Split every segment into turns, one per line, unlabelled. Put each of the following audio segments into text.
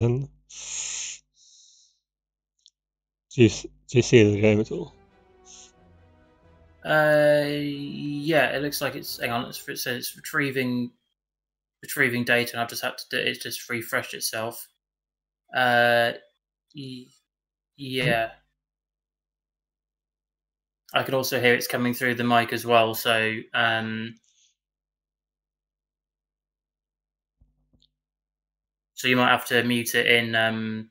Then, do you see the game at all?
Yeah, it looks like it's. Hang on, it says it's retrieving data, and I've just had to do it. Just refreshed itself. Yeah. I could also hear it's coming through the mic as well. So you might have to mute it in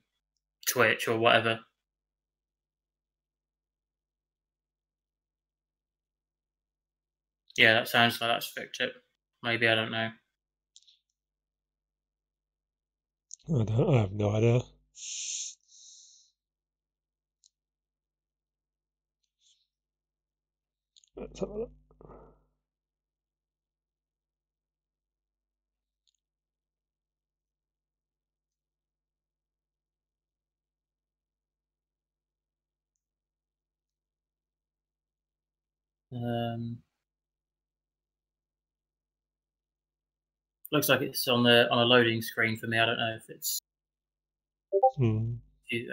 Twitch or whatever. Yeah, that sounds like that's fixed it. Maybe, I don't know.
I have no idea. Let's have a look.
Looks like it's on a loading screen for me. I don't know if it's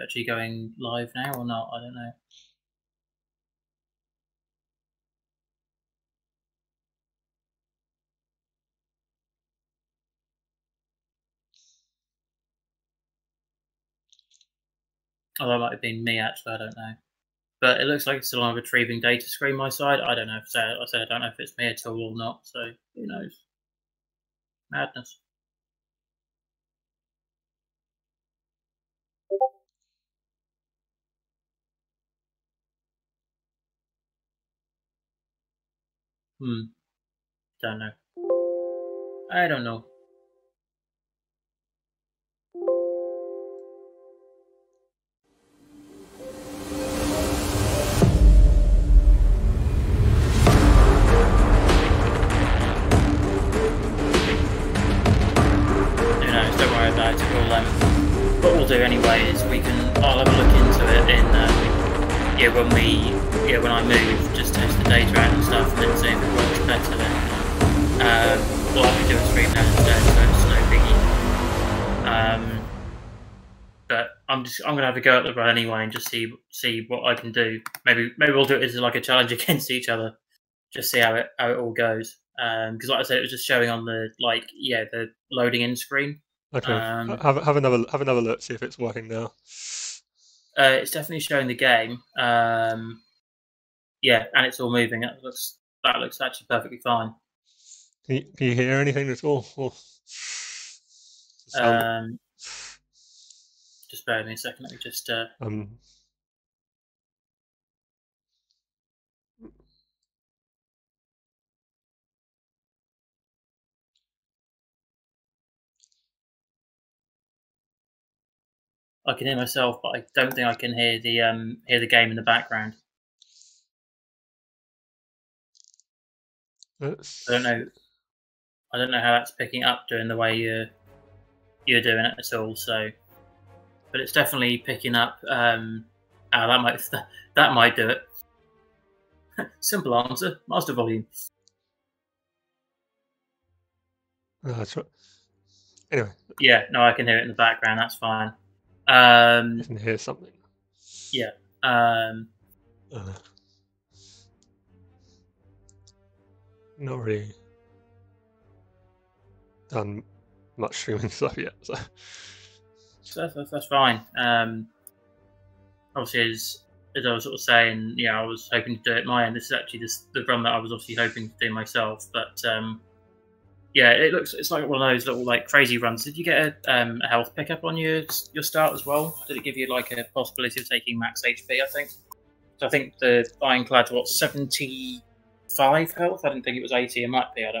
actually going live now or not. I don't know. Oh, that might have been me actually. I don't know. But it looks like it's still on a retrieving data screen. My side. I don't know. So I said I don't know if it's me at all or not. So who knows? Madness. Don't know. I don't know. Who knows? Don't worry about it. What we'll do anyway is I'll have a look into it in when I move, just test the data out and stuff, and then see if it works better. Then we'll have to do a stream now instead, so it's no biggie. But I'm gonna have a go at the run anyway and just see what I can do. Maybe we'll do it as like a challenge against each other, just see how it all goes. Because like I said, it was just showing on the the loading in screen.
Okay, have another look, see if it's working now.
It's definitely showing the game. Yeah, and it's all moving. That looks actually perfectly fine.
Can you hear anything at all?
Just bear with me a second. Let me just. I can hear myself, but I don't think I can hear the game in the background. I don't know how that's picking up doing the way you're doing it at all. So, but it's definitely picking up. That might do it. Simple answer: master volume.
That's right. Anyway.
Yeah, no, I can hear it in the background. That's fine.
I can hear something.
Yeah.
Not really done much streaming stuff yet,
so that's fine. Obviously, as I was sort of saying, I was hoping to do it at my end. This is actually the run that I was obviously hoping to do myself, but it's like one of those little like crazy runs. Did you get a health pickup on your start as well? Did it give you like a possibility of taking max HP? I think. So I think the Ironclad's 75 health. I didn't think it was 80. It might be. I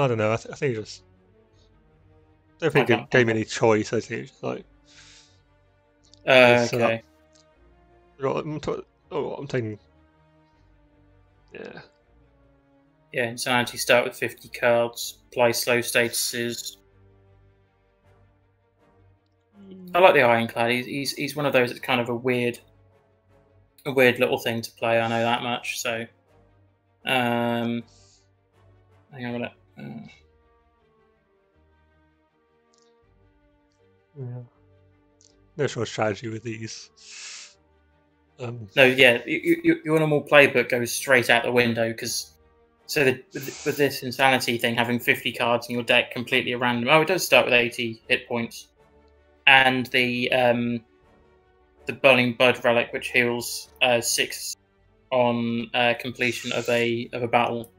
don't know. I think it was. I don't think it gave me any choice. I think like.
Okay.
I'm taking. Yeah.
Yeah, Insanity start with 50 cards, play slow statuses. I like the Ironclad. He's one of those that's kind of a weird little thing to play. I know that much. So, hang on a minute.
Yeah. no sure strategy with these.
No, yeah, your normal playbook goes straight out the window because. So with this insanity thing, having 50 cards in your deck completely at random. Oh, it does start with 80 hit points, and the Burning Bud relic, which heals 6 on completion of a battle.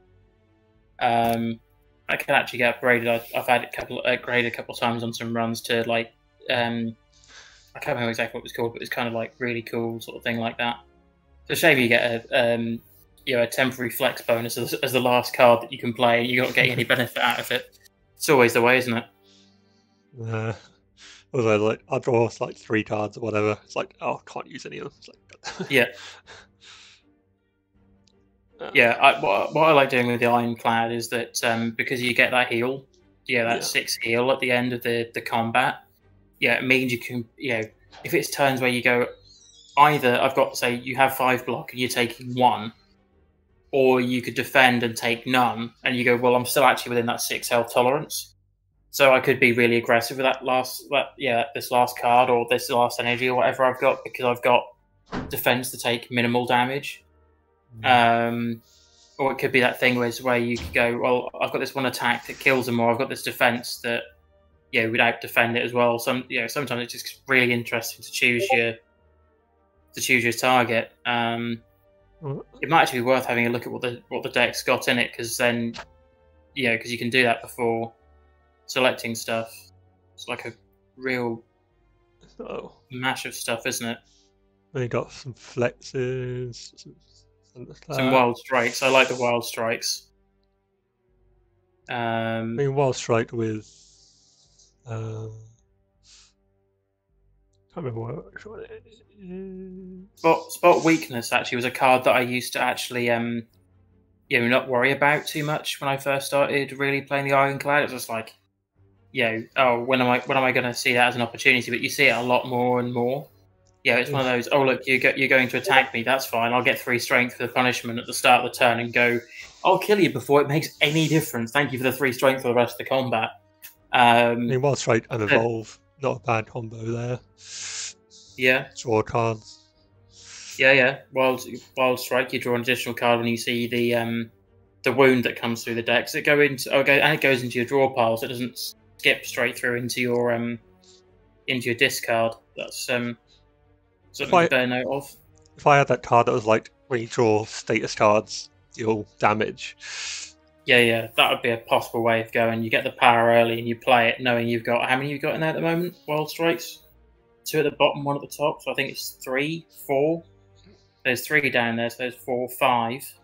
I can actually get upgraded. I've had it upgraded a couple of times on some runs to like I can't remember exactly what it was called, but it's kind of like really cool sort of thing like that. It's a shame you get a temporary flex bonus as the last card that you can play, and you're not getting any benefit out of it. It's always the way, isn't it?
Although, like, I draw like 3 cards or whatever. It's like, oh, I can't use any of them. It's like,
yeah. Yeah, what I like doing with the Ironclad is that because you get that heal, that 6 heal at the end of the combat, it means you can, if it's turns where you go, either I've got, say, you have 5 block and you're taking 1, or you could defend and take none, and you go, well, I'm still actually within that 6 health tolerance, so I could be really aggressive with this last card or this last energy or whatever I've got, because I've got defense to take minimal damage. Or it could be that thing where you could go, well, I've got this one attack that kills them, or I've got this defense that would out defend it as well. Sometimes it's just really interesting to choose your target. It might actually be worth having a look at what the deck's got in it, because then because you can do that before selecting stuff. It's like a real mash of stuff, isn't it?
Then you got some flexes.
Some wild strikes. I like the wild strikes.
I mean, wild strike with. I can't remember which one it is.
Spot weakness actually was a card that I used to actually not worry about too much when I first started really playing the Ironclad. It was just like, when am I going to see that as an opportunity? But you see it a lot more and more. It's one of those, oh, look, you're going to attack me, that's fine. I'll get 3 strength for the punishment at the start of the turn and go, I'll kill you before it makes any difference. Thank you for the 3 strength for the rest of the combat.
I mean, Wild Strike and Evolve, not a bad combo there.
Yeah.
Draw cards.
Yeah. Wild Strike, you draw an additional card when you see the wound that comes through the deck. So it goes into your draw pile, so it doesn't skip straight through into your discard. That's something to bear note of.
If I had that card that was like when you draw status cards, deal damage.
Yeah, that would be a possible way of going. You get the power early and you play it knowing you've got, how many you've got in there at the moment? Wild Strikes? 2 at the bottom, 1 at the top, so I think it's 3, 4. There's 3 down there, so there's 4, 5.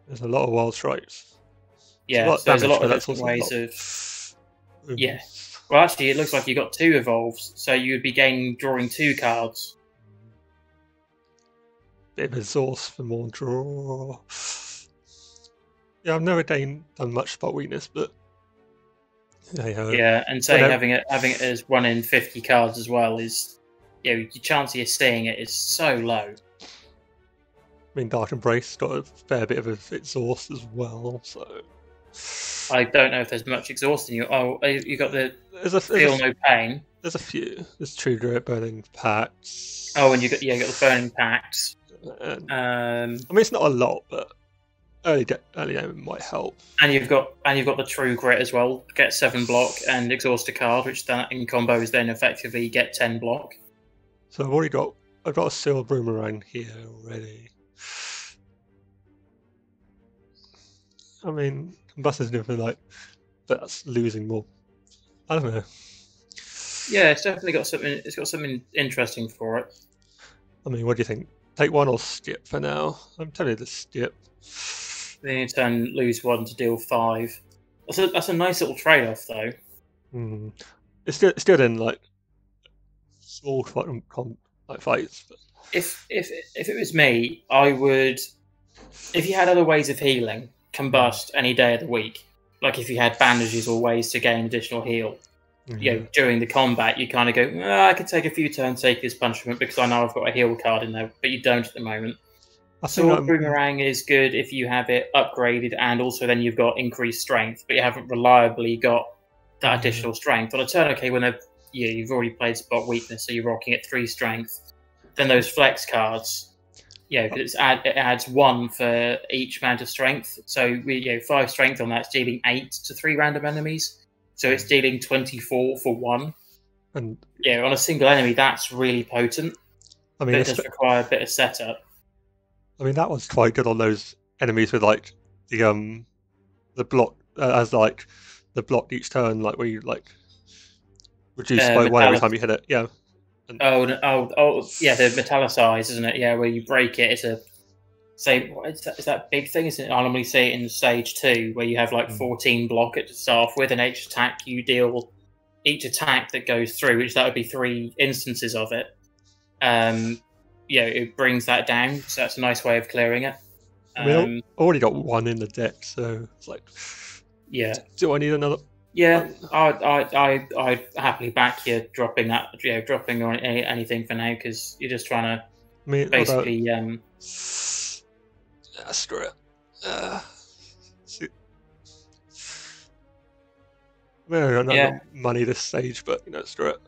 There's a lot of Wild Strikes.
Yeah, so there's a lot of different ways of... Yeah. Well, actually, it looks like you got 2 evolves, so you'd be drawing 2 cards.
Bit of a source for more draw. Yeah, I've never done much spot weakness, but
yeah, and having it as 1 in 50 cards as well is, your chance of you seeing it is so low.
I mean, Dark Embrace got a fair bit of exhaust as well, so.
I don't know if there's much exhaust in you. Oh, you got the Feel No Pain.
There's a few. There's True Burning Pacts.
Oh, and you got the Burning Pacts.
I mean, it's not a lot, but early game might help.
And you've got the True Grit as well. Get 7 block and exhaust a card, which then in combos then effectively get 10 block.
So I've got a Silver Boomerang here already. I mean, Combust is different, but that's losing more. I don't know.
Yeah, it's definitely got something. It's got something interesting for it.
I mean, what do you think? Take 1 or skip for now? I'm telling you to skip.
Then you turn lose 1 to deal 5. That's a nice little trade-off, though.
It's still in small fights. But...
If it was me, I would. If you had other ways of healing, Combust any day of the week. Like if you had bandages or ways to gain additional heal, during the combat, you kind of go, I could take a few turns, take this punishment because I know I've got a heal card in there, but you don't at the moment. Sword Boomerang is good if you have it upgraded and also then you've got increased strength, but you haven't reliably got that additional strength. On a turn, when you've already played spot weakness, so you're rocking at 3 strength. Then those flex cards, because it adds 1 for each amount of strength. So 5 strength on that's dealing 8 to 3 random enemies. So it's dealing 24 for 1.
And
on a single enemy, that's really potent.
I mean,
but it does require a bit of setup.
I mean, that was quite good on those enemies with like the block as like the block each turn, like where you like reduce by 1 every time you hit it. Yeah.
And yeah, the metallicize, isn't it? Yeah, where you break it. It's is that big thing? Isn't it? I normally see it in stage 2, where you have like 14 block to start off with, and each attack you deal, each attack that goes through, which that would be 3 instances of it. It brings that down, so that's a nice way of clearing it.
I mean, I already got 1 in the deck, so it's like,
yeah.
Do I need another?
Yeah, I'd happily back you dropping that, dropping on anything for now, because you're just trying to basically.
Screw it. I mean, I don't have money this stage, but screw it.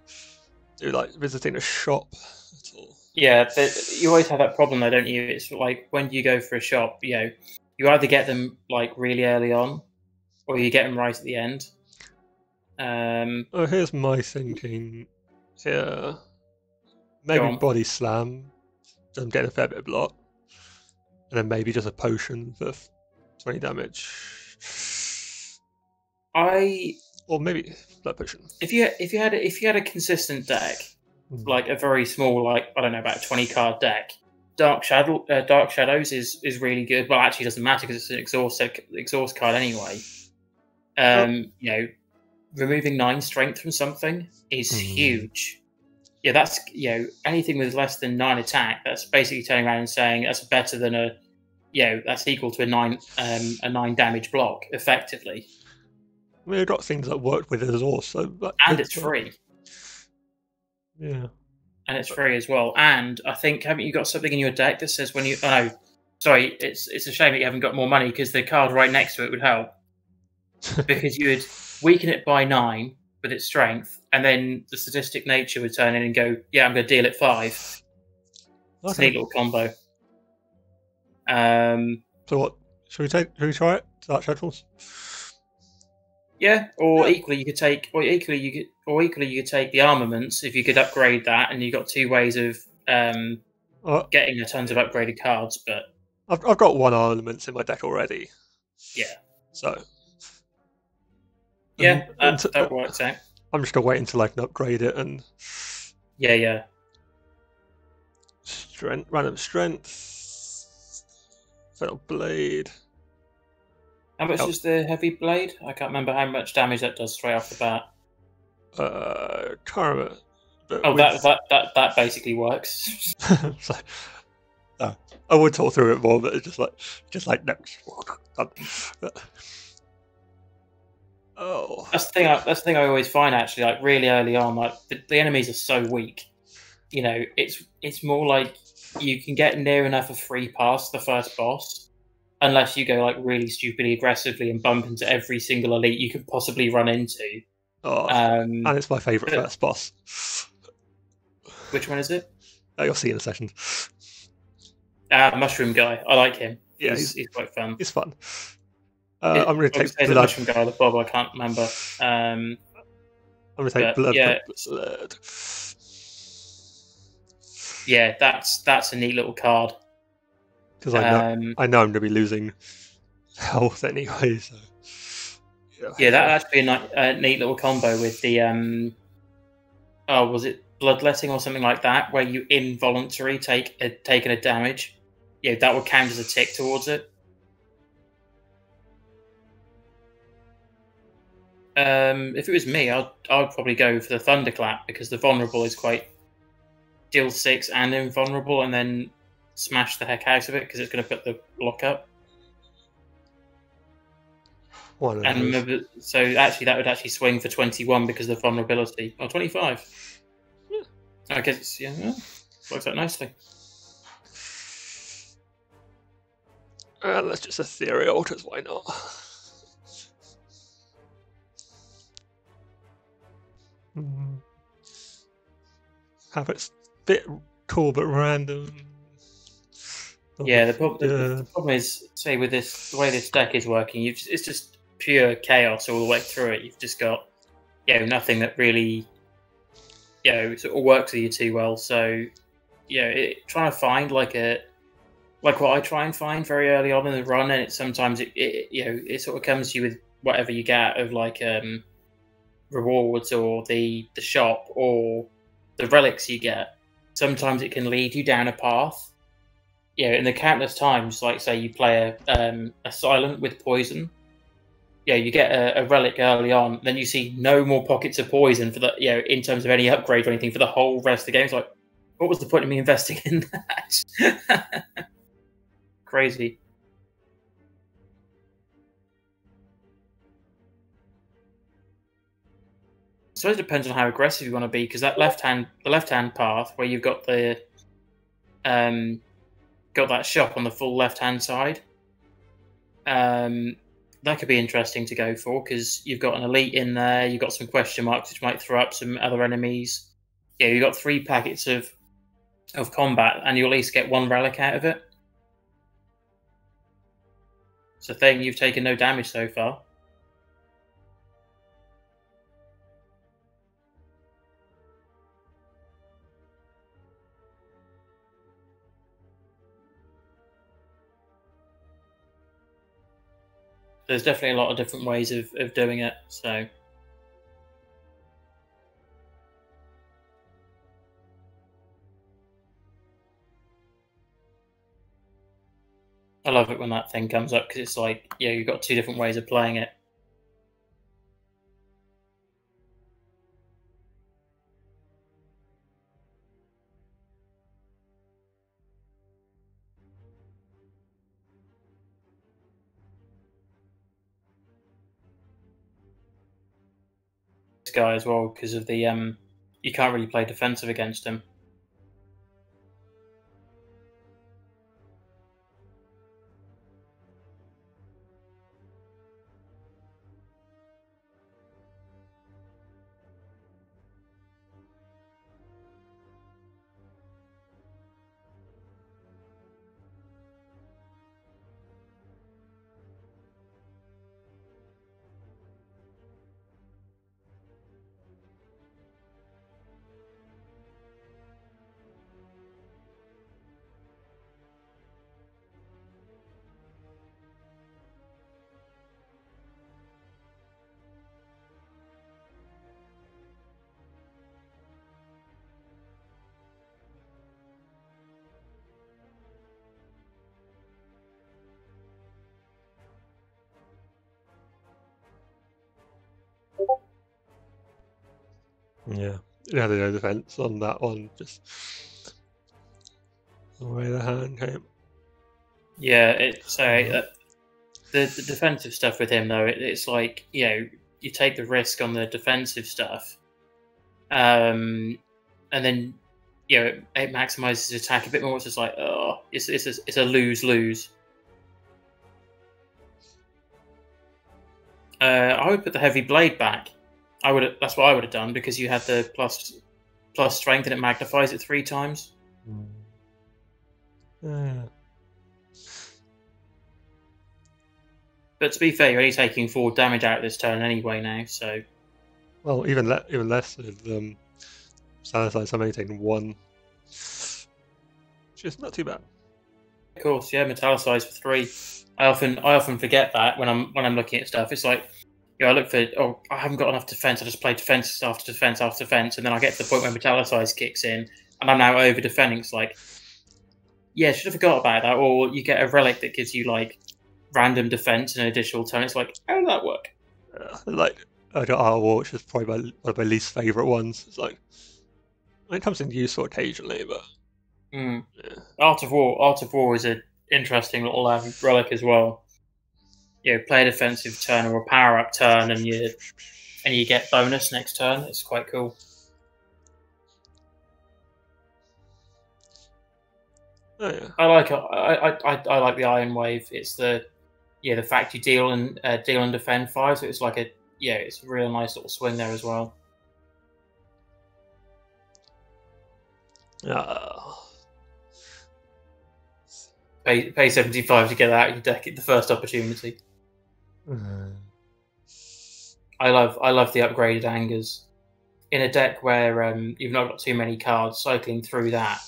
Do like visiting a shop. That's all.
Yeah, but you always have that problem, though, don't you? It's like when you go for a shop, you either get them like really early on, or you get them right at the end.
Here's my thinking. Here, maybe body slam. So I'm getting a fair bit of block, and then maybe just a potion for 20 damage. Or maybe blood potion.
If you had a consistent deck, like a very small, like I don't know, about a 20 card deck, Dark Shadows is really good. Well, actually, it doesn't matter because it's an exhaust card anyway. Removing 9 strength from something is huge. Yeah, that's anything with less than 9 attack. That's basically turning around and saying that's better than that's equal to a 9 damage block effectively.
I mean, I've got things that work with it as well,
and it's free.
Yeah,
and it's free as well. And I think, haven't you got something in your deck that says when you? Oh no, sorry, it's a shame that you haven't got more money, because the card right next to it would help. Because you would weaken it by 9 with its strength, and then the sadistic nature would turn in and go, "Yeah, I'm going to deal it 5." It's a neat little combo.
So what? Should we try it? Dark Shadows?
Yeah, or equally you could take, you could take the armaments if you could upgrade that, and you got 2 ways of getting a tons of upgraded cards. But
I've got 1 armaments in my deck already.
Yeah.
So.
Yeah, that works out.
I'm just gonna wait until I can upgrade it and.
Yeah.
Strength, random strength. Fatal blade.
How much is the heavy blade? I can't remember how much damage that does straight off the bat.
Karma.
That basically works.
I would talk through it more, but it's just like no. Oh.
That's the thing I always find, actually, like really early on, like the enemies are so weak. It's more like you can get near enough a free pass the first boss, unless you go like really stupidly aggressively and bump into every single elite you could possibly run into.
Oh, and it's my favourite first boss.
Which one is it?
You'll see in a second.
Mushroom guy. I like him.
Yeah,
he's quite fun.
He's fun. I'm going to take
the mushroom guy or the Bob. I can't remember.
I'm going to take blood.
Yeah.
Blood.
Yeah, that's a neat little card.
Because I know I'm going to be losing health anyway. So
yeah, that would be a neat little combo with the was it bloodletting or something like that, where you involuntarily taking a damage. Yeah, that would count as a tick towards it. If it was me, I'd probably go for the Thunderclap, because the vulnerable is quite deal 6 and invulnerable, and then smash the heck out of it because it's going to put the block up. And remember, so actually that would actually swing for 21 because of the vulnerability. Oh, 25. Yeah. I guess works out nicely.
Let's just ethereal, because why not? have its bit cool but random.
Yeah, the problem is, say, with this, the way this deck is working, it's just pure chaos all the way through it. You've just got, nothing that really, sort of works with you too well. So, trying to find like what I try and find very early on in the run, and sometimes it sort of comes to you with whatever you get of like rewards or the shop or the relics you get. Sometimes it can lead you down a path. In the countless times, like say you play a silent with poison, you get a relic early on, then you see no more pockets of poison for the in terms of any upgrade or anything for the whole rest of the game. It's like, what was the point of me investing in that? Crazy. So it depends on how aggressive you want to be, because the left hand path where you've got the got that shop on the full left hand side, that could be interesting to go for, because you've got an elite in there, you've got some question marks which might throw up some other enemies. You've got 3 packets of combat, and you'll at least get 1 relic out of it. So Thing, you've taken no damage so far. There's definitely a lot of different ways of doing it, so. I love it when that thing comes up, because it's like, you've got 2 different ways of playing it. This guy as well, because of the you can't really play defensive against him.
Yeah, there's no defense on that one, just the way the hand came.
Yeah, the defensive stuff with him though, it's like you take the risk on the defensive stuff, and then it maximizes his attack a bit more. It's just like, oh, it's a lose-lose. I would put the heavy blade back. That's what I would have done, because you had the plus strength and it magnifies it 3 times.
Yeah.
But to be fair, you're only taking 4 damage out this turn anyway now, so.
Well, even less with Salazar. I'm only taking 1, which is not too bad.
Of course, yeah, metallicize for 3. I often forget that when I'm looking at stuff. It's like, I look for, I haven't got enough defense. I just play defense after defense after defense, and then I get to the point where metallicize kicks in, and I'm now over defending. It's like, should have forgot about that. Or you get a relic that gives you like random defense and an additional turn. It's like, how does that work?
Like, I got Art of War, which is probably one of my least favourite ones. It's like, it comes in useful occasionally, but
yeah. Art of War is an interesting little relic as well. Play a defensive turn or a power up turn, and you get bonus next turn. It's quite cool.
Oh, yeah.
I like the Iron Wave. It's the fact you deal and defend 5, so it's like it's a real nice little swing there as well. Pay 75 to get that out of your deck at the first opportunity. I love the upgraded angers in a deck where you've not got too many cards. Cycling through that,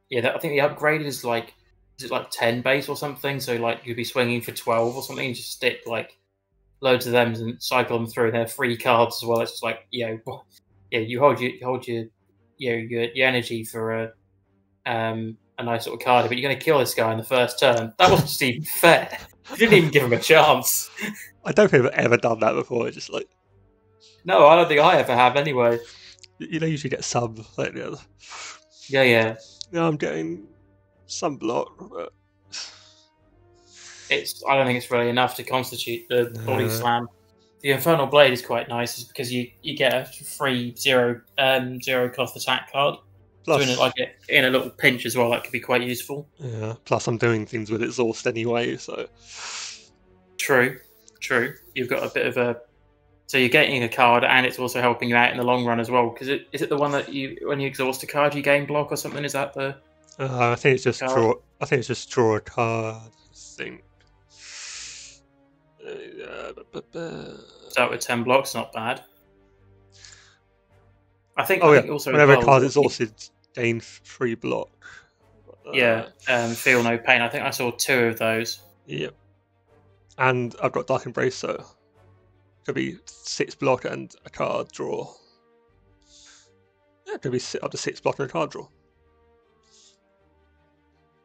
yeah, I think the upgraded is like 10 base or something. So like you'd be swinging for 12 or something, and just stick like loads of them and cycle them through. They're free cards as well. It's just like you hold your energy for a nice little card, but you're going to kill this guy in the first turn. That wasn't just even fair. You didn't even give him a chance.
I don't think I've ever done that before. It's just like,
no, I don't think I ever have. Anyway,
you know, usually get some like the other.
Yeah.
No, I'm getting some block, but
I don't think it's really enough to constitute the body slam. The Infernal Blade is quite nice, because you get a free zero cost attack card. Plus, so in a little pinch as well, that could be quite useful.
Yeah. Plus, I'm doing things with exhaust anyway, so
true. You've got a bit of a. So you're getting a card, and it's also helping you out in the long run as well. Because is it the one that when you exhaust a card, you gain block or something? Is that the?
I think it's just draw. I think it's just draw a card. I think.
Start with 10 blocks, not bad. I think also
whenever a card is exhausted, gain 3 block.
Feel no pain. I think I saw 2 of those.
Yep. And I've got Dark Embrace, so it could be 6 block and a card draw. Yeah, it could be up to 6 block and a card draw.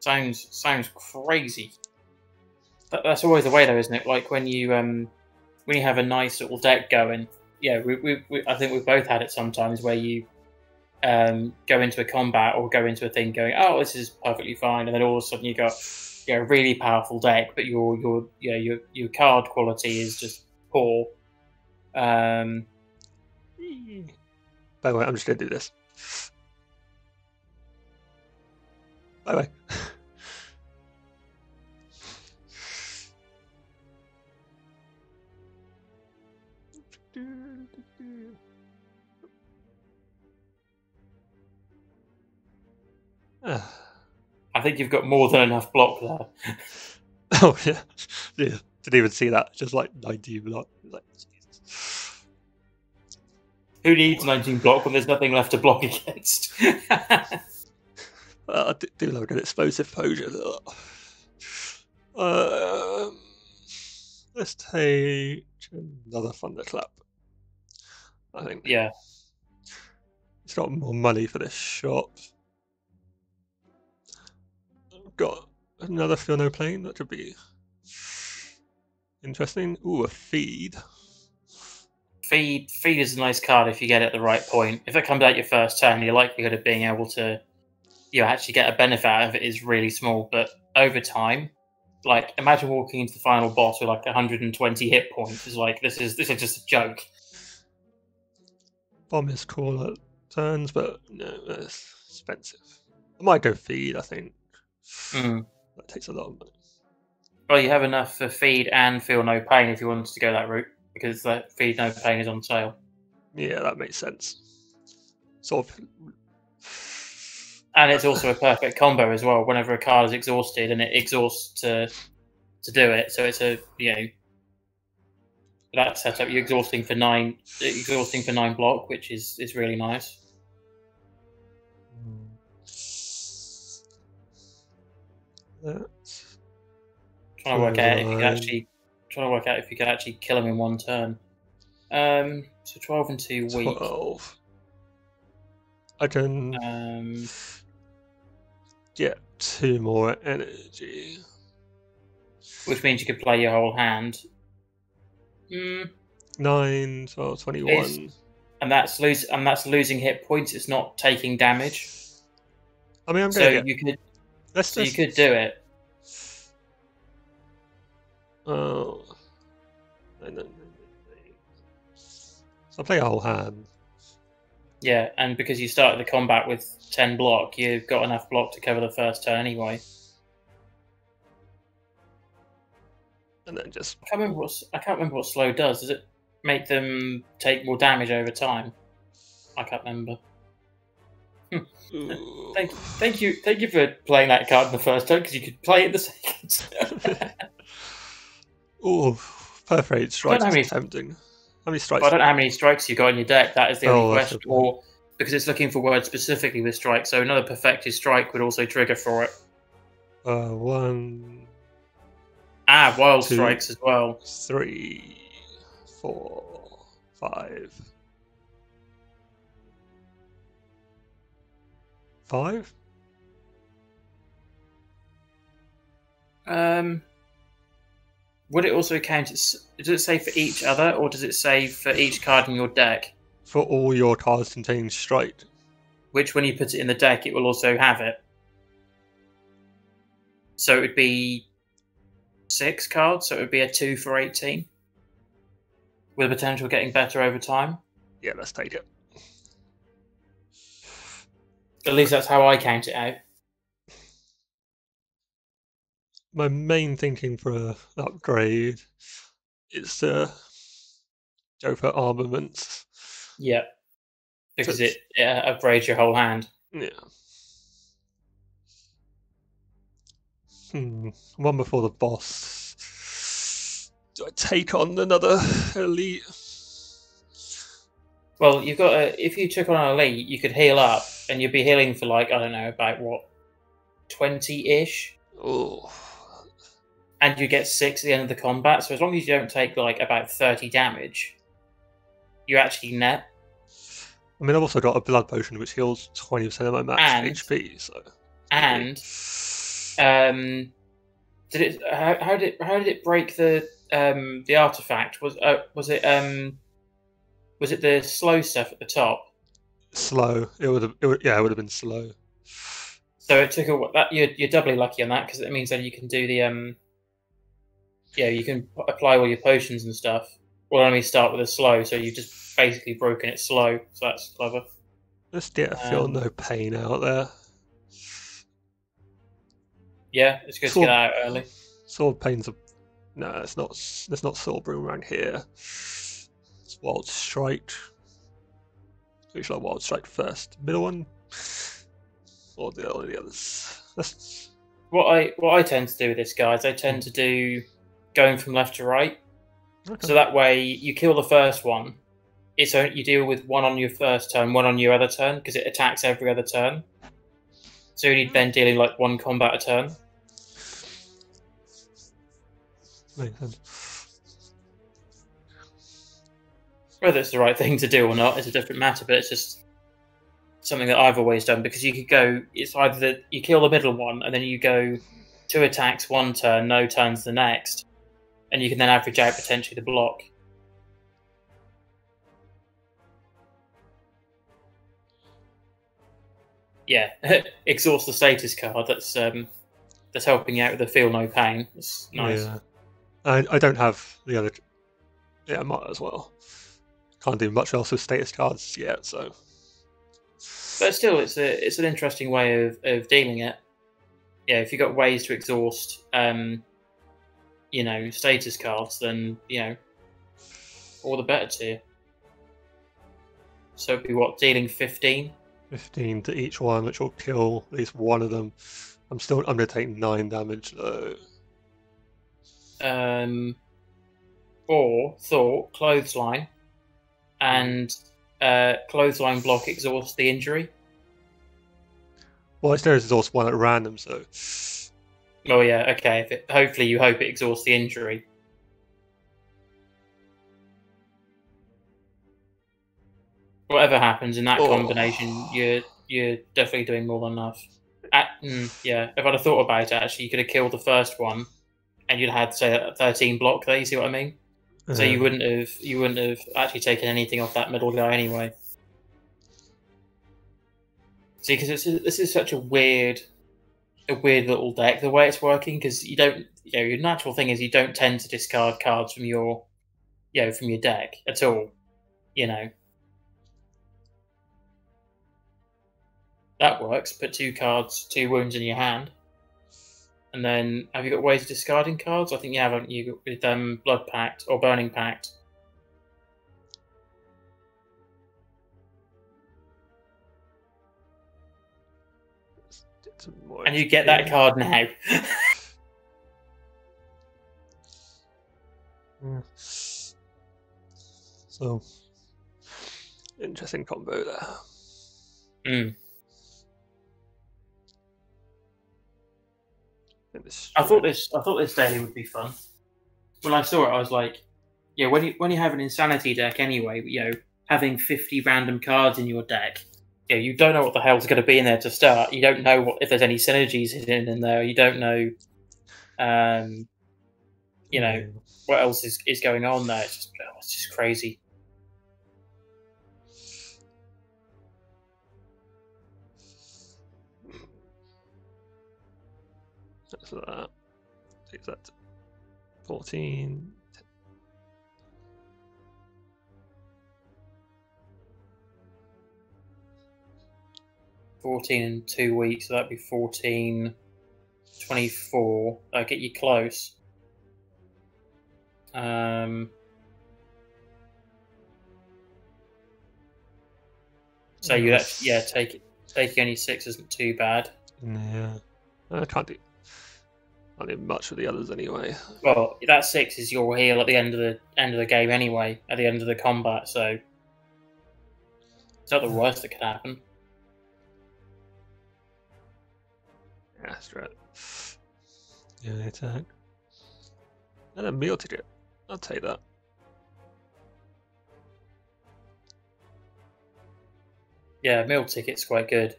Sounds crazy. That's always the way, though, isn't it? Like when you have a nice little deck going. Yeah, I think we've both had it sometimes where you go into a combat or go into a thing going, oh, this is perfectly fine, and then all of a sudden you got a really powerful deck, but your card quality is just poor.
By the way, I'm just gonna do this. By the way.
I think you've got more than enough block there.
Oh yeah. Didn't even see that. Just like 19 block. Like, Jesus.
Who needs 19 block when there's nothing left to block against?
I do love an explosive potion. Let's take another thunderclap. I think.
Yeah.
It's got more money for this shop. Got another Feel No Pain, that could be interesting. Ooh, a feed.
Feed is a nice card if you get it at the right point. If it comes out your first turn, your likelihood of being able to actually get a benefit out of it is really small. But over time, like imagine walking into the final boss with like 120 hit points. It's like this is just a joke.
Bomb is cool at turns, but no, it's expensive. I might go feed, I think. That takes a lot of money.
Well, you have enough for feed and Feel No Pain if you wanted to go that route, because that Feed No Pain is on sale.
Yeah, that makes sense. Sort of.
And it's also a perfect combo as well. Whenever a card is exhausted, and it exhausts to do it, so it's a that setup. You're exhausting for 9 block, which is really nice. Trying to work out if you could actually kill him in one turn. So 12 and 2 weak.
12. I can get 2 more energy,
which means you could play your whole hand.
9, 12, 21.
And that's losing hit points. It's not taking damage.
I mean,
you could do it.
Oh. So I play a whole hand.
Yeah, and because you started the combat with 10 block, you've got enough block to cover the first turn anyway.
And then just
I can't remember what slow does. Does it make them take more damage over time? I can't remember. Thank you for playing that card in the first turn because you could play it the second.
Ooh, perforated strikes is tempting. How many strikes?
I don't know how many strikes you got in your deck. That is the only question.
That's
or because it's looking for words specifically with strike, so another perfected strike would also trigger for it.
1.
Wild
2,
strikes as well.
3, 4, 5. 5?
Would it also count? Does it say for each other, or does it say for each card in your deck?
For all your cards containing strike.
Which, when you put it in the deck, it will also have it. So it would be 6 cards. So it would be a 2 for 18, with the potential of getting better over time.
Yeah, let's take it.
At least that's how I count it out.
My main thinking for an upgrade is to go for armaments.
Yeah, because it upgrades your whole hand.
Yeah. One before the boss. Do I take on another elite?
Well, you've got if you took on an elite, you could heal up, and you'd be healing for like, I don't know, about what, 20-ish?
Oh.
And you get 6 at the end of the combat, so as long as you don't take like about 30 damage, you actually net.
I mean, I've also got a blood potion which heals 20% of my max HP. So.
And how did it break the artifact? Was it the slow stuff at the top?
Slow. It would have been slow.
So it took you're doubly lucky on that because it means that you can do the you can apply all your potions and stuff. Well, only start with a slow, so you've just basically broken it slow. So that's clever.
Let's get feel no pain out there.
Yeah, it's good to get out early.
Sword pain's no, it's not. There's not sword broom around here. It's wild strike. Pretty sure wild strike first. Middle one, or the others.
What I tend to do with this, guys, I tend to do going from left to right. Okay. So that way you kill the first one. It's only, you deal with 1 on your first turn, 1 on your other turn, because it attacks every other turn. So you're then dealing like 1 combat a turn.
Makes sense.
Whether it's the right thing to do or not is a different matter, but it's just something that I've always done, because you could go, it's either that you kill the middle one and then you go 2 attacks 1 turn, no turns the next, and you can then average out potentially the block. Yeah, exhaust the status card. That's helping you out with the feel no pain. It's nice.
Yeah, I don't have the other. Yeah, I might as well. Can't do much else with status cards yet, so.
But still, it's an interesting way of dealing it. Yeah, if you've got ways to exhaust, status cards, then all the better to you. So it'd be what, dealing 15? 15
to each one, which will kill at least one of them. I'm going to take 9 damage though.
Or thought clothesline, and clothesline block exhaust the injury.
Well, it's there exhaust one at random, so.
Oh yeah, okay. Hopefully, you hope it exhausts the injury. Whatever happens in that combination, you're definitely doing more than enough. Yeah, if I'd have thought about it, actually, you could have killed the first one, and you'd have had, say, a 13 block there. You see what I mean? So you wouldn't have actually taken anything off that middle guy anyway. See, because this is such a weird little deck, the way it's working, because you don't, your natural thing is you don't tend to discard cards from your deck at all, That works. Put 2 cards, 2 wounds in your hand. And then, have you got ways of discarding cards? I think you haven't. You with Blood Pact or Burning Pact. And you get that card now.
So, interesting combo there.
I thought this daily would be fun. When I saw it, I was like, yeah, when you have an insanity deck anyway, having 50 random cards in your deck, you don't know what the hell's going to be in there to start. You don't know if there's any synergies hidden in there. You don't know, what else is going on there. It's just crazy.
So that takes that to 14.
14 in 2 weeks, so that'd be 14, 24. That'll get you close. So you take any 6 isn't too bad.
Yeah, I can't do much with the others anyway.
Well, that 6 is your heal at the end of the game anyway, at the end of the combat. So it's not the worst that could happen.
Yeah, that's right. Yeah, attack. And a meal ticket. I'll take that.
Yeah, meal ticket's quite good.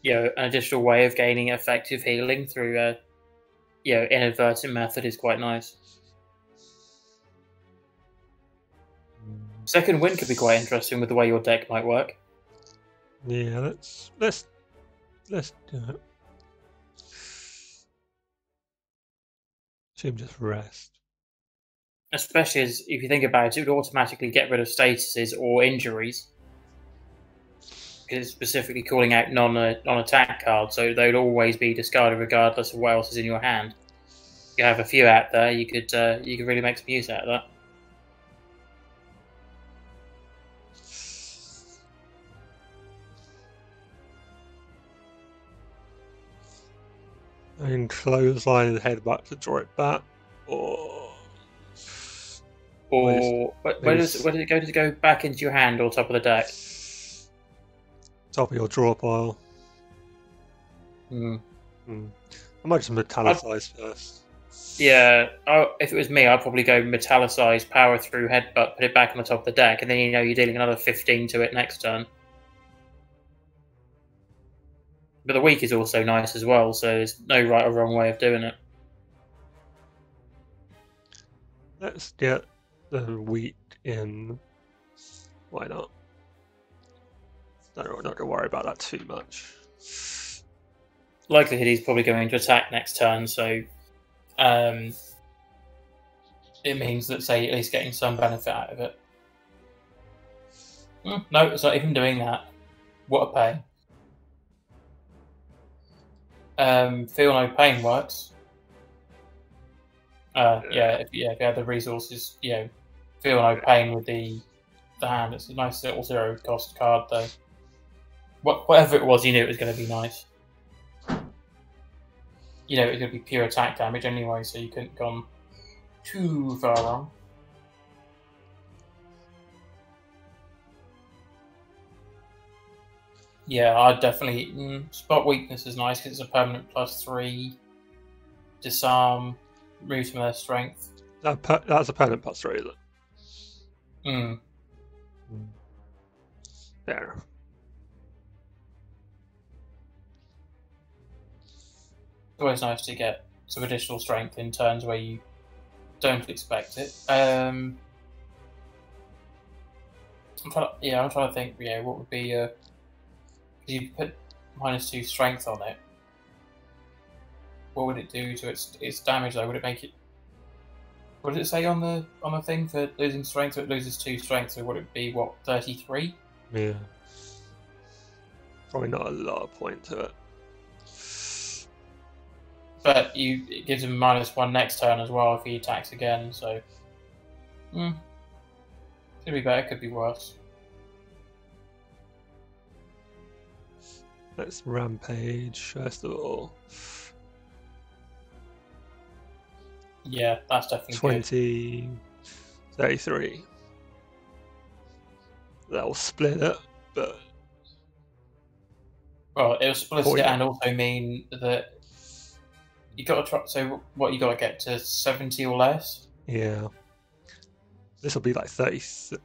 An additional way of gaining effective healing through inadvertent method is quite nice. Second wind could be quite interesting with the way your deck might work.
Yeah, let's do it. Should just rest.
Especially as if you think about it, it would automatically get rid of statuses or injuries. Because it's specifically calling out non-attack cards, so they would always be discarded regardless of what else is in your hand. You have a few out there, you could really make some use out of that.
I can clothesline and head back to draw it back, or
where does it go? Does it go back into your hand or top of the deck?
Top of your draw pile. I might just metallicize first.
Yeah, if it was me, I'd probably go metallicize, power through, headbutt, put it back on the top of the deck, and then you're dealing another 15 to it next turn. But the weak is also nice as well, so there's no right or wrong way of doing it.
Let's get the weak in. Why not? Not going to worry about that too much.
Likelihood he's probably going to attack next turn, so it means that, say, at least getting some benefit out of it. No, it's not even doing that. What a pain. Feel no pain works. If you have the resources, feel no pain with the hand. It's a nice little 0 cost card, though. Whatever it was, you knew it was going to be nice. It was going to be pure attack damage anyway, so you couldn't have gone too far wrong. Yeah, I'd definitely... Spot weakness is nice because it's a permanent +3. Disarm, remove some of their strength.
That's a permanent +3, is it? Fair enough.
It's always nice to get some additional strength in turns where you don't expect it. I'm trying to think. What would be? You put -2 strength on it. What would it do to its damage though? Would it make it? What did it say on the thing for losing strength? So it loses 2 strength. So would it be 33?
Yeah. Probably not a lot of point to it.
But it gives him -1 next turn as well if he attacks again, so... Could be better, could be worse.
Let's rampage first of all.
Yeah, that's definitely
20,
good.
33. That'll split it, but
well, it'll split it
yeah.
and also mean that you got to try. So what you got to get to 70 or less.
Yeah, this will be like 30.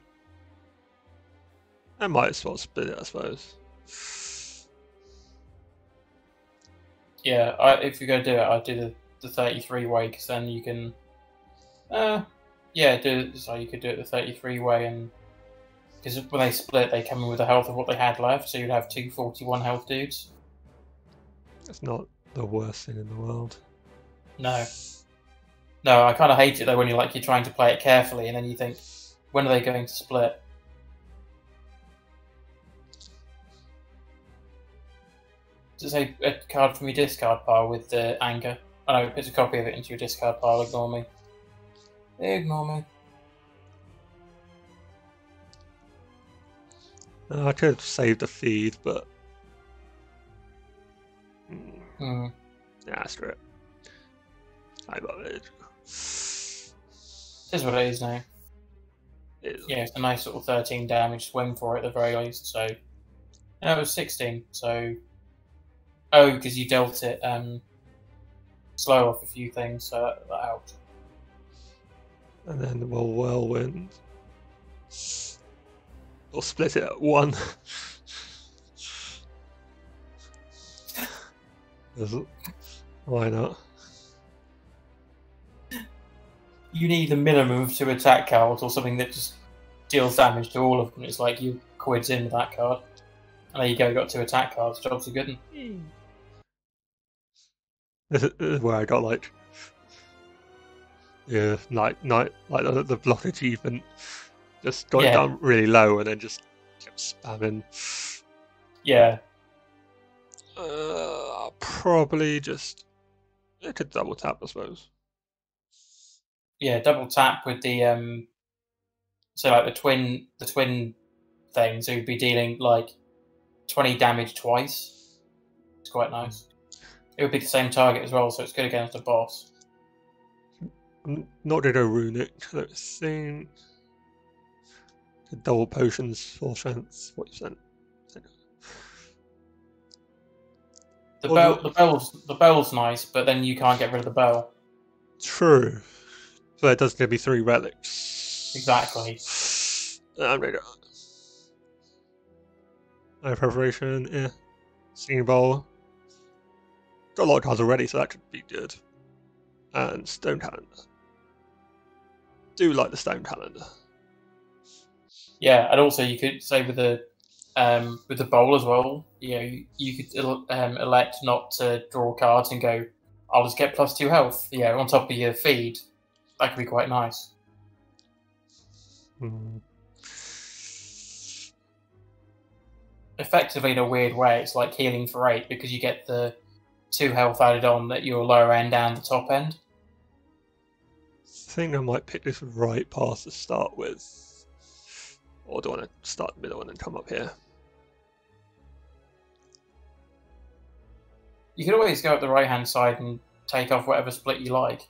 I might as well split it, I suppose.
Yeah, if you're going to do it, I'd do the 33 way because then you can. Yeah, do so you could do it the 33 way, and because when they split, they come in with the health of what they had left, so you'd have 241 health dudes.
It's not the worst thing in the world.
No, I kind of hate it though when you're trying to play it carefully, and then you think, when are they going to split? Does it say a card from your discard pile with the anger? Oh no, it's a copy of it into your discard pile. Ignore me. Ignore me.
I could have saved the feed, but yeah, screw it. I love it.
It is what it is now. Yeah, it's a nice little 13 damage swing for it at the very least. So, no, it was 16. So, because you dealt it slow off a few things, so that helped.
And then we'll whirlwind. We'll split it at 1. Why not?
You need a minimum of 2 attack cards or something that just deals damage to all of them. It's like you quids in with that card. And there you go, you got 2 attack cards. Job's a good one.
This is where I got like the block achievement. Just got it down really low and then just kept spamming.
Yeah.
Probably just it could double tap, I suppose.
Yeah, double tap with the so like the twin thing, so you'd be dealing like 20 damage twice. It's quite nice. It would be the same target as well, so it's good against the boss.
Not to go runic, let's think. Double potions, 4 strength, 40%.
The bell's nice, but then you can't get rid of the bell.
True. So it does give me 3 relics.
Exactly.
I'm ready. No preparation, yeah. Singing bowl. Got a lot of cards already, so that could be good. And stone calendar. Do like the stone calendar.
Yeah, and also you could say with the bowl as well. You could elect not to draw cards and go, I'll just get +2 health. Yeah, on top of your feed, that could be quite nice. Effectively, in a weird way, it's like healing for 8 because you get the 2 health added on at your lower end and the top end.
I think I might pick this right path to start with. Or do I want to start the middle and then come up here?
You could always go up the right-hand side and take off whatever split you like.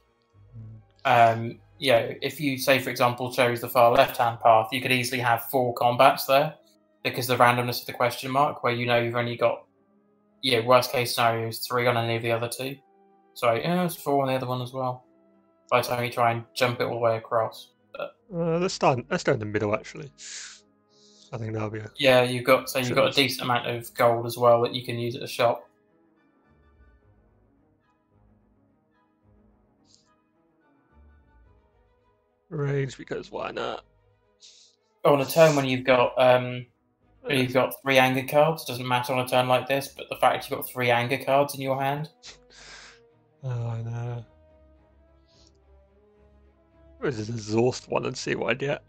If you, say, for example, chose the far left-hand path, you could easily have 4 combats there because the randomness of the question mark, where you've only got, worst-case scenario is 3 on any of the other 2. So, it's 4 on the other one as well. By the time you try and jump it all the way across.
Let's go in the middle, actually. I think that'll be
you've got a decent amount of gold as well that you can use at the shop.
Rage, because why not?
On a turn when you've got 3 anger cards, doesn't matter on a turn like this, but the fact you've got 3 anger cards in your hand.
Oh, I know. Let's just exhaust one and see what I get.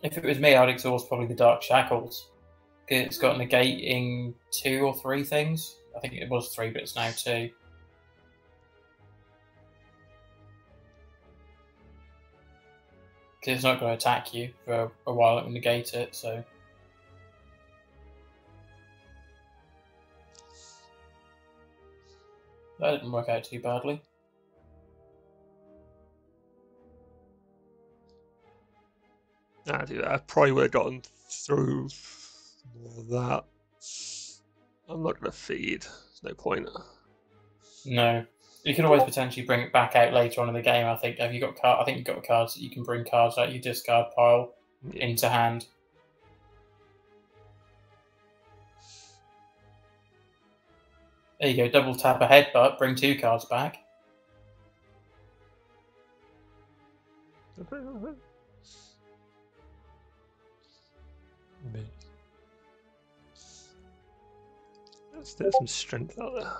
If it was me, I'd exhaust probably the Dark Shackles. It's got negating 2 or 3 things. I think it was 3, but it's now 2. Because it's not going to attack you for a while, it will negate it, so... That didn't work out too badly.
I probably would have gotten through more of that. I'm not going to feed. There's no point.
No. You could always potentially bring it back out later on in the game, I think. Have you got I think you've got cards that you can bring cards out your discard pile into hand. There you go, double tap a headbutt, bring 2 cards back.
There's some strength out there.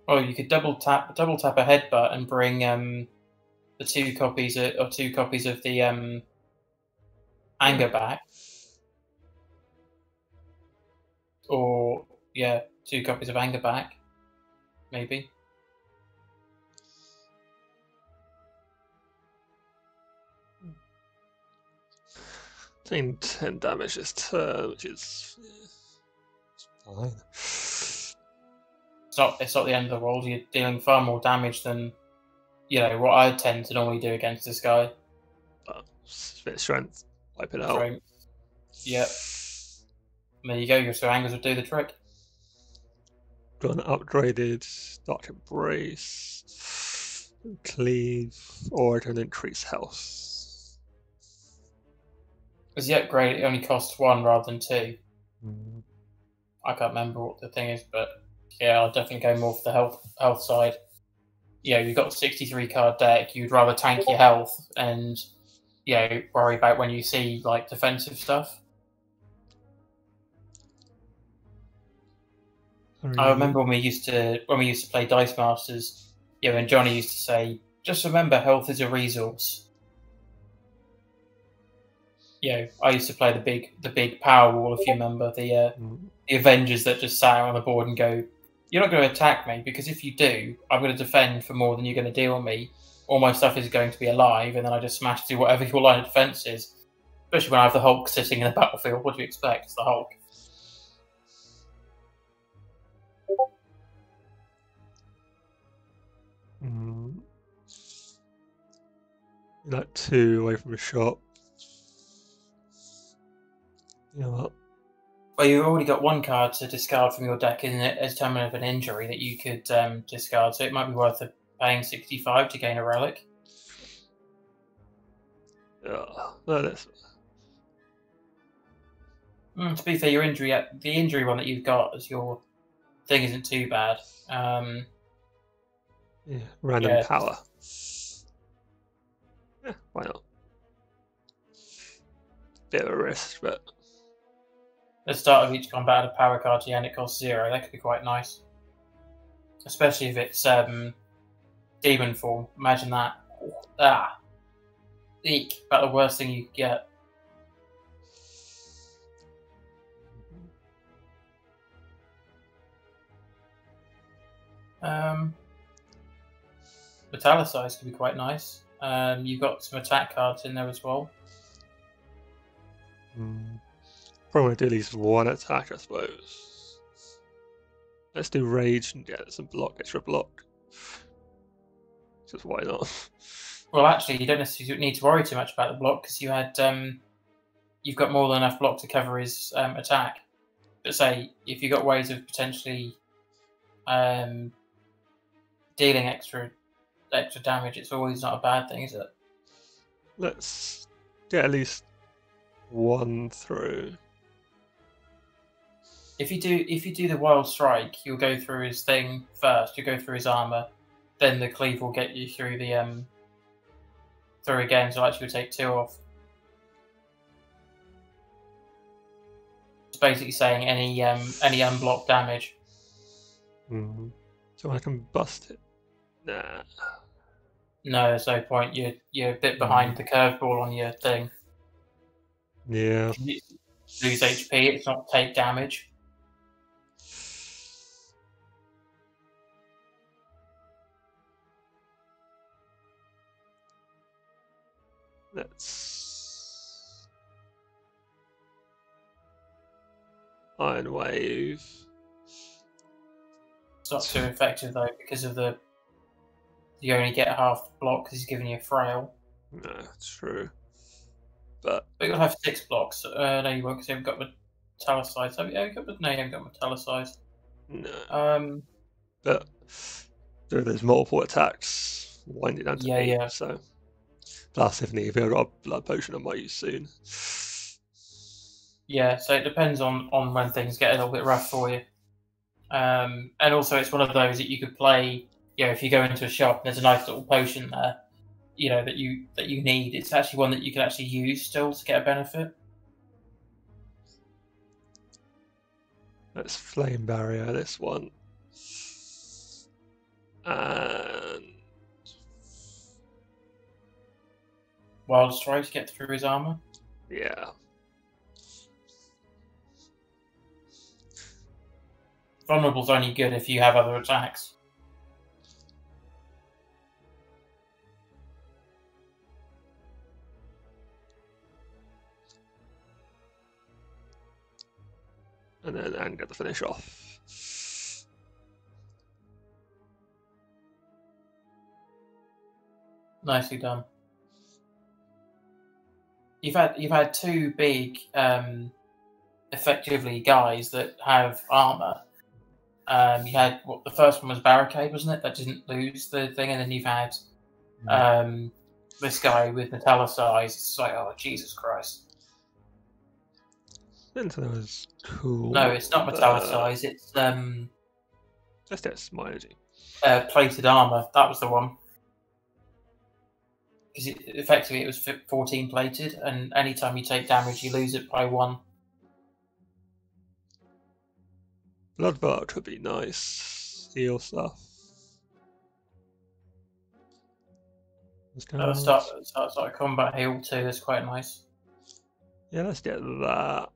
Oh, you could double tap a headbutt and bring the 2 copies of the anger back. Or 2 copies of anger back, maybe.
Taking 10 damage this turn, which is fine.
It's not the end of the world. You're dealing far more damage than what I tend to normally do against this guy.
Bit of strength, wipe it out.
Right. Yep. There you go. Your angers would do the trick.
Got an upgraded Dark Embrace, Cleave, or an increase health.
Because the upgrade, it only costs 1 rather than 2. I can't remember what the thing is, but yeah, I'll definitely go more for the health side. You've got a 63 card deck. You'd rather tank your health and worry about when you see like defensive stuff. I remember when we used to play Dice Masters, and Johnny used to say, "Just remember, health is a resource." I used to play the big power wall, if you remember, the Avengers that just sat on the board and go, "You're not going to attack me, because if you do, I'm going to defend for more than you're going to deal on me. All my stuff is going to be alive, and then I just smash through whatever your line of defense is." Especially when I have the Hulk sitting in the battlefield. What do you expect? It's the Hulk.
Like 2 away from the shop.
Well, you've already got 1 card to discard from your deck, isn't it, as time of an injury that you could discard, so it might be worth paying 65 to gain a relic.
That's...
To be fair, the injury one that you've got as your thing isn't too bad.
Random power. Yeah, why not? Bit of a risk, but...
At the start of each combat, add a power card to your hand, it costs 0. That could be quite nice. Especially if it's demon form. Imagine that. Eek. About the worst thing you could get. Metallicize could be quite nice. You've got some attack cards in there as well.
Probably want to do at least 1 attack, I suppose. Let's do rage and get some extra block. Just why not?
Well, actually, you don't necessarily need to worry too much about the block because you've got more than enough block to cover his attack. But say if you've got ways of potentially dealing extra damage, it's always not a bad thing, is it?
Let's get at least 1 through.
If you do the wild strike, you'll go through his thing first. You go through his armor, then the cleave will get you through the through again. So actually, you'll take 2 off. It's basically saying any unblocked damage.
So I can bust it. Nah.
No, there's no point. You're a bit behind the curveball on your thing.
Yeah.
You lose HP. It's not take damage.
Let's Iron Wave.
It's not too effective though because of you only get half the block because he's giving you a frail.
No, it's true. But
you'll have 6 blocks. No, you won't because you haven't got metallicized. No, you haven't got metallicized.
No. But there's multiple attacks, wind it down to 8. Yeah. So plus, if I've got a blood potion, I might use soon.
Yeah, so it depends on when things get a little bit rough for you. And also, it's one of those that you could play. If you go into a shop and there's a nice little potion there, that you need. It's actually one that you can actually use still to get a benefit.
Let's flame barrier this one. And
Wild strike to get through his armor.
Yeah.
Vulnerable's only good if you have other attacks.
And get the finish off.
Nicely done. You've had 2 big, effectively guys that have armor. You had the first one was Barricade, wasn't it? That didn't lose the thing, and then you've had this guy with metallicized. It's like, oh Jesus Christ!
That was cool.
No, it's not metallicized. It's
that's my energy.
Plated armor. That was the one. Because effectively it was 14 plated, and anytime you take damage, you lose it by 1.
Bloodbath would be nice. Heal stuff.
Start a combat heal too. That's quite nice.
Yeah, let's get that.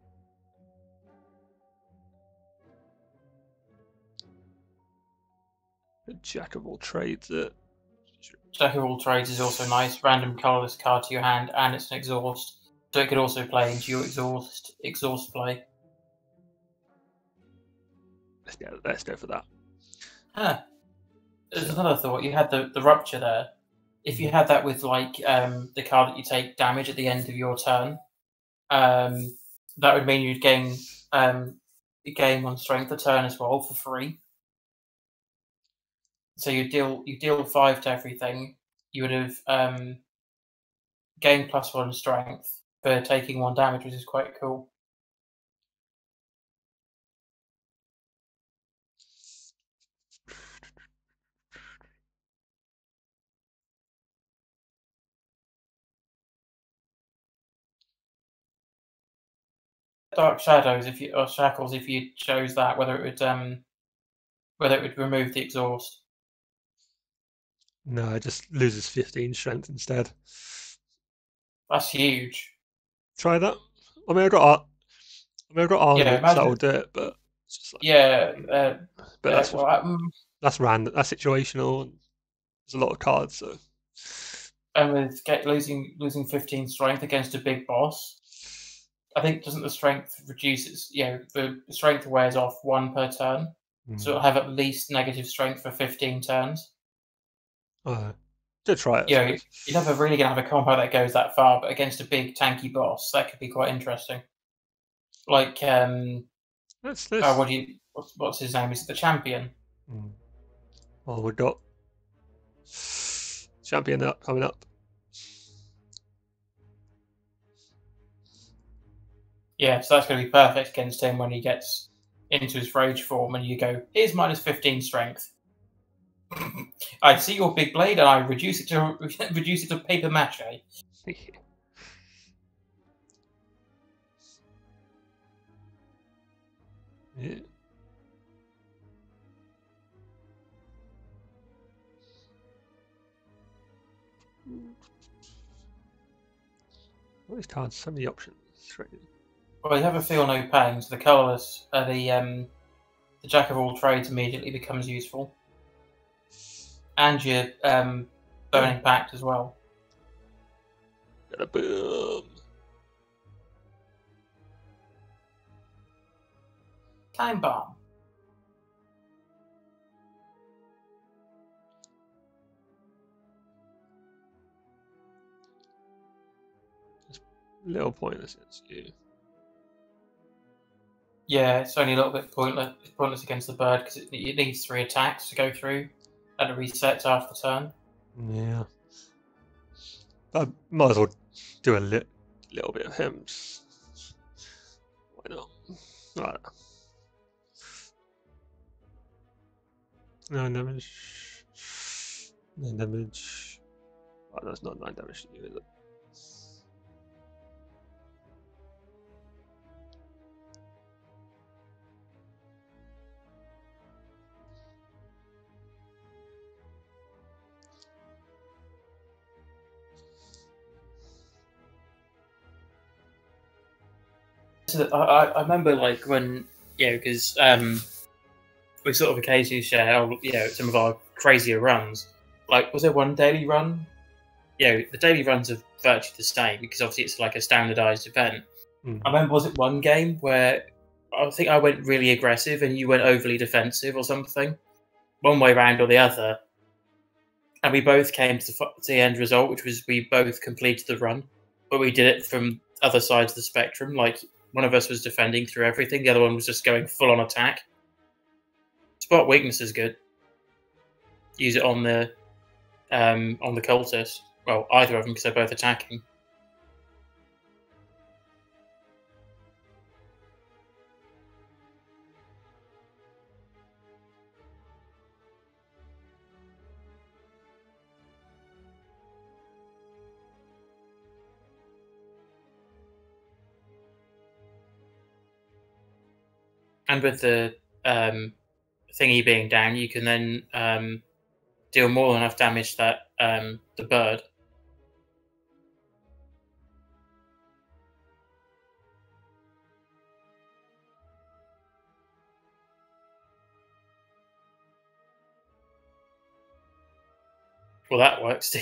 The Jack of all trades it.
Jack of all trades is also nice. Random colorless card to your hand, and it's an exhaust, so it could also play into your exhaust play.
Let's go for that.
There's another thought. You had the rupture there. If you had that with like the card that you take damage at the end of your turn, that would mean you'd gain 1 strength a turn as well for free. So you deal 5 to everything. You would have gained +1 strength for taking 1 damage, which is quite cool. Dark Shadows, or Shackles, if you chose that, whether it would remove the exhaust.
No, it just loses 15 strength instead.
That's huge.
Try that. I mean, I've got armor, so that'll do it. But it's just like, that's random. That's situational. And there's a lot of cards, so.
And with losing 15 strength against a big boss, I think doesn't the strength reduces? The strength wears off 1 per turn, so it'll have at least negative strength for 15 turns.
To try it.
You're never really gonna have a combo that goes that far, but against a big tanky boss, that could be quite interesting. Like, what's his name? Is it the champion?
Well, we've got champion coming up.
Yeah, so that's going to be perfect against him when he gets into his rage form, and you go, here's -15 strength. I see your big blade, and I reduce it to paper mache.
Yeah. All these cards, so many options.
Well, you have a feel no pain, so the colourless, the Jack of all trades immediately becomes useful. And your Burning Pact as well.
Boom.
Time bomb.
little pointless against you.
Yeah, it's only a little bit pointless. It's pointless against the bird because it needs 3 attacks to go through, and it resets after turn.
Yeah. I might as well do a little bit of him. Why not? Right. 9 damage. 9 damage. Oh, that's not 9 damage to you, is it?
I remember like when because we sort of occasionally share some of our crazier runs. Like, was there one daily run? The daily runs are virtually the same because obviously it's like a standardized event. I remember, was it one game where I think I went really aggressive and you went overly defensive or something, one way round or the other, and we both came to the end result, which was we both completed the run, but we did it from other sides of the spectrum. Like, one of us was defending through everything, the other one was just going full on attack. Spot weakness is good. Use it on the cultist. Well, either of them because they're both attacking. And with the thingy being down, you can then deal more than enough damage that the bird. Well, that works.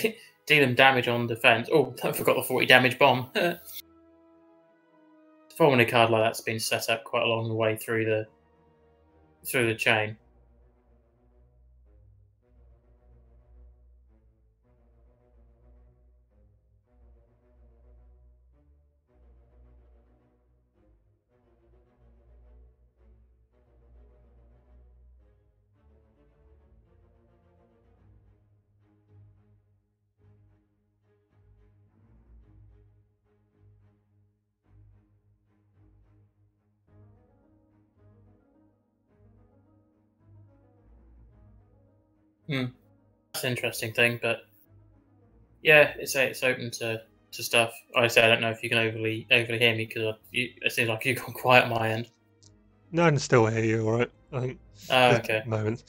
Deal them damage on defense. Oh, I forgot the 40 damage bomb. Following a card like that's been set up quite a long way through the chain. That's an interesting thing, but yeah, it's open to stuff. I say I don't know if you can overly hear me because it seems like you've gone quiet on my end.
No, I can still hear you, all right. I think.
Okay.
At the moment.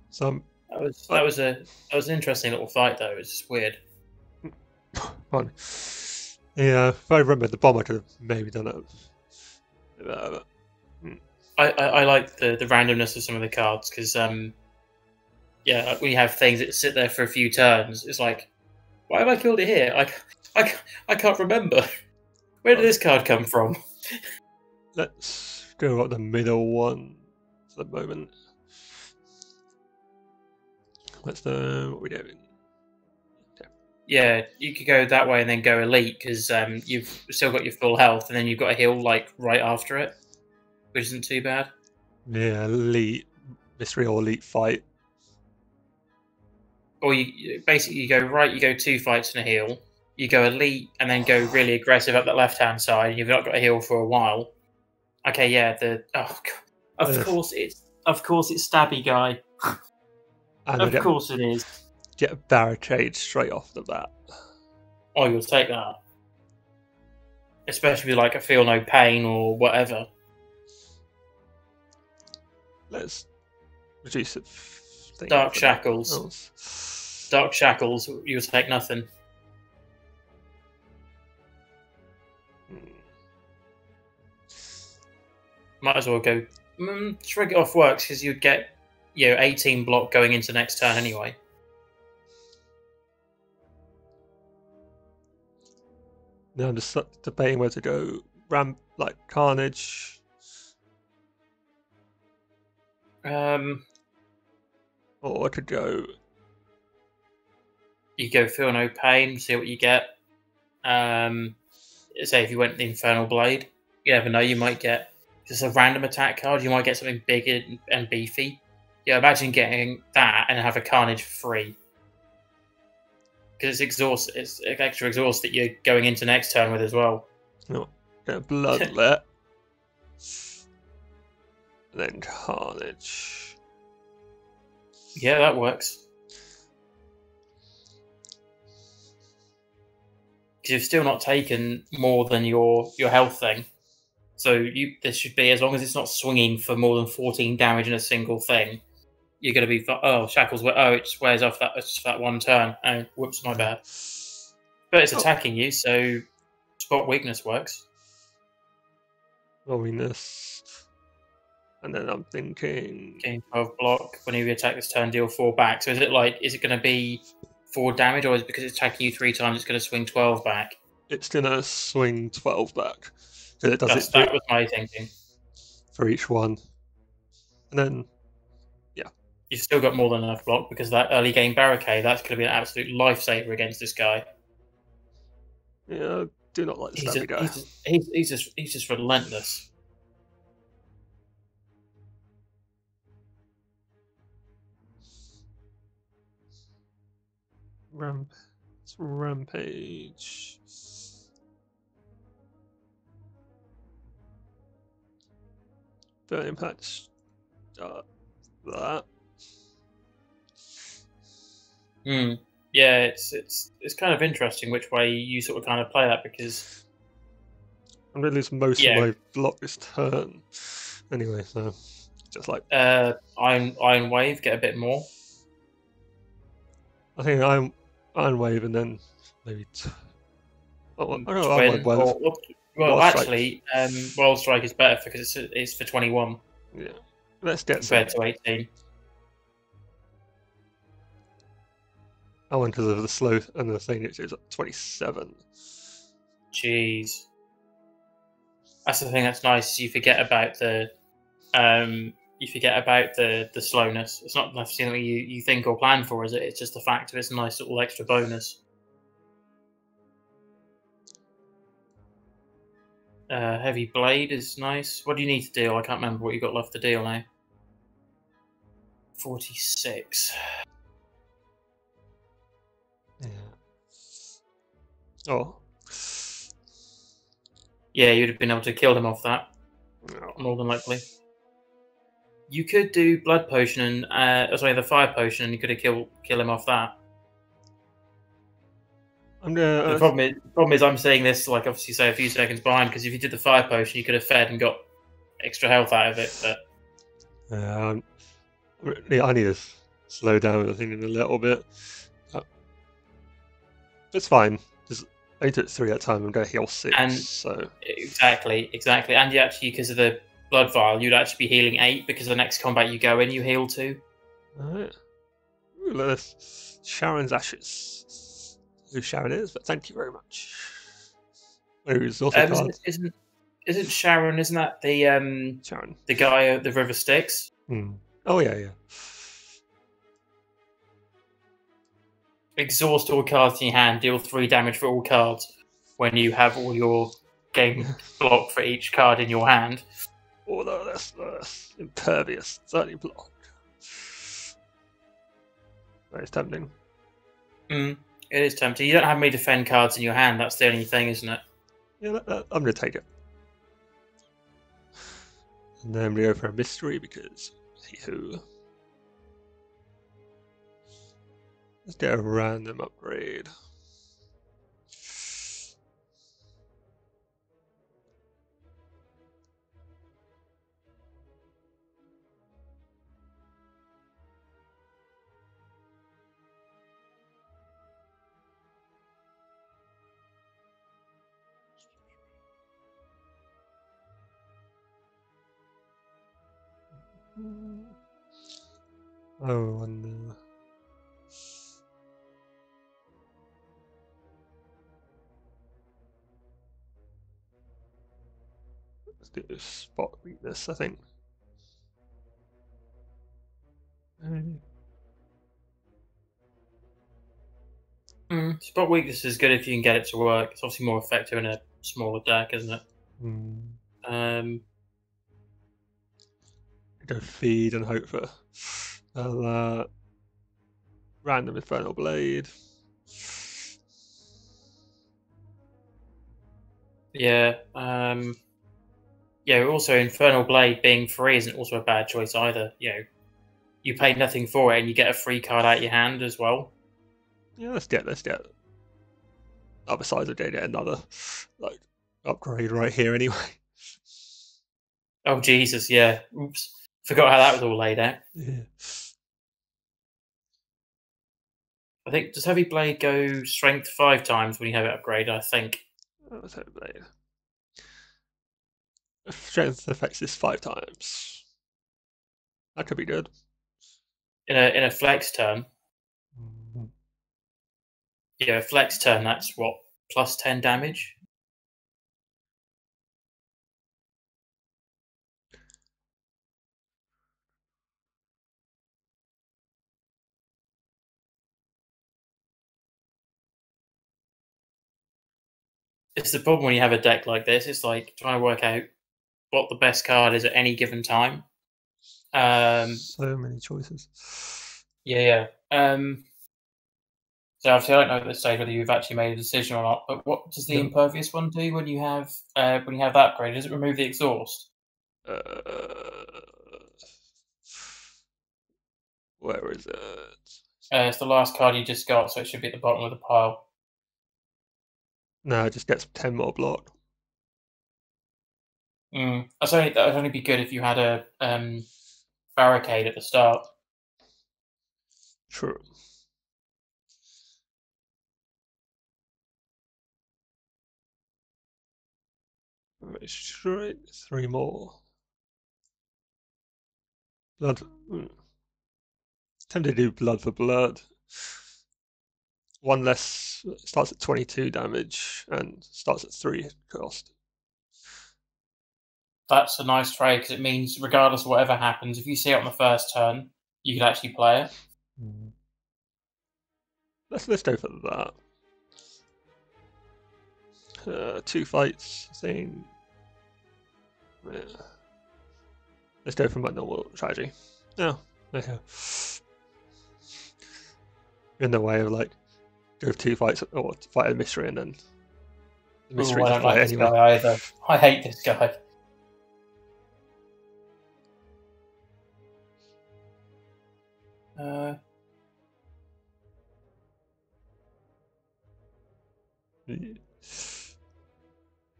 So
that was an interesting little fight though. It was just weird.
Fun. Yeah, if I remember the bomb, I could have maybe done it.
I like the randomness of some of the cards because when you have things that sit there for a few turns, it's like, why have I killed it here? I can't remember. Where did this card come from?
Let's go up the middle one for the moment. What are we doing?
Yeah, you could go that way and then go elite because you've still got your full health, and then you've got a heal like right after it, which isn't too bad.
Yeah, elite mystery or elite fight.
Or you basically go right. You go 2 fights and a heal. You go elite and then go really aggressive up that left-hand side. You've not got a heal for a while. Okay, yeah. Of course it's stabby guy.
And
of course it is.
Get a barricade straight off the bat.
Oh, you'll take that. Especially with like a feel no pain or whatever.
Let's reduce it.
Dark shackles. Dark shackles, you'll take nothing. Might as well go. Shrug it off works because you'd get 18 block going into next turn anyway.
Now I'm just debating where to go. Like Carnage.
Or
I could go.
You go feel no pain, see what you get. Say if you went the Infernal Blade, you never know, you might get just a random attack card. You might get something big and beefy. Yeah, imagine getting that and have a Carnage free. Because it's extra exhaust that you're going into next turn with as well.
No, get a Bloodlet. Then Carnage.
Yeah, that works. Because you've still not taken more than your health thing. So this should be, as long as it's not swinging for more than 14 damage in a single thing, you're going to be, Shackles, it just wears off that one turn. Oh, whoops, my bad. But it's attacking you, so spot weakness works.
Weakness. And then I'm thinking...
Gain 12 block. Whenever you attack this turn, deal 4 back. So is it going to be 4 damage, or is it because it's attacking you 3 times, it's going to swing 12 back?
It's going to swing 12 back. So it does
that was my thinking.
For each one. And then, yeah.
You've still got more than enough block, because that early game barricade, that's going to be an absolute lifesaver against this guy.
Yeah, I do not like this guy.
He's just relentless.
Rampage. Burn impact. That.
Yeah, it's kind of interesting which way you sort of kind of play that, because
I'm going to lose most of my block this turn. Anyway, so just like
Iron Wave, get a bit more.
I think Iron Wave and then maybe.
Actually, Wild Strike is better because it's for 21.
Yeah, let's get
compared to 18.
Oh, and because of the slow and the thing, it's 27.
Jeez, that's the thing that's nice. Is you forget about the slowness. It's not something you think or plan for, is it? It's just the fact of it's a nice little extra bonus. Heavy Blade is nice. What do you need to deal? I can't remember what you got left to deal now. 46.
Yeah. Oh.
Yeah, you'd have been able to kill him off that. No. More than likely. You could do Blood Potion and the Fire Potion, and you could have kill him off that. The problem is I'm saying this like obviously say a few seconds behind, because if you did the Fire Potion, you could have fed and got extra health out of it. But
I need to slow down the thing in a little bit. It's fine. I need to 3 at a time. I'm going to heal 6.
And
so
exactly. And you actually, because of the Blood Vial, you'd actually be healing 8 because the next combat you go in, you heal 2.
Alright. Look at this. Sharon's Ashes. Who Sharon is, but thank you very much.
Isn't Sharon? Isn't that the
Sharon,
the guy at the River Styx?
Oh yeah.
Exhaust all cards in your hand. Deal 3 damage for all cards when you have all your game block for each card in your hand.
Oh, that's impervious. 30 block. That is tempting.
It is tempting. You don't have many defend cards in your hand. That's the only thing, isn't it?
Yeah, I'm going to take it. And then we go for a mystery because who? Let's get a random upgrade. Oh, and let's do spot weakness, I think.
Spot weakness is good if you can get it to work. It's obviously more effective in a smaller deck, isn't it?
Go feed and hope for random Infernal Blade.
Yeah. Also Infernal Blade being free isn't also a bad choice either. You pay nothing for it and you get a free card out your hand as well.
Yeah, let's get other sides of get another upgrade right here anyway.
Oh Jesus, yeah. Oops. Forgot how that was all laid out.
Yeah.
I think, does Heavy Blade go strength 5 times when you have it upgraded? I think.
Let's Heavy Blade. Strength affects this 5 times. That could be good.
In a flex turn. Yeah, a flex turn, that's what, plus 10 damage? It's the problem when you have a deck like this. It's like trying to work out what the best card is at any given time.
So many choices.
Yeah. So obviously, I don't know at this stage whether you've actually made a decision or not. But what does the impervious one do when you have that upgrade? Does it remove the exhaust?
Where is it?
It's the last card you just got, so it should be at the bottom of the pile.
No, it just gets 10 more block.
That would only be good if you had a barricade at the start.
True. Straight 3 more. Blood. Tempted to do blood for blood. 1 less, starts at 22 damage and starts at 3 cost.
That's a nice trade because it means regardless of whatever happens, if you see it on the first turn, you can actually play it.
Let's go for that. 2 fights, same. Yeah. Let's go for my normal strategy. No, okay. In the way of go for 2 fights or fight a mystery and then
the mystery. I don't like this guy either. I hate this guy.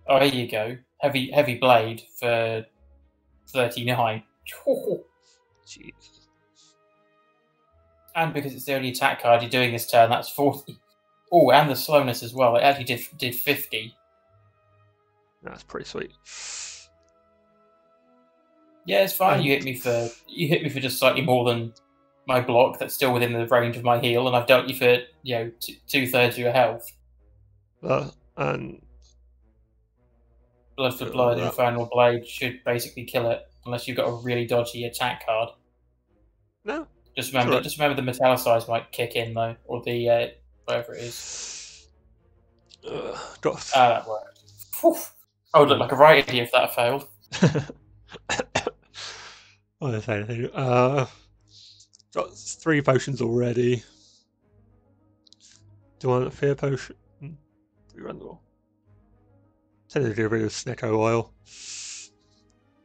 Oh, here you go. Heavy Blade for 39.
Jeez.
And because it's the only attack card you're doing this turn, that's 40. Oh, and the slowness as well. It actually did 50.
That's pretty sweet.
Yeah, it's fine. You hit me for just slightly more than my block. That's still within the range of my heal, and I've dealt you for 2/3 of your health.
And
blood for blood, Infernal Blade should basically kill it, unless you've got a really dodgy attack card.
No.
Just remember the metallicize might kick in though, or the whatever it is. That worked. Whew. I would look like a right idiot if that failed.
I don't say anything. Got 3 potions already. Do you want a fear potion? 3 random. Tend to do a bit of Snecko oil.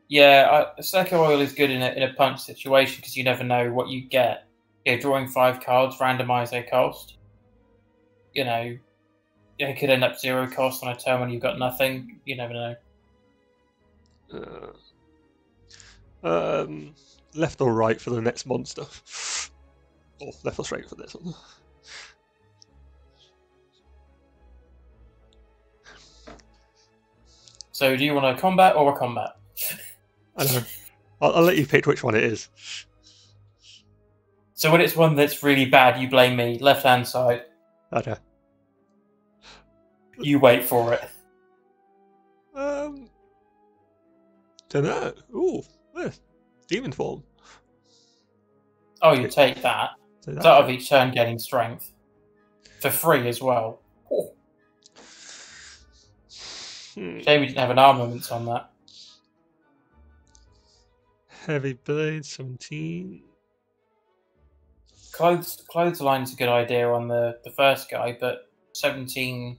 Yeah, Snecko oil is good in a punch situation because you never know what you get. Drawing 5 cards, randomise their cost. It could end up 0 cost on a turn when you've got nothing. You never
know. Left or right for the next monster? Or left or straight for this one?
So, do you want a combat or a combat?
I don't know. I'll let you pick which one it is.
So when it's one that's really bad, you blame me. Left-hand side.
Okay.
You wait for it.
Don't know. Ooh, demon form.
Oh, you take that. Start of each turn getting strength. For free as well. Oh. Shame we didn't have an armament on that.
Heavy blade, 17.
Clothesline's a good idea on the first guy, but 17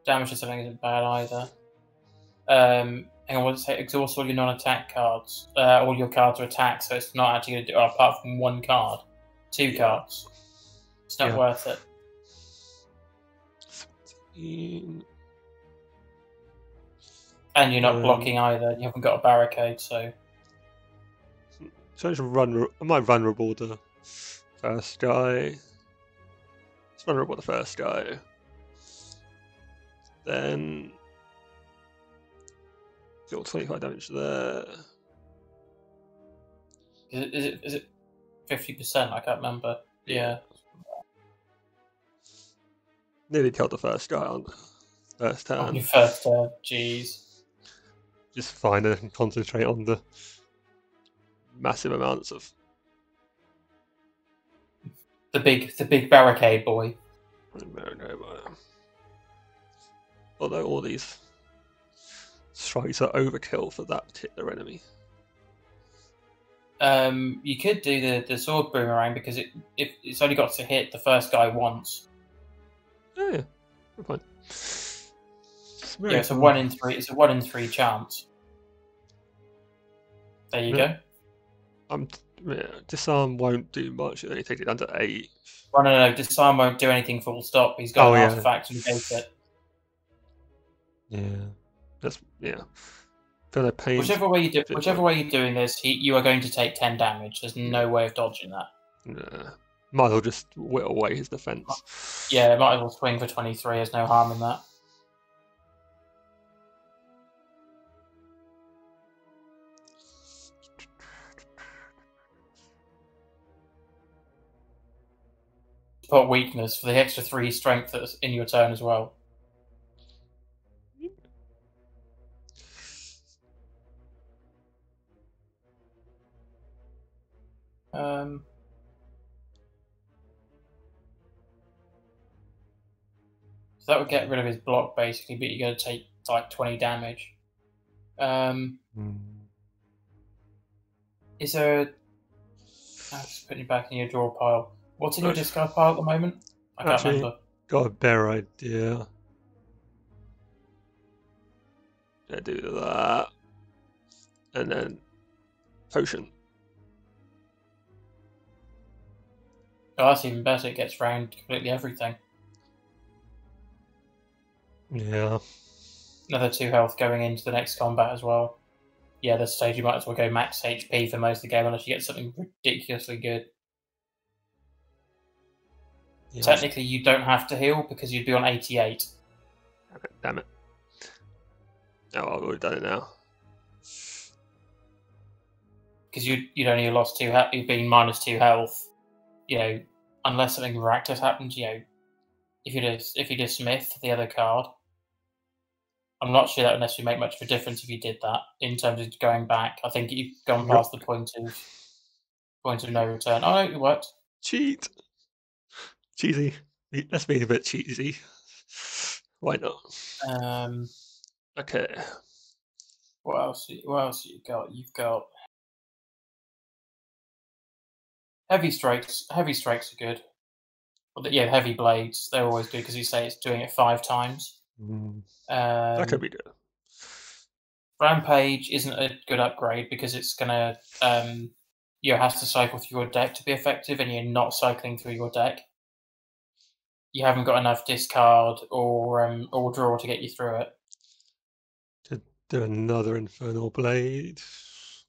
damage to something isn't bad either. And I want to say exhaust all your non-attack cards. All your cards are attack, so it's not actually going to do apart from one card. 2 cards. It's not worth it.
17.
And you're not blocking either. You haven't got a barricade, so.
So am I vulnerable to the first guy? It's vulnerable to the first guy. Then deal 25 damage there.
Is it 50%? I can't remember. Yeah.
Nearly killed the first guy on the first turn.
On your first turn, jeez.
Just find it and concentrate on the massive amounts of
the big barricade boy.
Although all these strikes are overkill for that particular enemy.
You could do the sword boomerang because it's only got to hit the first guy once.
Oh yeah, good point.
It's a 1 in 3. It's a 1 in 3 chance. There you go.
Disarm won't do much. It only takes it down to 8.
Oh, no. Disarm won't do anything full stop. He's got an artifact to negate it.
Yeah. Feel no pain.
Whichever way you're doing this, you are going to take 10 damage. There's no way of dodging that.
Nah. Might as well just whittle away his defense.
Yeah, might as well swing for 23. There's no harm in that. Put weakness for the extra 3 strength that's in your turn as well. So that would get rid of his block basically, but you're going to take like 20 damage. Is there? I'm just putting you back in your draw pile. What's in your discard pile at the moment? I can't remember.
Got a better idea. I do that, and then potion.
Oh, that's even better. It gets round completely everything.
Yeah.
Another 2 health going into the next combat as well. Yeah, this stage you might as well go max HP for most of the game unless you get something ridiculously good. Yeah. Technically, you don't have to heal because you'd be on 88.
Damn it. Oh, I've already done it now.
Because you'd only lost 2 health, you'd been minus 2 health. You know, unless something miraculous happens, you know, if you did Smith, the other card, I'm not sure that would necessarily make much of a difference if you did that in terms of going back. I think you've gone past the point of no return. Oh no, it worked.
Cheat. Cheesy. Let's be a bit cheesy. Why not? Okay.
What else you got? You've got heavy strikes. Heavy strikes are good. Well, yeah, heavy blades. They're always good because you say it's doing it 5 times.
That could be good.
Rampage isn't a good upgrade because it's gonna has to cycle through your deck to be effective, and you're not cycling through your deck. You haven't got enough discard or draw to get you through it.
To do another Infernal Blade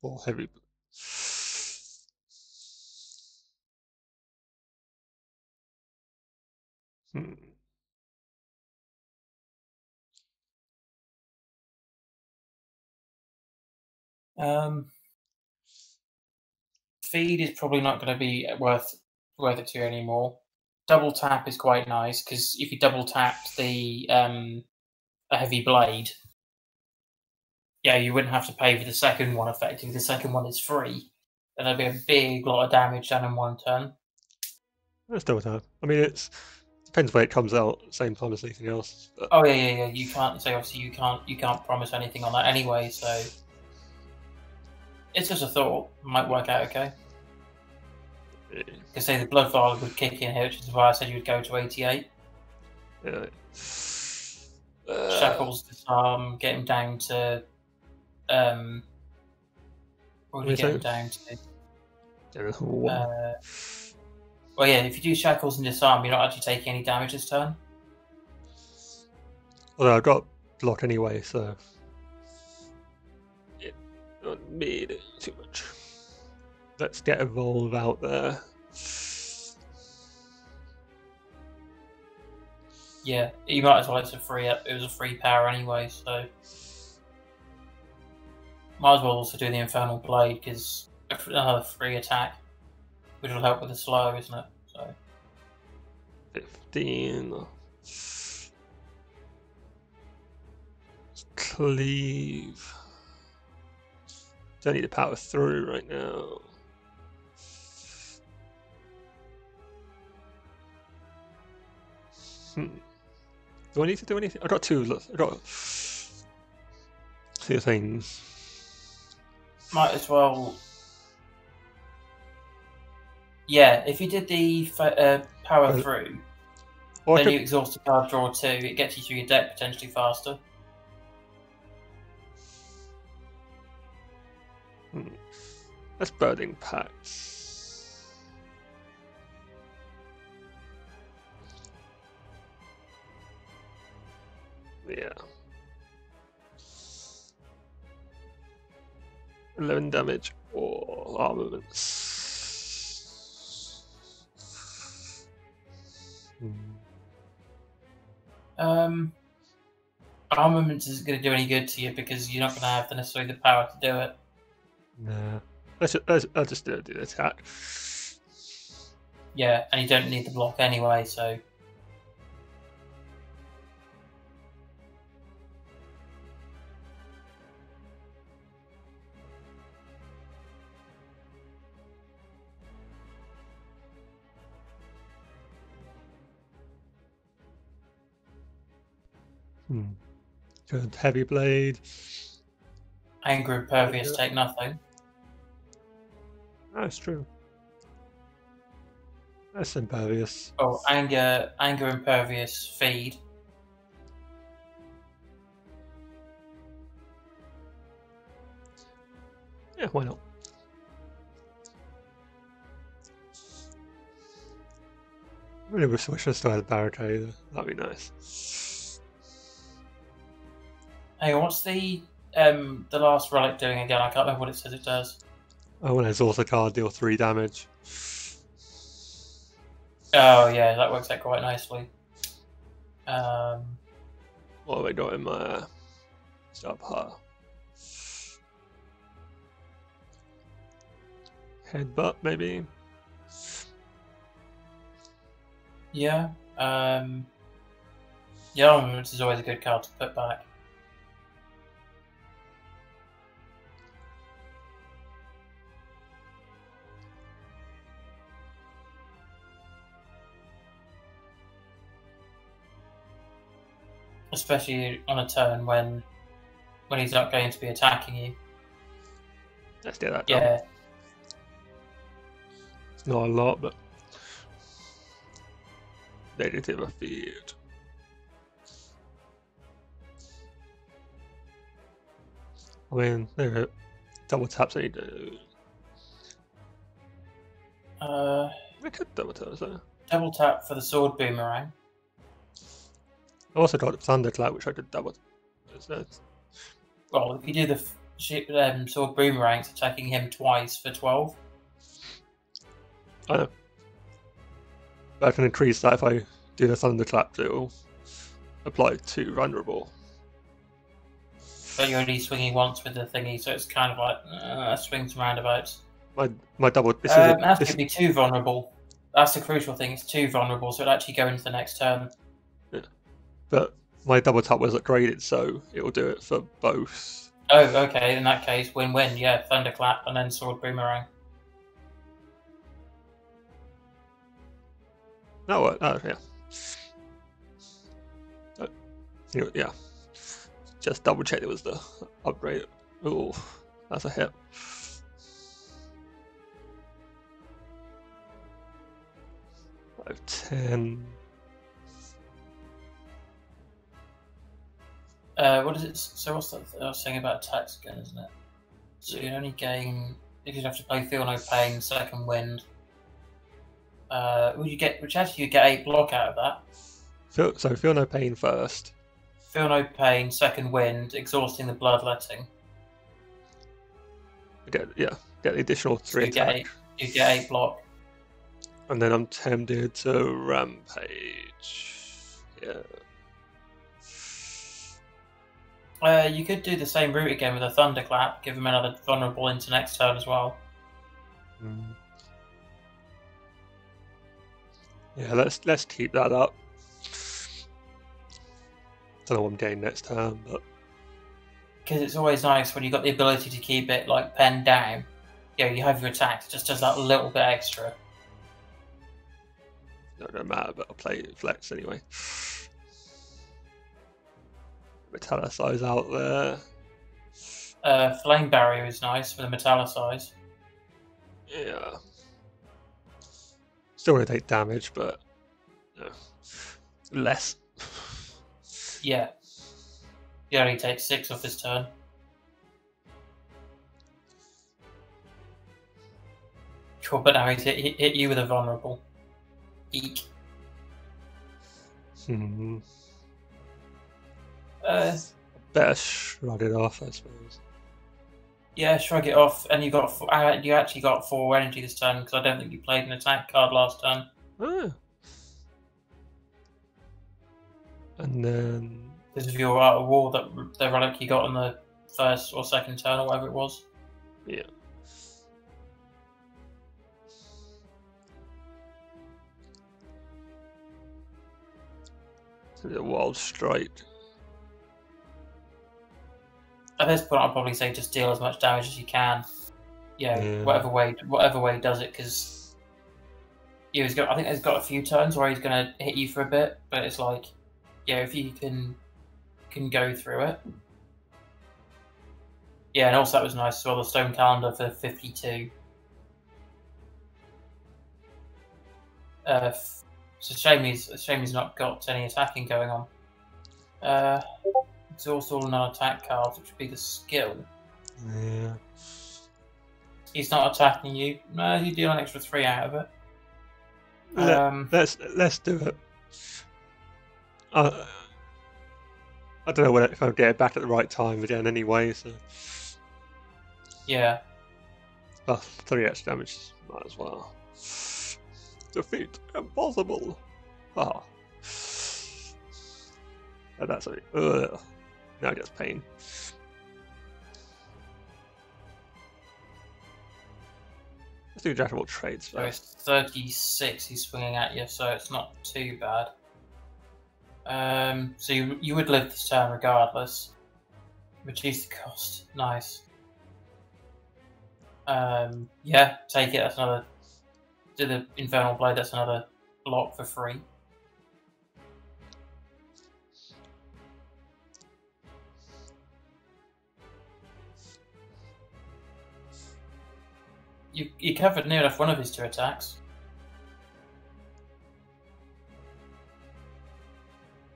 or heavy.
Feed is probably not going to be worth it to you anymore. Double tap is quite nice because if you double tapped the a heavy blade, yeah, you wouldn't have to pay for the second one. Effectively, the second one is free, and there'd be a big lot of damage done in 1 turn.
That's double tap. I mean, it's Depends when it comes out, same time as anything else. But...
Oh yeah. You can't say obviously you can't promise anything on that anyway. So it's just a thought. Might work out okay. Because say the blood vial would kick in here, which is why I said you would go to 88.
Yeah.
Shackles disarm, get him down to. What do you get him down to? Well, yeah, if you do shackles and disarm, you're not actually taking any damage this turn.
Although I've got block anyway, so it don't need it too much. Let's get Evolve out there.
Yeah, you might as well. It was a free power anyway, so might as well also do the Infernal Blade because another free attack, which will help with the slow, isn't it? So
15. Cleave. Don't need to power through right now. Do I need to do anything? I got two things.
Might as well. Yeah, if you did the power through, then you exhaust a card, draw 2. It gets you through your deck potentially faster.
That's Burning Pacts. Yeah. 11 damage or armaments.
Armaments isn't going to do any good to you because you're not going to have necessarily the power to do it.
Nah. I'll just do the attack.
Yeah, and you don't need the block anyway, so.
Good. Heavy Blade.
Anger Impervious take nothing.
That's true. That's Impervious.
Oh, Anger Impervious feed.
Yeah, why not? I really wish I still had a barricade. That'd be nice.
Hey, what's the last relic doing again? I can't remember what it says it does.
Oh, when I exhaust a card, deal 3 damage.
Oh yeah, that works out quite nicely.
What have I got in my subpar? Headbutt, maybe?
Yeah. Yeah, which is always a good card to put back. Especially on a turn when he's not going to be attacking you.
Let's do that.
Yeah.
It's not a lot, but negative a feed. I mean, there are double taps I need to. I could double tap, so.
Double tap for the sword boomerang.
I also got Thunderclap, which I could double.
Well, if you do the sword boomerang, it's attacking him twice for 12.
I know. But I can increase that if I do the Thunderclap, it will apply to vulnerable.
But you're only swinging once with the thingy, so it's kind of like swings and roundabouts.
My double.
It has to be 2 vulnerable. That's the crucial thing. It's 2 vulnerable, so it'll actually go into the next turn.
Yeah. But my double tap was upgraded, so it will do it for both.
Oh, okay. In that case, win-win. Yeah, Thunderclap and then sword boomerang.
Oh, yeah. Yeah. Just double check it was the upgrade. Oh, that's a hit. Five, 10.
What is it? So what's that? I was saying about attacks again, isn't it? So you only gain if you have to play Feel No Pain, Second Wind. Which actually you get 8 block out of that.
Feel No Pain first.
Feel No Pain, Second Wind, Exhausting the Bloodletting.
Get the additional 3 attack.
You get 8 block.
And then I'm tempted to Rampage. Yeah.
You could do the same route again with a Thunderclap, give him another vulnerable into next turn as well.
Yeah, let's keep that up. Don't know what I'm getting next turn, but
because it's always nice when you've got the ability to keep it like penned down. You know, you have your attacks, it just does that little bit extra.
No matter, but I'll play Flex anyway. Metallicize out there.
Flame Barrier is nice with a Metallicize.
Yeah. Still going to take damage, but less.
Yeah. You only take 6 off his turn. Cool, but now he's hit you with a vulnerable. Eek.
Better shrug it off, I suppose.
Yeah, shrug it off, and you actually got 4 energy this turn because I don't think you played an attack card last turn.
Oh. And then
because of your Art of War that the relic you got on the first or second turn or whatever it was.
Yeah. The Wild Strike.
At this point, I'd probably say just deal as much damage as you can. Yeah. Whatever way he does it, because I think he's got a few turns where he's going to hit you for a bit, but it's like, yeah, if you can go through it. Yeah, and also that was nice as well, the Stone Calendar for 52. It's a shame he's not got any attacking going on. Exhaust all non-attack cards, which would be the skill.
Yeah.
He's not attacking you. No, you deal an extra 3 out of it.
Let's do it. I don't know if I'll get it back at the right time again anyway, so
yeah.
Well, 3 extra damage, might as well. Defeat impossible. Ah. Oh, that's it. Now just pain. Let's do Jack of all trades
So
first.
it's 36 he's swinging at you, so it's not too bad. So you would live this turn regardless. Reduce the cost. Nice. Yeah, take it. That's another. Do the Infernal Blade. That's another block for free. You covered near enough one of his 2 attacks.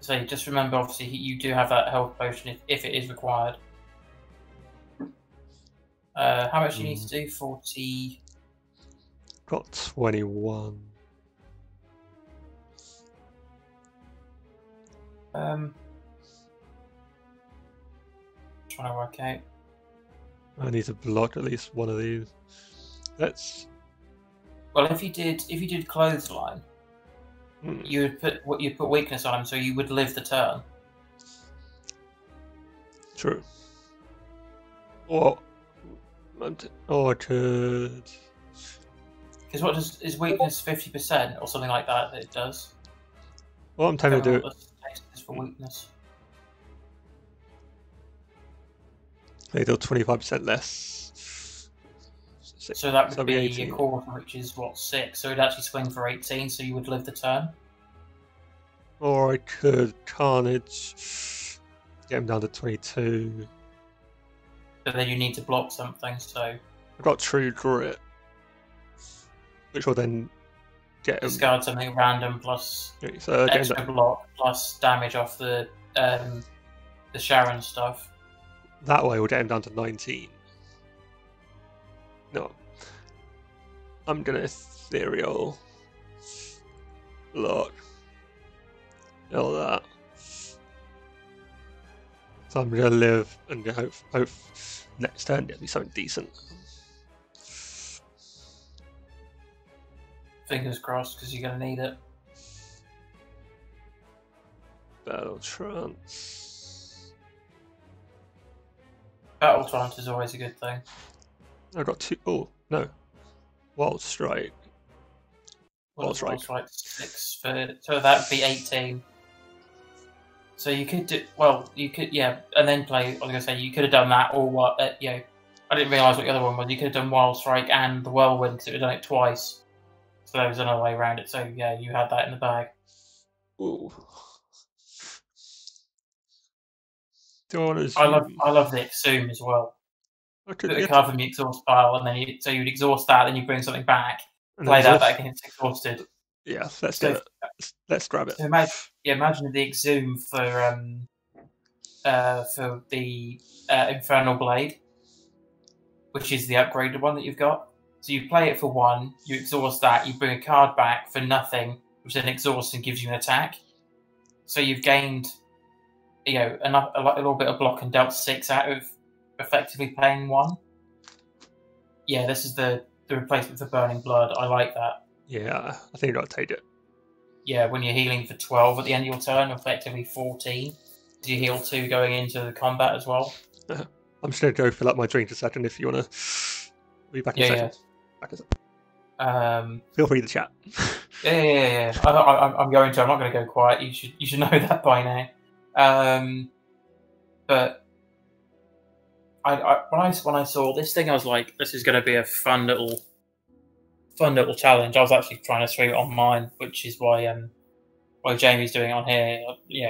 So just remember, obviously, you do have that health potion if it is required. How much do you need to do? 40.
Got 21.
Trying to work out.
I need to block at least one of these. Let's.
Well, if you did clothesline, you'd put weakness on him, so you would live the turn.
True. Or I could.
Because what is weakness 50% or something like that it does?
Well, I'm tempted to do it.
For weakness.
They deal 25% less.
So that would be a quarter, which is what, 6. So it'd actually swing for 18. So you would live the turn.
Or I could Carnage, get him down to 22.
But then you need to block something, so...
I've got True Grit, which will then get him...
Discard something random plus
so
extra block plus damage off the Sharon stuff.
That way we'll get him down to 19. No. I'm gonna Ethereal. Look. All that. So I'm gonna live and hope next turn get me something decent.
Fingers crossed, because you're gonna need it.
Battle Trance.
Battle Trance is always a good thing.
I got 2. Oh no, Wild Strike.
Wild Strike 6 for, so that would be 18. So you could do and then play. I was gonna say you could have done that, or what? I didn't realise what the other one was. You could have done Wild Strike and the Whirlwind, because it would have done it twice. So there was another way around it. So yeah, you had that in the bag.
Ooh.
I love the Exhume as well. Put a card from the exhaust pile, and then you'd exhaust that, then you bring something back, play that back against exhausted.
Yeah, let's do it. Let's grab it.
So imagine the Exhume for the Infernal Blade, which is the upgraded one that you've got. So you play it for 1, you exhaust that, you bring a card back for nothing, which then exhausts and gives you an attack. So you've gained, a little bit of block and dealt 6 out of effectively playing 1. Yeah, this is the replacement for Burning Blood. I like that.
Yeah, I think I'll take it.
Yeah, when you're healing for 12 at the end of your turn, effectively 14. You heal 2 going into the combat as well.
I'm just going to go fill up my drink a second if you want to be back in a second. Back in a second. Feel free to chat.
Yeah. I'm going to. I'm not going to go quiet. You should know that by now. But when I saw this thing, I was like, this is going to be a fun little challenge. I was actually trying to stream it on mine, which is why Jamie's doing it on here.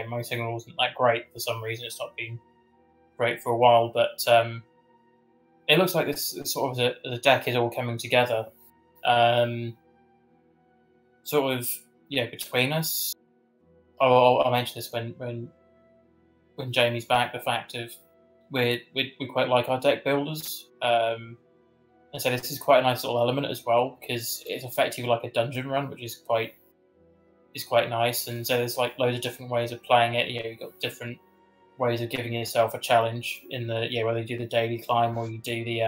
My signal wasn't that great for some reason. It's not been great for a while, but it looks like this sort of the deck is all coming together. Between us. I'll mention this when Jamie's back. The fact of we quite like our deck builders. And so this is quite a nice little element as well, because it's effectively like a dungeon run, which is quite nice. And so there's like loads of different ways of playing it. You've got different ways of giving yourself a challenge in the whether you do the daily climb or you do the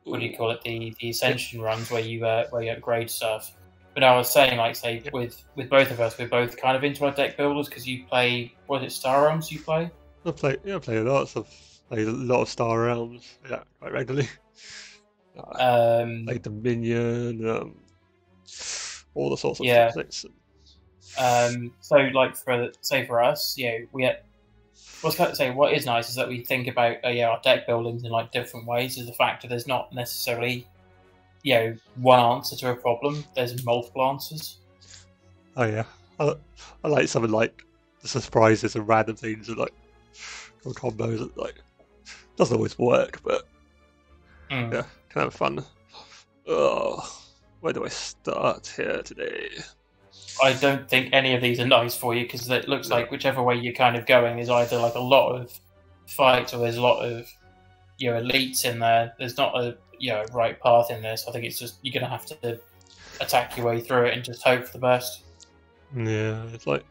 what do you call it, the ascension runs where you upgrade stuff. But I was saying, with both of us, we're both kind of into our deck builders, because you play, was it Star Realms you play?
I play a lot of Star Realms, quite regularly. Like Dominion, all the sorts of things. For us, what is nice is that we think about our deck buildings in like different ways. Is the fact that there's not necessarily one answer to a problem. There's multiple answers. Oh yeah, I like something like the surprises and random things and like combos that like doesn't always work, but can have fun. Where do I start here today?
I don't think any of these are nice for you, because it looks like whichever way you're kind of going is either like a lot of fights or there's a lot of elites in there. There's not a right path in this. I think it's just you're gonna have to attack your way through it and just hope for the best.
Yeah, it's like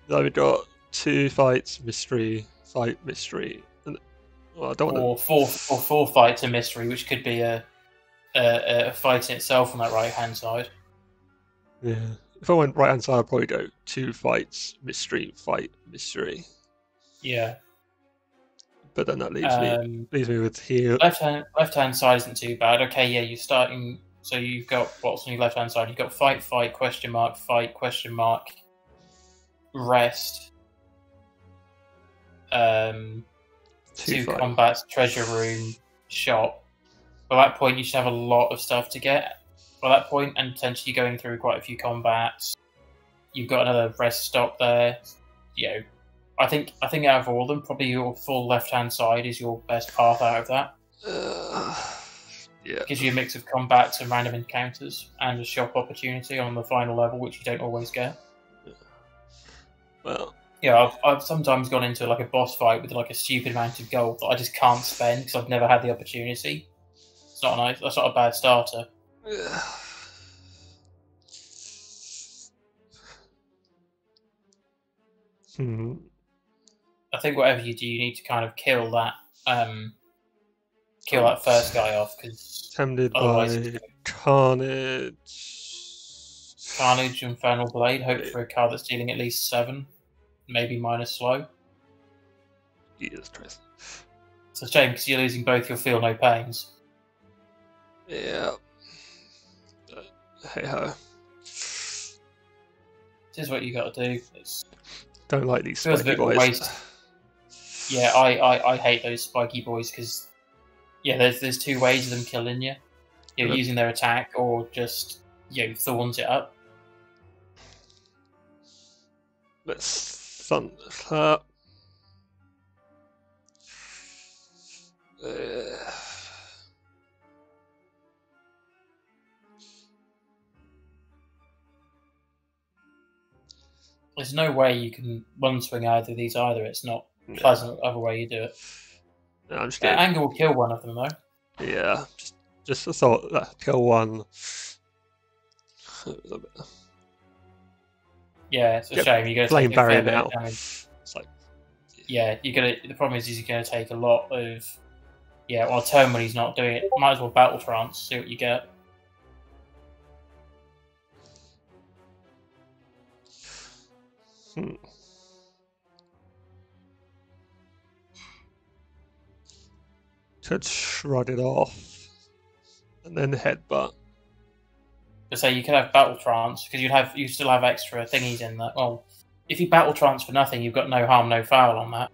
we've got 2 fights, mystery, fight, mystery, and I don't want
to... four fights and mystery, which could be a fight in itself on that right hand side.
Yeah. If I went right hand side, I'd probably go 2 fights, mystery, fight, mystery.
Yeah.
But then that leaves me with heal.
Left hand side isn't too bad. Okay, yeah, you're starting. So you've got what's on your left hand side? You've got fight, question mark, fight, question mark, rest. 2 combats, treasure room, shop. By that point, you should have a lot of stuff to get. by that point, and potentially going through quite a few combats. You've got another rest stop there. You know, I think out of all of them, probably your full left-hand side is your best path out of that.
Yeah.
Gives you a mix of combats and random encounters, and a shop opportunity on the final level, which you don't always get.
Well,
yeah, I've sometimes gone into like a boss fight with like a stupid amount of gold that I just can't spend because I've never had the opportunity. It's not nice. That's not a bad starter. I think whatever you do, you need to kind of kill that first guy off, because
tempted by Carnage.
Carnage, Infernal Blade. Hope for a card that's dealing at least 7, maybe minus slow.
Jesus Christ.
It's a shame because you're losing both your feel no pains.
Yeah. Hey ho.
This is what you got to do.
Don't like these spiky boys.
Yeah, I hate those spiky boys because there's 2 ways of them killing you. You're using their attack or just thorns it up.
Let's thunder.
There's no way you can one swing either of these either. It's not pleasant other way you do it.
No, I'm just
Anger will kill one of them though.
Yeah, just thought that kill one.
Yeah, it's a shame. You're
flame
going to take
barrier now.
Damage.
It's like,
yeah, you're gonna. The problem is you're going to take a lot of. Yeah, on a turn when he's not doing it, might as well battle trance. See what you get.
Could shrug it off and then headbutt.
So you could have battle trance because you still have extra thingies in that. Well, if you battle trance for nothing, you've got no harm, no foul on that.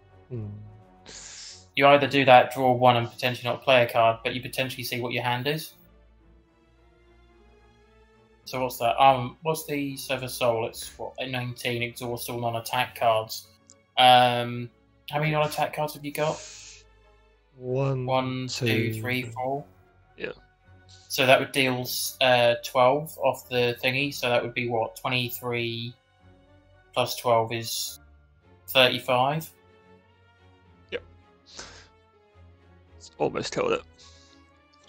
You either do that, draw 1, and potentially not play a card, but you potentially see what your hand is. So what's that? What's the Sever Soul? It's what, 19 exhaust all non-attack cards. How many non-attack cards have you got? 1, 2, 3, 4.
Yeah.
So that would deal 12 off the thingy. So that would be what? 23 plus 12 is 35.
Yep. It's almost killed it.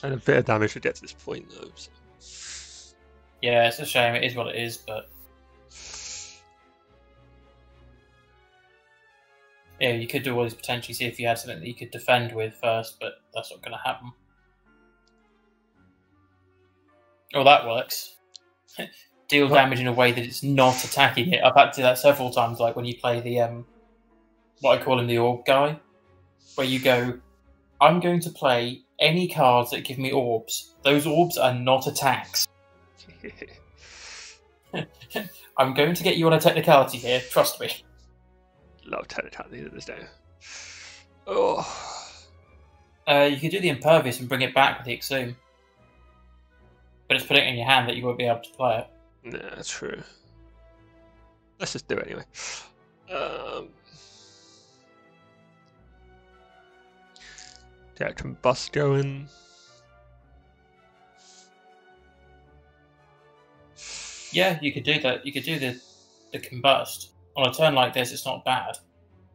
And a bit of damage to get to this point though. So.
Yeah, it's a shame. It is what it is, but yeah, you could always potentially see if you had something that you could defend with first, but that's not going to happen. Oh, that works. Deal damage in a way that it's not attacking it. I've had to do that several times, like when you play the what I call him, the orb guy, where you go, I'm going to play any cards that give me orbs. Those orbs are not attacks. I'm going to get you on a technicality here, trust me.
Love technicality to this day. Oh.
You could do the Impervious and bring it back with the Exhume. But it's putting it in your hand that you won't be able to play it.
Yeah, that's true. Let's just do it anyway. Get Combust going.
Yeah, you could do that. You could do the Combust. On a turn like this, it's not bad.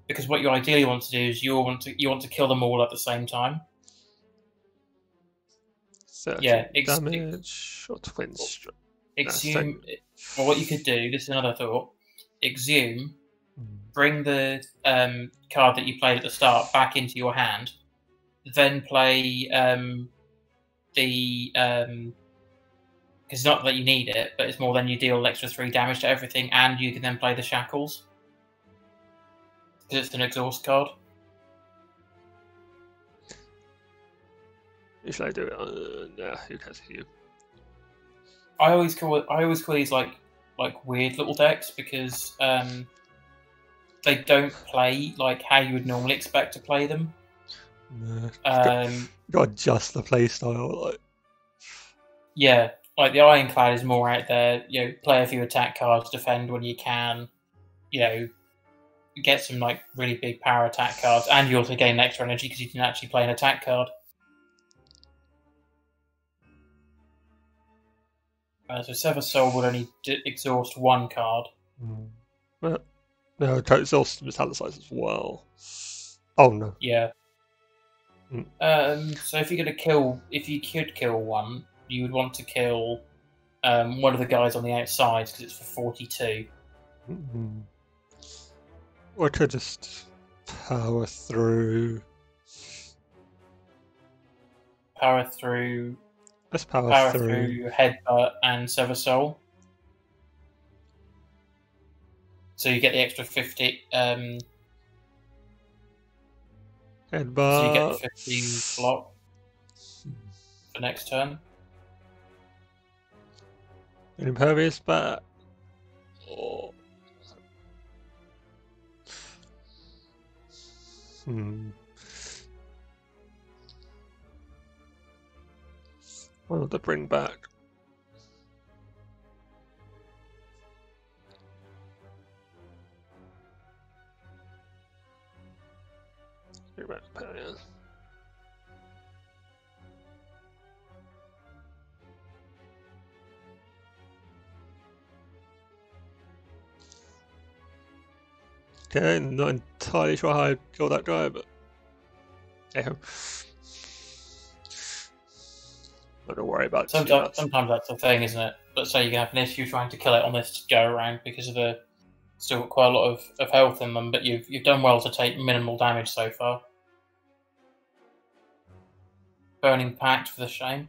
Because what you ideally want to do is you want to kill them all at the same time. Yeah,
damage or twin strike.
Exhume. Well, what you could do, this is another thought. Exhume, bring the card that you played at the start back into your hand, then play because not that you need it, but it's more than you deal extra 3 damage to everything, and you can then play the Shackles. Because it's an exhaust card.
Should I do it? Nah, who cares for you?
I always call these like weird little decks because they don't play like how you would normally expect to play them.
No, you got to adjust the play style, like.
Yeah, like the Ironclad is more out there. Play a few attack cards, defend when you can. Get some like really big power attack cards, and you also gain extra energy because you can actually play an attack card. So Sever Soul would only exhaust one card.
But no, exhaust metallicize as well. Oh no.
Yeah. So if you could kill one, you would want to kill one of the guys on the outside because it's for 42.
Or I could just power through. Let's power through
Headbutt and Sever Soul. So you get the extra 50.
Headbutt.
So you get the 15 block for next turn.
An impervious bat. Oh. What would they bring back? Okay, not entirely sure how I killed that guy, but hey ho. Not to worry about it.
Sometimes that's the thing, isn't it? Let's say you can have an issue trying to kill it on this go around because of the still got quite a lot of health in them, but you've done well to take minimal damage so far. Burning Pact for the shame.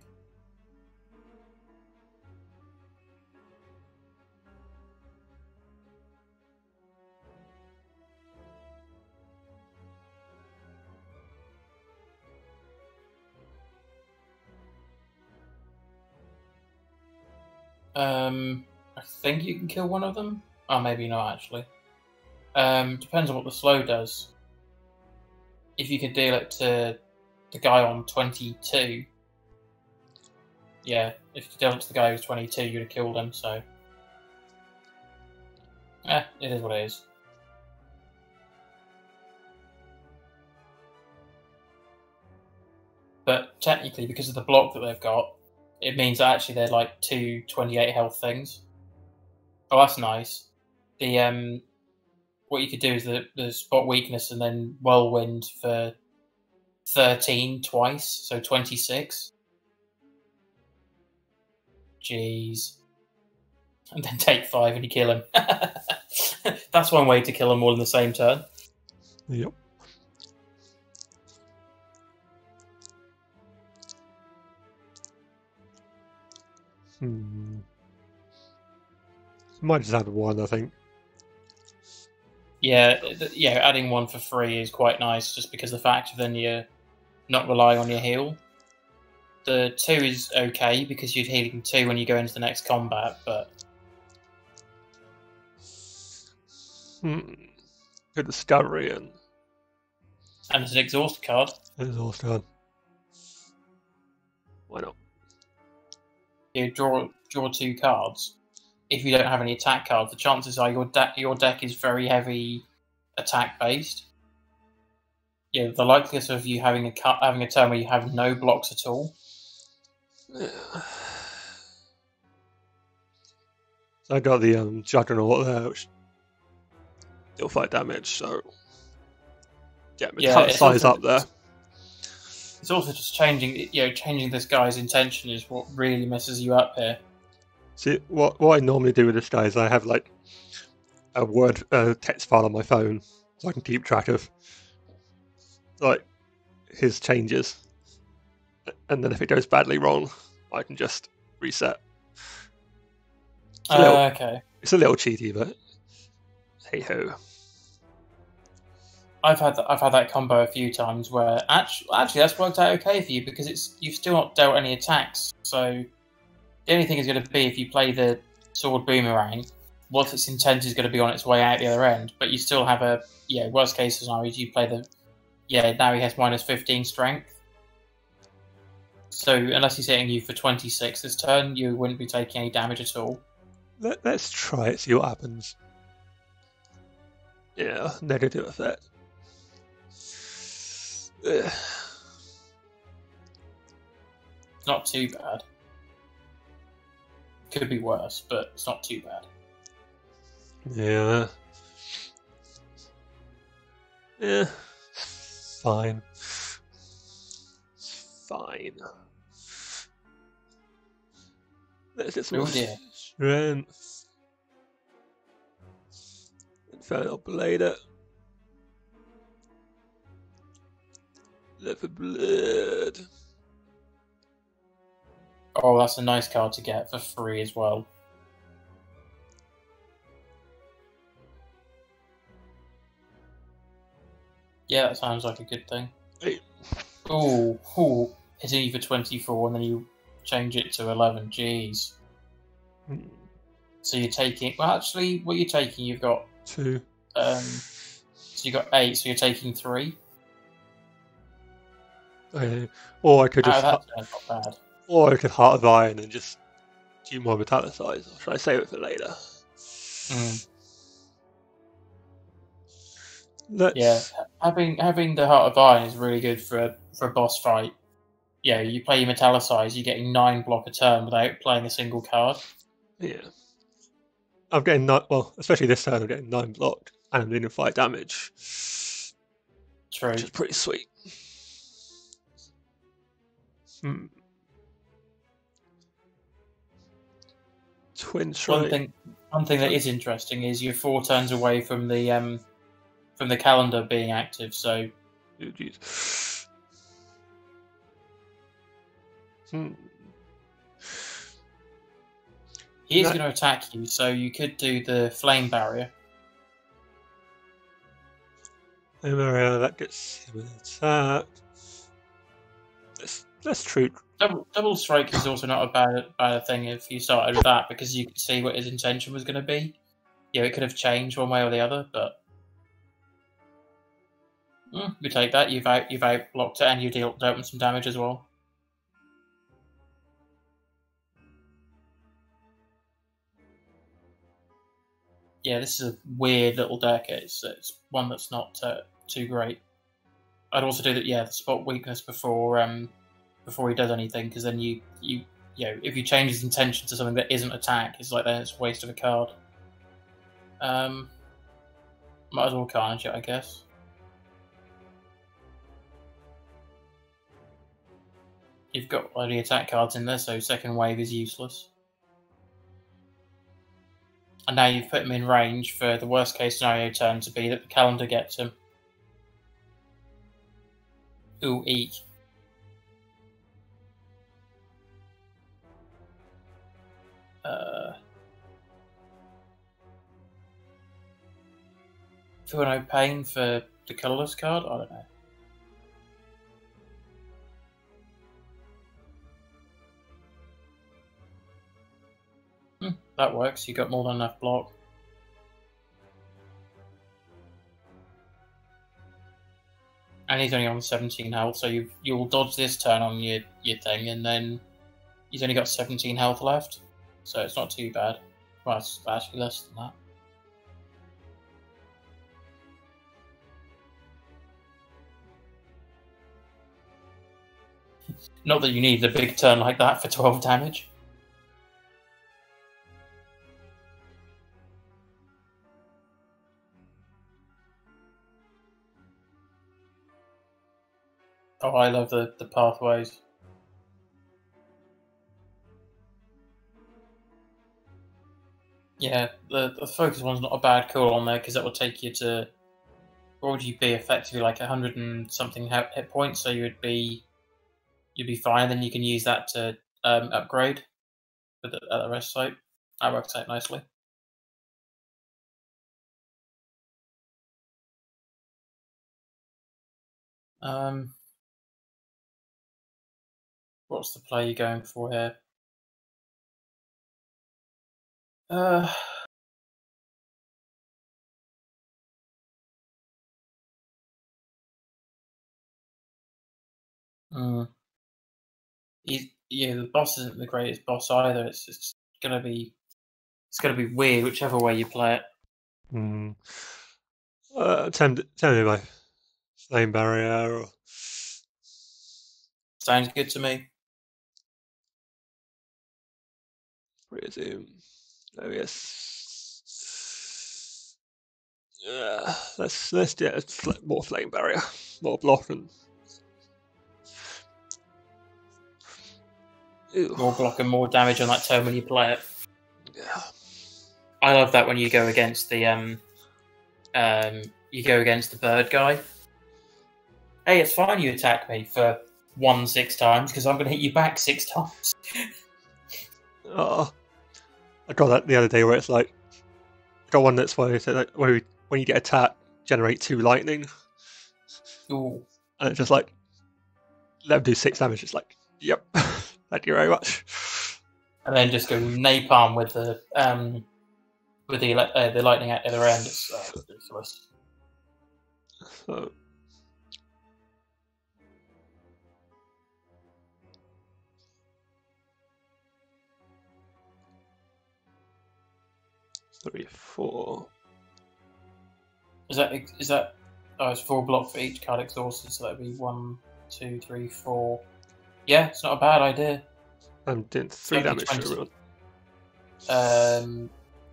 I think you can kill one of them. Oh, maybe not, actually. Depends on what the slow does. If you could deal it to the guy on 22... Yeah, if you could deal it to the guy who's 22, you'd have killed him, so... it is what it is. But technically, because of the block that they've got, it means that actually they're like 2 28 health things. Oh, that's nice. The what you could do is the spot weakness and then whirlwind for 13 twice, so 26. Jeez. And then take 5 and you kill him. That's one way to kill them all in the same turn.
Yep. Might just add one, I think.
Yeah, adding one for free is quite nice, just because the fact then you're not relying on your heal. The 2 is okay, because you're healing 2 when you go into the next combat, but...
Good discovery and...
And it's an exhaust card.
Exhaust card. Why not?
You draw 2 cards. If you don't have any attack cards, the chances are your deck is very heavy attack based. Yeah, the likelihood of you having a turn where you have no blocks at all.
So I got the Juggernaut there, which deal 5 damage. So cut size up there.
It's also just changing this guy's intention is what really messes you up here.
See, what I normally do with this guy is I have like a word text file on my phone, so I can keep track of like his changes, and then if it goes badly wrong, I can just reset.
Okay.
It's a little cheaty, but hey ho.
I've had that combo a few times where actually that's worked out okay for you because you've still not dealt any attacks. So the only thing is going to be if you play the sword boomerang, what its intent is going to be on its way out the other end. But you still have a worst case scenario. You play now he has -15 strength. So unless he's hitting you for 26 this turn, you wouldn't be taking any damage at all.
Let's try it, see what happens. Yeah, negative effect. Ugh.
It's not too bad. Could be worse, but it's not too bad.
Yeah. Yeah. Fine. Fine. Let's get some strength. Infernal Blade it. Live for blood.
Oh, that's a nice card to get for free as well. Yeah, that sounds like a good thing.
Hey.
Oh, hitting you for 24 and then you change it to 11. Jeez. So you're taking... Well, actually, what you're taking, you've got...
2.
So you got 8, so you're taking 3.
Or I could just...
That's not bad.
Or I could Heart of Iron and just do more Metallicize. Or should I save it for later?
Yeah, having the Heart of Iron is really good for a boss fight. Yeah, you play your Metallicize, you're getting 9 block a turn without playing a single card.
Yeah. I'm getting 9, well, especially this turn, I'm getting 9 blocked, and I'm dealing 5 damage.
True.
Which is pretty sweet. Twin Strike.
One thing that is interesting is you're 4 turns away from the calendar being active, so...
Oh, geez.
He is going to attack you, so you could do the Flame Barrier.
Flame Barrier, that gets him attacked. Let's treat.
Double Strike is also not a bad thing if you started with that, because you could see what his intention was going to be. Yeah, it could have changed one way or the other, but... you take that, you've out blocked it, and you dealt him some damage as well. Yeah, this is a weird little deck. It's one that's not too great. I'd also do that. Yeah, the spot weakness before he does anything, because then you know, if you change his intention to something that isn't attack, it's like then it's a waste of a card. Might as well carnage it, I guess. You've got all the attack cards in there, so second wave is useless. And now you've put him in range for the worst case scenario turn to be that the calendar gets him. Ooh, eek. Feel no pain for the colourless card? I don't know. That works. You got more than enough block. And he's only on 17 health, so you'll dodge this turn on your thing, and then he's only got 17 health left, so it's not too bad. Well, it's actually less than that. Not that you need a big turn like that for 12 damage. Oh, I love the pathways. Yeah, the focus one's not a bad call on there, because that will take you to... What would you be, effectively like 100 and something hit points, so you'd be fine. Then you can use that to upgrade at the rest site. That works out nicely. What's the play you're going for here? The boss isn't the greatest boss either. It's gonna be weird whichever way you play it.
Tell me by flame barrier. Or...
Sounds good to me.
Resume. Oh yes. Let's do more flame barrier, more block and. Ew.
More block and more damage on that turn when you play it.
Yeah.
I love that when you go against the bird guy. Hey, it's fine you attack me for 6 times because I'm going to hit you back 6 times.
I got that the other day where it's like, I got one that's where it's like, when you get attacked, generate 2 lightning.
Ooh.
And it's just like, let them do 6 damage. It's like, yep, thank you very much.
And then just go napalm with the lightning at the other end. It's ridiculous.
So, three, 4.
Is that? Oh, it's 4 block for each card exhausted, so that'd be 1, 2, 3, 4. Yeah, it's not a bad idea.
I'm doing 3 damage to everyone.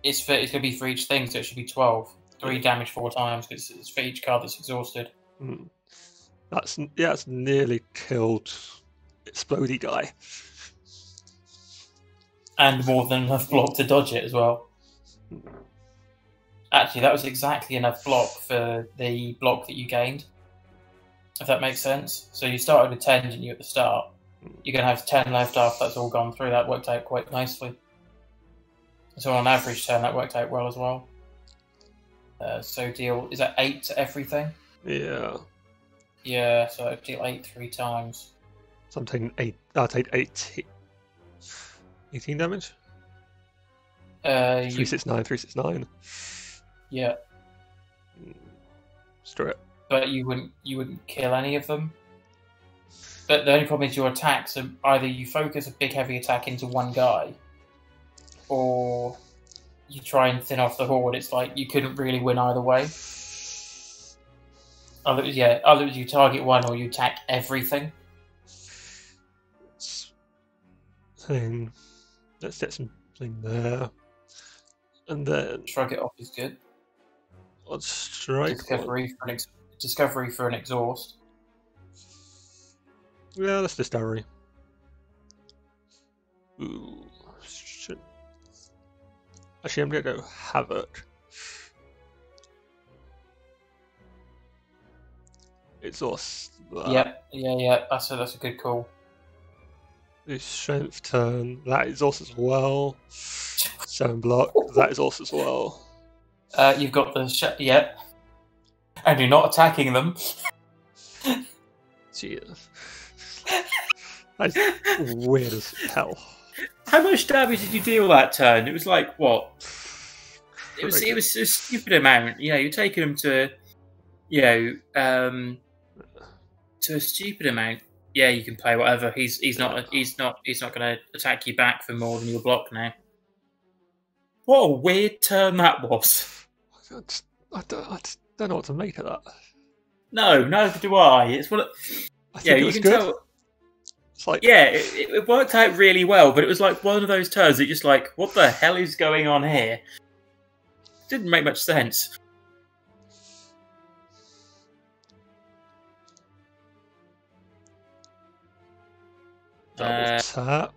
It's going to be for each thing, so it should be 12. 3 damage 4 times. It's for each card that's exhausted.
That's nearly killed Explodey guy.
And more than enough block to dodge it as well. Actually, that was exactly enough block for the block that you gained. If that makes sense. So you started with 10, didn't you, at the start? You're going to have 10 left after that's all gone through. That worked out quite nicely. So on average turn, that worked out well as well. So is that 8 to everything?
Yeah.
Yeah, so I'd deal 8 3 times.
So I'm taking 8. I'll take 18 damage? 369, 369.
Yeah.
Screw it.
But you wouldn't kill any of them. But the only problem is your attacks are either you focus a big heavy attack into one guy, or you try and thin off the horde. It's like you couldn't really win either way. Either you target one or you attack everything.
Let's get something there. And then
Shrug it off is good.
Let's strike
Discovery for an exhaust.
Yeah, that's Discovery. Ooh, shit. Actually, I'm gonna go Havoc. Exhaust.
Yeah. That's a good call.
The strength turn. That exhaust as well. 7 block. That exhaust as well.
You've got the yep. And you're not attacking them.
Jesus. That's weird as hell.
How much damage did you deal that turn? It was like what? It was a stupid amount. You're taking them to, to a stupid amount. Yeah, you can play whatever. He's not going to attack you back for more than your block now. What a weird turn that was.
I just don't know what to make of that.
No, neither do I. It's what.
You can good. Tell. It's like
it worked out really well, but it was like one of those turns that just like, what the hell is going on here? Didn't make much sense.
Double tap.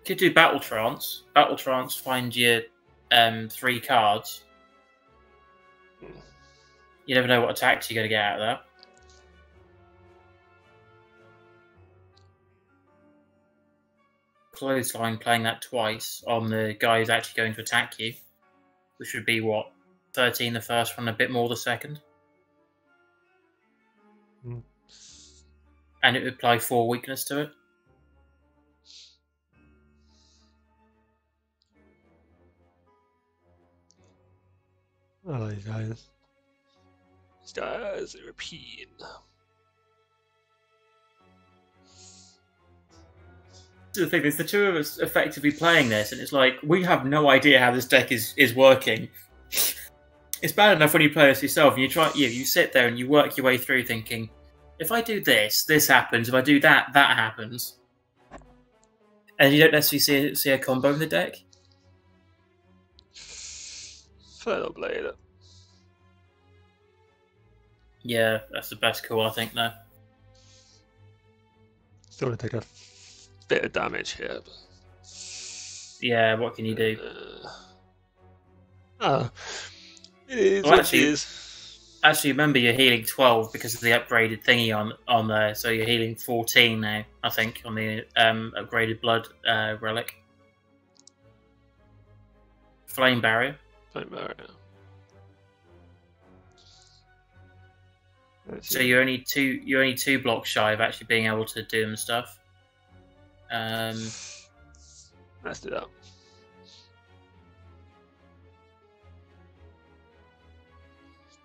Could do Battle Trance. Battle Trance find you 3 cards. You never know what attacks you're going to get out of that. Clothesline playing that twice on the guy who's actually going to attack you, which would be what, 13 the first one, a bit more the second. And it would apply 4 weakness to it.
Oh, these guys. These guys are repeat.
The thing is, the two of us effectively playing this, and it's like we have no idea how this deck is working. It's bad enough when you play this yourself, and you sit there and you work your way through, thinking, if I do this, this happens. If I do that, that happens. And you don't necessarily see a combo in the deck.
Fair blade.
Yeah, that's the best call, I think, though.
Still going to take a bit of damage here. But...
yeah, what can you do?
It is
well,
what it is.
Actually, remember you're healing 12 because of the upgraded thingy on there, so you're healing 14 now, I think, on the upgraded blood relic. Flame barrier.
Flame barrier.
So you're only two blocks shy of actually being able to do them stuff.
Let's do that.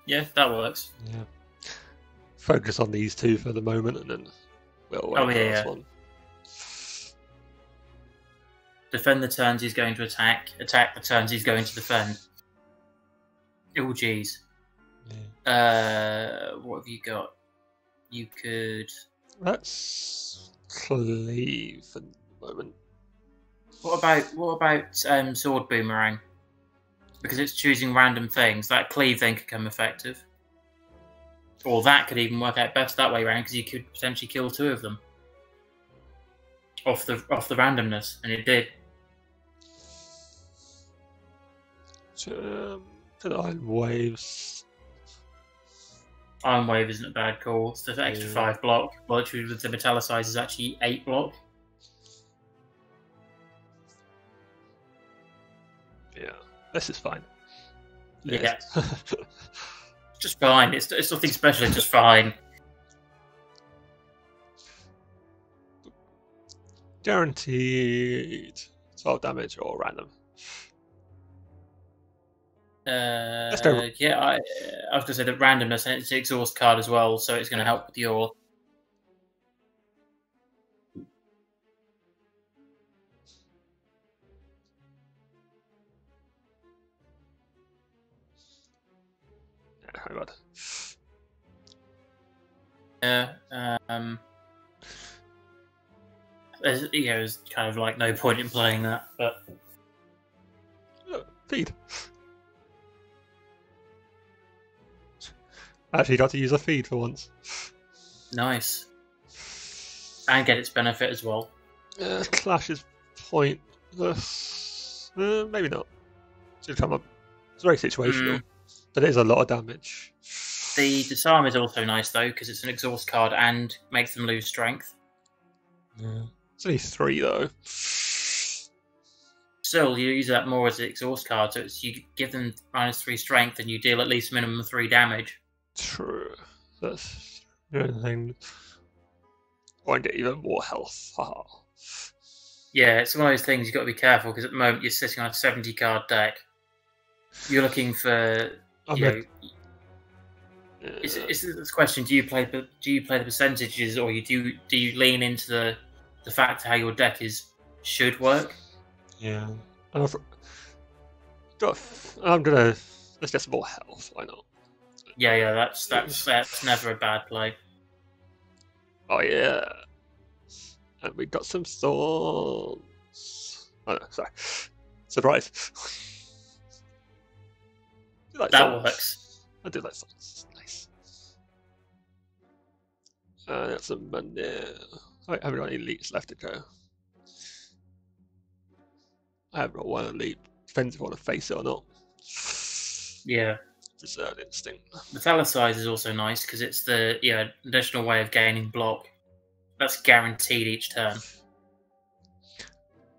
Yeah, that works.
Yeah. Focus on these two for the moment, and then we'll wait for the last one.
Defend the turns he's going to attack. Attack the turns he's going to defend. Oh, jeez. Yeah. What have you got? You could...
let's cleave for the moment.
What about sword boomerang? Because it's choosing random things. That cleave then could become effective. Or that could even work out best that way around, because you could potentially kill two of them. Off the randomness, and it did.
Iron waves.
Iron wave isn't a bad call. It's the extra 5 block. Well, actually, with the metallicize is actually 8 block.
Yeah, this is fine.
Yeah, just fine. It's nothing special. It's just fine.
Guaranteed 12 damage or random.
Let's go. Yeah, I was going to say the randomness, and it's an exhaust card as well, so it's going to help with your...
how about?
There's kind of like no point in playing that, but...
feed. Actually got to use a feed for once.
Nice. And get its benefit as well.
Clash is pointless. Maybe not. It's very situational. But it is a lot of damage.
The disarm is also nice though, because it's an exhaust card and makes them lose strength.
Yeah. It's only 3 though.
Still, you use that more as an exhaust card, so you give them -3 strength and you deal at least minimum 3 damage.
True. That's the only thing. Or I get even more health. Haha.
Yeah, it's one of those things you've got to be careful, because at the moment you're sitting on a 70 card deck. You're looking for... It's this question: do you play the percentages, or do you lean into the fact how your deck should work?
Yeah, let's get some more health. Why not?
Yeah. That's never a bad play.
Oh yeah, and we got some thorns. Oh no, sorry, surprise.
That works.
I do like thorns. Nice. That's a Monday. I haven't got any elites left to go. I haven't got one elite. Depends if I want to face it or not.
Yeah.
Reserved instinct.
Metallicize is also nice because it's the additional way of gaining block. That's guaranteed each turn.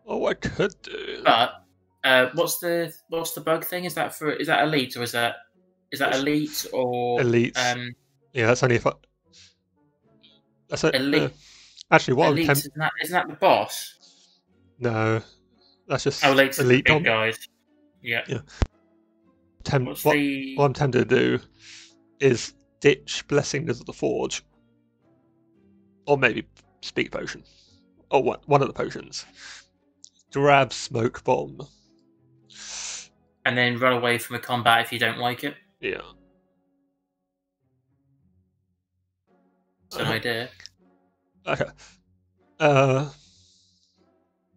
Oh, I could do.
But what's the bug thing? Is that elite, or is that elite or
elite? Yeah, that's only if I. That's
elite.
Actually, what
elite, isn't that the boss?
No, that's just
elite
elite
guys. Yeah.
What I'm tempted to do is ditch Blessings of the Forge, or maybe Speak Potion. Oh, one of the potions. Grab Smoke Bomb.
And then run away from a combat if you don't like it.
Yeah.
That's an idea.
Okay.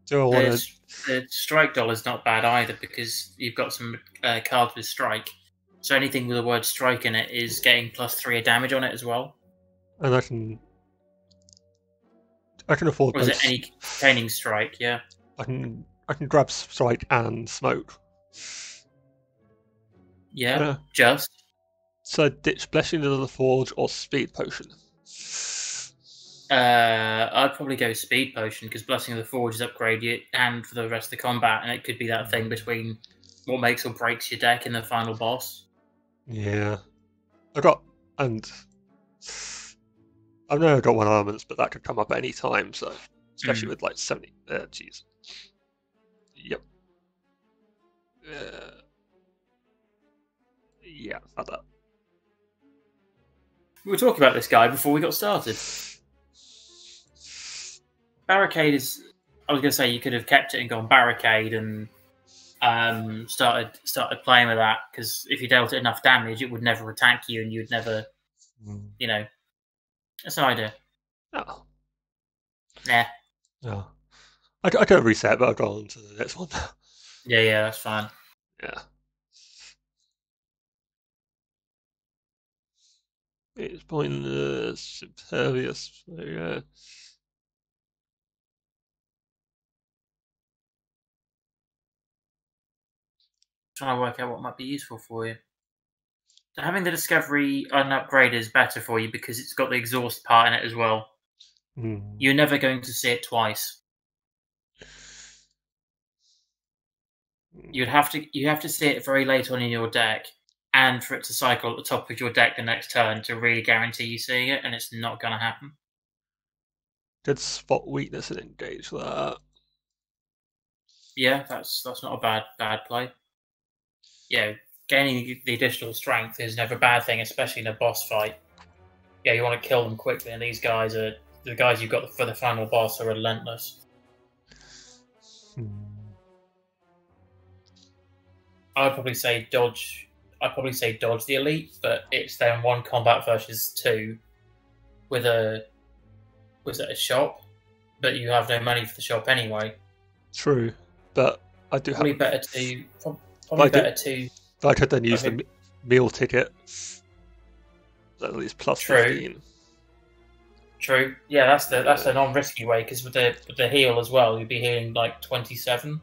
Do I want to...
The strike dollar's not bad either because you've got some cards with strike. So anything with the word strike in it is getting +3 of damage on it as well.
And I can afford.
Or is it any containing strike? Yeah.
I can grab strike and smoke.
Yeah. Just.
So ditch Blessing of the Forge or Speed Potion.
I'd probably go Speed Potion because Blessing of the Forge is upgrade your hand for the rest of the combat, and it could be that thing between what makes or breaks your deck in the final boss.
Yeah, I've only got 1 armaments, but that could come up at any time. So especially with like 70. Jeez. Yep. Yeah, had that.
We were talking about this guy before we got started. Barricade is. I was going to say you could have kept it and gone Barricade and started playing with that because if you dealt it enough damage, it would never attack you and you'd never, you know. That's an idea.
Oh.
Nah.
Yeah. I could reset, but I've gone on to the next one.
Yeah, that's fine.
Yeah. It's pointless, impervious. So yeah.
Trying to work out what might be useful for you. So having the discovery unupgraded is better for you because it's got the exhaust part in it as well. You're never going to see it twice. You have to see it very late on in your deck, and for it to cycle at the top of your deck the next turn to really guarantee you seeing it, and it's not going to happen.
Could spot weakness and engage that.
Yeah, that's not a bad play. Yeah, gaining the additional strength is never a bad thing, especially in a boss fight. Yeah, you want to kill them quickly, and these guys are the guys you've got for the final boss are relentless. I'd probably say dodge the elite, but it's then 1 combat versus 2 with a shop, but you have no money for the shop anyway.
True, but I do
probably
have
better to probably better to.
I could then use the meal ticket. At least plus 15.
True. Yeah, that's the non-risky way because with the heal as well, you'd be healing like 27,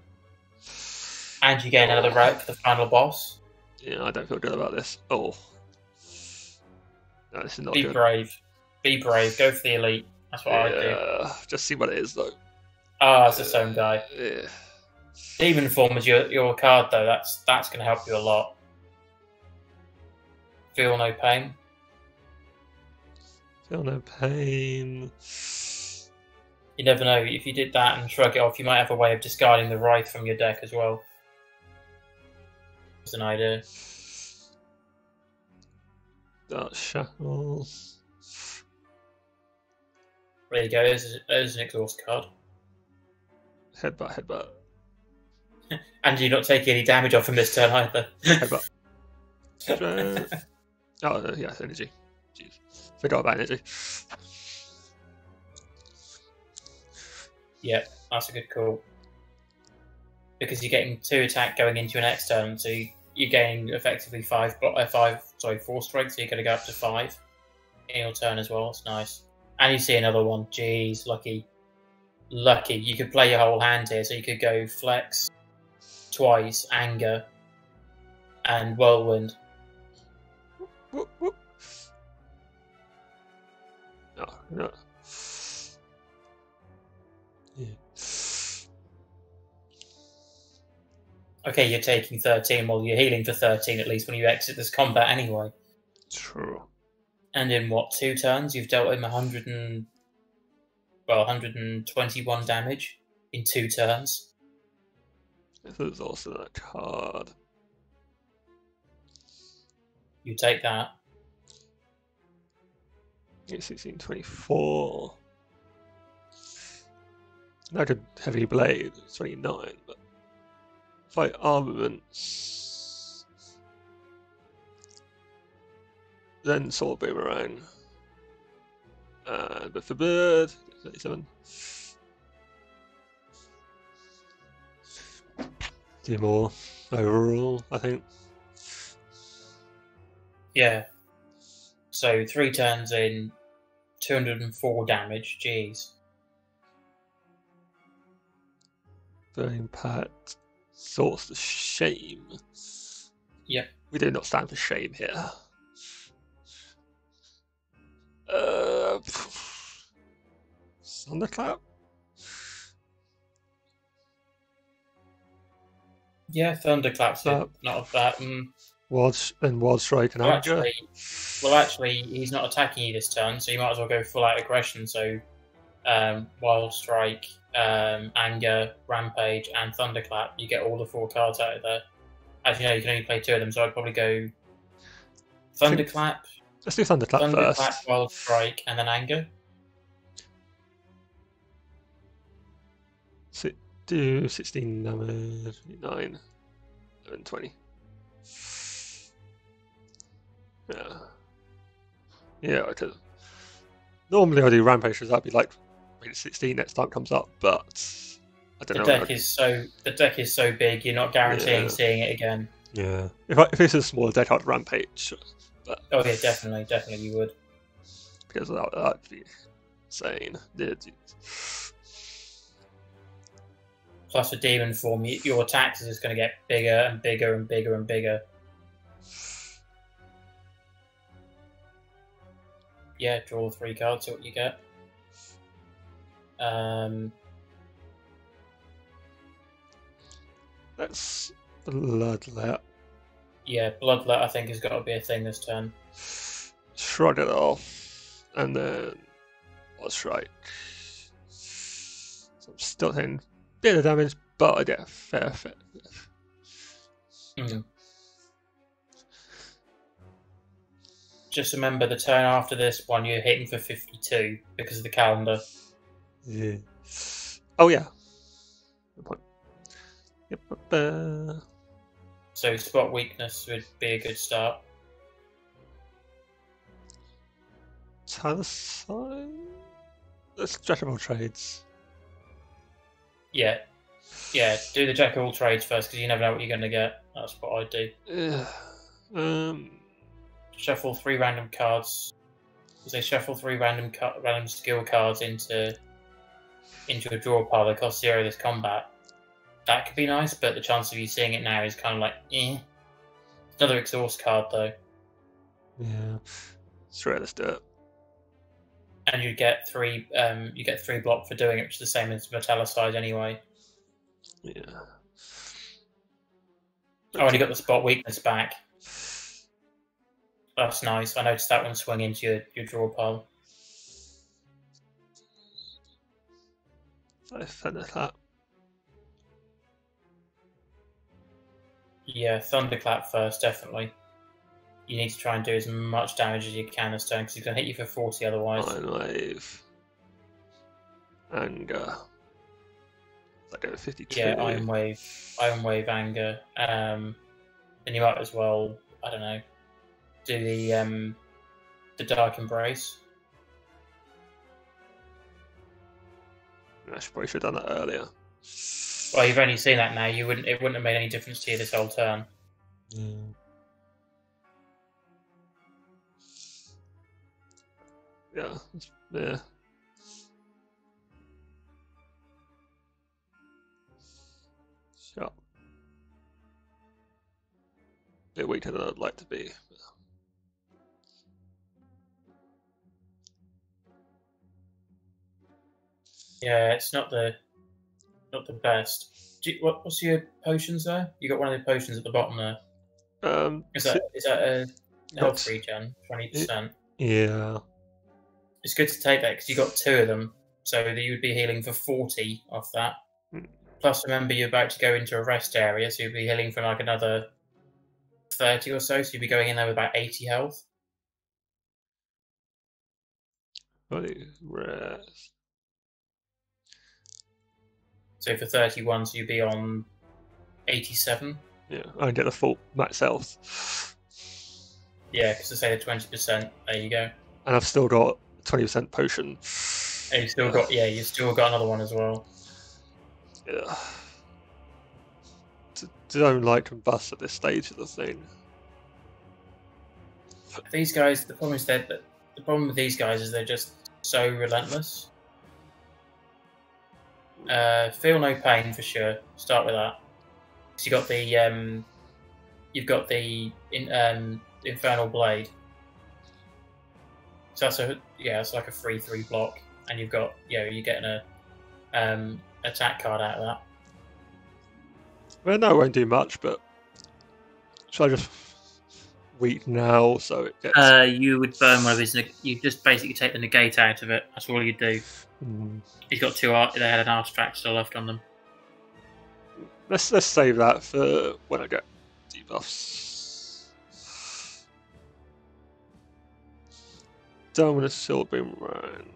and you gain another route for the final boss.
Yeah, I don't feel good about this. Oh, no, this is not
good. Be brave. Go for the elite. That's what I do.
Just see what it is though.
It's the same guy. Yeah. Demon form is your card though. That's going to help you a lot. Feel no pain.
Feel no pain.
You never know. If you did that and shrug it off, you might have a way of discarding the Wraith from your deck as well. That's an idea.
Dark Shackles.
There you go. There's an exhaust card.
Headbutt.
And you're not taking any damage off from this turn either.
Headbutt. Oh, yeah, energy. Jeez. Forgot about energy.
Yeah, that's a good call. Because you're getting 2 attack going into your next turn, so you're getting effectively 4 strength, so you're going to go up to 5 in your turn as well. It's nice. And you see another one. Jeez, lucky. You could play your whole hand here, so you could go Flex, Twice, Anger, and Whirlwind.
Whoop. No. Yeah.
Okay, you're taking 13, well, you're healing for 13 at least when you exit this combat anyway.
True.
And in what, 2 turns, you've dealt him 121 damage in 2 turns.
This is also a card.
You take that.
16, 24. Noted heavy blade, 29, but fight armaments. Then sword boomerang. And with the bird, 37. Do more overall, I think.
Yeah. So 3 turns in, 204 damage. Jeez.
The impact. Source of shame.
Yep.
We do not stand for shame here. Thunderclap?
Yeah, Thunderclap's not a bad.
Wild Strike and Anger.
Actually, he's not attacking you this turn, so you might as well go full out aggression. So, Wild Strike, Anger, Rampage, and Thunderclap. You get all the 4 cards out of there. Actually, no, you can only play 2 of them, so I'd probably go Thunderclap.
Let's do Thunderclap first.
Wild Strike, and then Anger.
Do 16 damage, 9, 11, 20. Yeah. Yeah, because normally I do Rampage, so that'd be like 16 next time it comes up, but I don't know.
The deck is so big, you're not guaranteeing seeing it again.
Yeah. If this is a smaller deck, I'd Rampage. But
oh yeah, definitely you would.
Because that'd be insane.
Plus, with Demon form, your attacks is just going to get bigger and bigger and bigger and bigger. Yeah, draw 3 cards, see what you get.
That's Bloodlet.
Yeah, Bloodlet I think has got to be a thing this turn.
Shrug it off. And then Wild Strike. So I'm still taking bit of damage, but I get a fair.
Just remember the turn after this one, you're hitting for 52 because of the calendar.
Yeah. Oh yeah. Good point. Yep.
So spot weakness would be a good start.
Talasai? Let's jack of all trades.
Yeah, do the jack of all trades first because you never know what you're going to get. That's what I'd do. Shuffle 3 random cards. They shuffle 3 random skill cards into a draw pile that costs 0 this combat. That could be nice, but the chance of you seeing it now is kind of like, eh. Another exhaust card though.
Yeah, sure, let's do it.
And you get 3 block for doing it, which is the same as Metallicide anyway.
Yeah.
Oh, and you got the spot weakness back. That's nice. I noticed that one swing into your draw pile.
Thunderclap.
Yeah, Thunderclap first, definitely. You need to try and do as much damage as you can this turn because he's going to hit you for 40 otherwise.
Iron Wave. Anger. I go 52.
Yeah, Iron Wave, Anger. Then you might as well, I don't know, do the Dark Embrace.
I probably should have done that earlier.
Well, you've only seen that now. It wouldn't have made any difference to you this whole turn.
Yeah. Sure. Bit weaker than I'd like to be.
Yeah, it's not the best. What's your potions there? You got one of the potions at the bottom there. Is that a health regen? 20%.
Yeah.
It's good to take that because you got 2 of them, so that you would be healing for 40 off that. Plus, remember you're about to go into a rest area, so you'll be healing for like another 30 or so. So you'll be going in there with about 80 health.
Body rest.
So for 31, so you'd be on 87.
Yeah, I get the full max health.
Yeah, because to say the 20%, there you go.
And I've still got 20% potion.
And you've still got, you've still got another one as well.
Yeah. Don't like combust at this stage of the thing.
These guys, the problem is that the problem with these guys is they're just so relentless. Feel no pain for sure. Start with that. So you've got the infernal blade. So that's it's like a 3/3 block, and you've got you're getting a attack card out of that.
Well, no, it won't do much, but should I just weak now so it gets...
You would burn one of his. You just basically take the negate out of it. That's all you do. He's got two art. They had an artifact still left on them.
Let's save that for when I get debuffs. Done with a silver boomerang.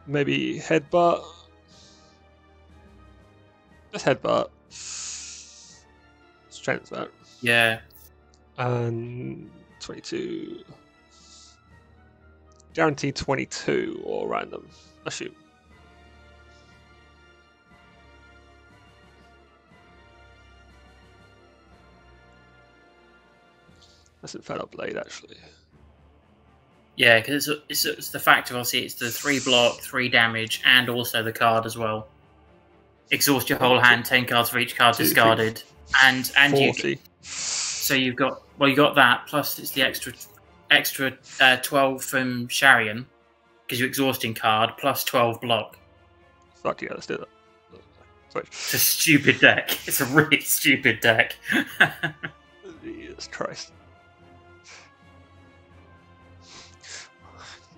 Maybe headbutt. Just headbutt. Strength that.
Yeah.
And 22. Guaranteed 22 or random, I assume. That's Infernal Blade, actually.
Yeah, because it's the fact of, obviously, it's the 3 block, 3 damage, and also the card as well. Exhaust your whole hand, 10 cards for each card discarded, and
40.
So you've got you got that plus it's the extra 12 from Sharian because you're exhausting card plus 12 block.
Fuck yeah, let's do that. Sorry.
It's a stupid deck. It's a really stupid deck.
Jesus Christ.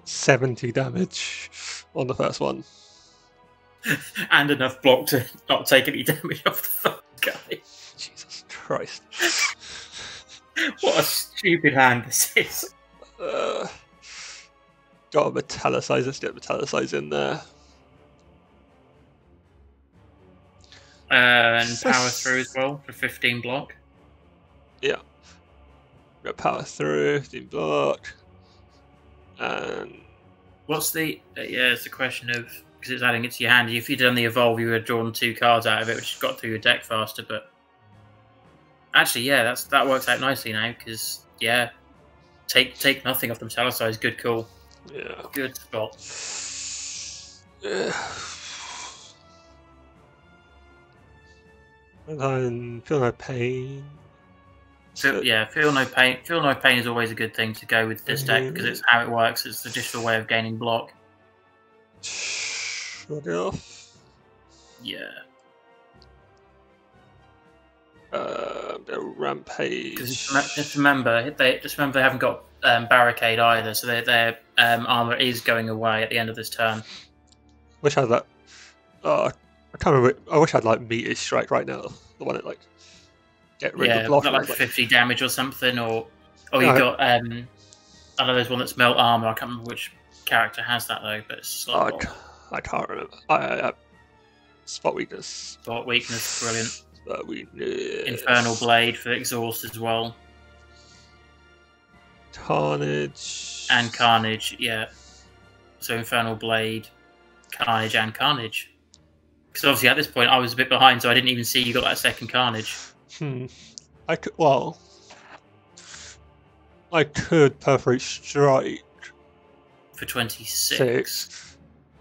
70 damage on the first one.
And enough block to not take any damage off the fucking guy.
Jesus Christ.
What a stupid hand this is.
Got a metallicize. Let's get metallicize in there.
And power through as well for 15 block.
Yeah. Got power through, 15 block. And
what's the it's a question of, because it's adding it to your hand. If you'd done the evolve, you would have drawn 2 cards out of it, which got through your deck faster. But actually, yeah, that works out nicely now because take nothing off the metallicize. Good call.
Yeah.
Good spot.
Yeah. And then feel no pain.
Feel no pain. Feel no pain is always a good thing to go with this deck because it's how it works. It's the digital way of gaining block.
Shut it off.
Yeah.
Rampage.
Just remember they haven't got barricade either, so their armor is going away at the end of this turn.
Wish I had that. I can't remember. I wish I had like meteor strike right now. The one that like get rid of the block.
Got like 50 damage or something, or you got I know there's one that's melt armor. I can't remember which character has that though, but it's like
I can't remember. I spot weakness.
Spot weakness, brilliant.
Spot weakness.
Infernal blade for exhaust as well.
Carnage.
And carnage, yeah. So infernal blade, carnage, and carnage. Because obviously at this point I was a bit behind, so I didn't even see you got that second carnage.
I could perforate strike
for 26.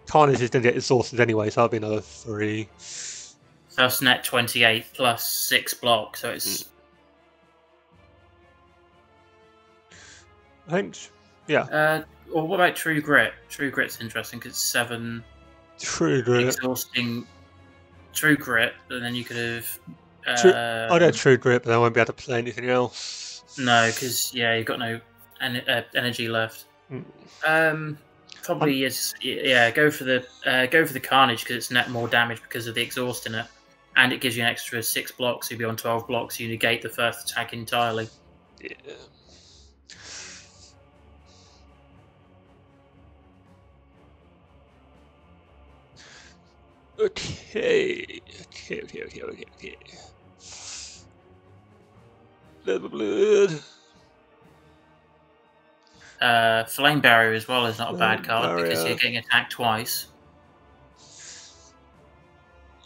Carnage is going to get exhausted anyway, so that'll be another 3.
So that's net 28 plus 6 block, so it's.
I think, yeah.
Well, what about True Grit? True Grit's interesting because it's 7.
True Grit.
Exhausting. True Grit, and then you could have.
I'll get True Grit, but I won't be able to play anything else.
No, because you've got no energy left. Probably is. Yeah, go for the Carnage because it's net more damage because of the exhaust in it, and it gives you an extra 6 blocks. You'll be on 12 blocks. You negate the first attack entirely.
Yeah. Okay. Blood.
Flame Barrier as well is not a bad card
Barrier.
because you're getting attacked twice.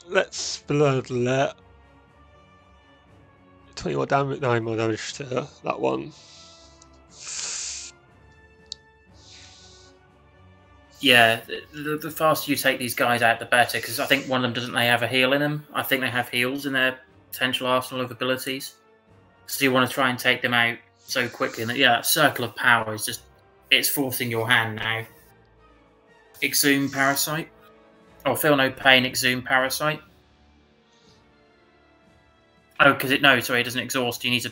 Let's Bloodlet. 20 more damage, 9 more damage to that one.
Yeah, the faster you take these guys out, the better, because I think one of them doesn't they have a heal in them. I think they have heals in their potential arsenal of abilities. So you want to try and take them out so quickly. And yeah, that Circle of Power is just, it's forcing your hand now. Exhume Parasite. Or Feel No Pain, Exhume Parasite. Oh, because it doesn't exhaust. You need to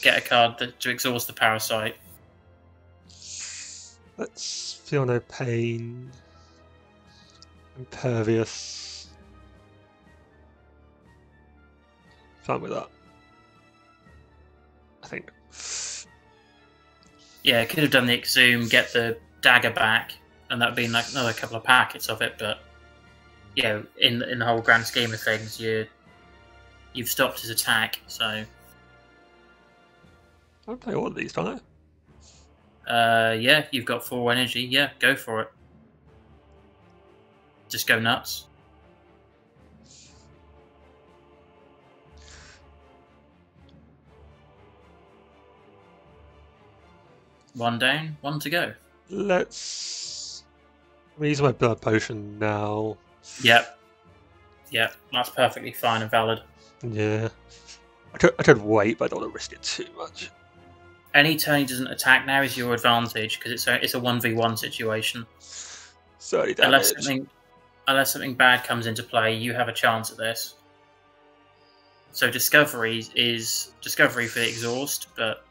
get a card to exhaust the Parasite.
Let's Feel No Pain. Impervious. Fine with that. I think.
Yeah, could have done the Exhume, get the dagger back, and that'd been like another couple of packets of it. But you know, in the whole grand scheme of things, you've stopped his attack. So
I'll play all of these, don't I?
yeah, you've got 4 energy. Yeah, go for it. Just go nuts. One down, 1 to go.
Let's use my blood potion now.
Yep, that's perfectly fine and valid.
Yeah. I could wait, but I don't want to risk it too much.
Any turn he doesn't attack now is your advantage because it's a 1v1 situation.
30 damage.
Unless something bad comes into play, you have a chance at this. So Discovery is Discovery for exhaust, but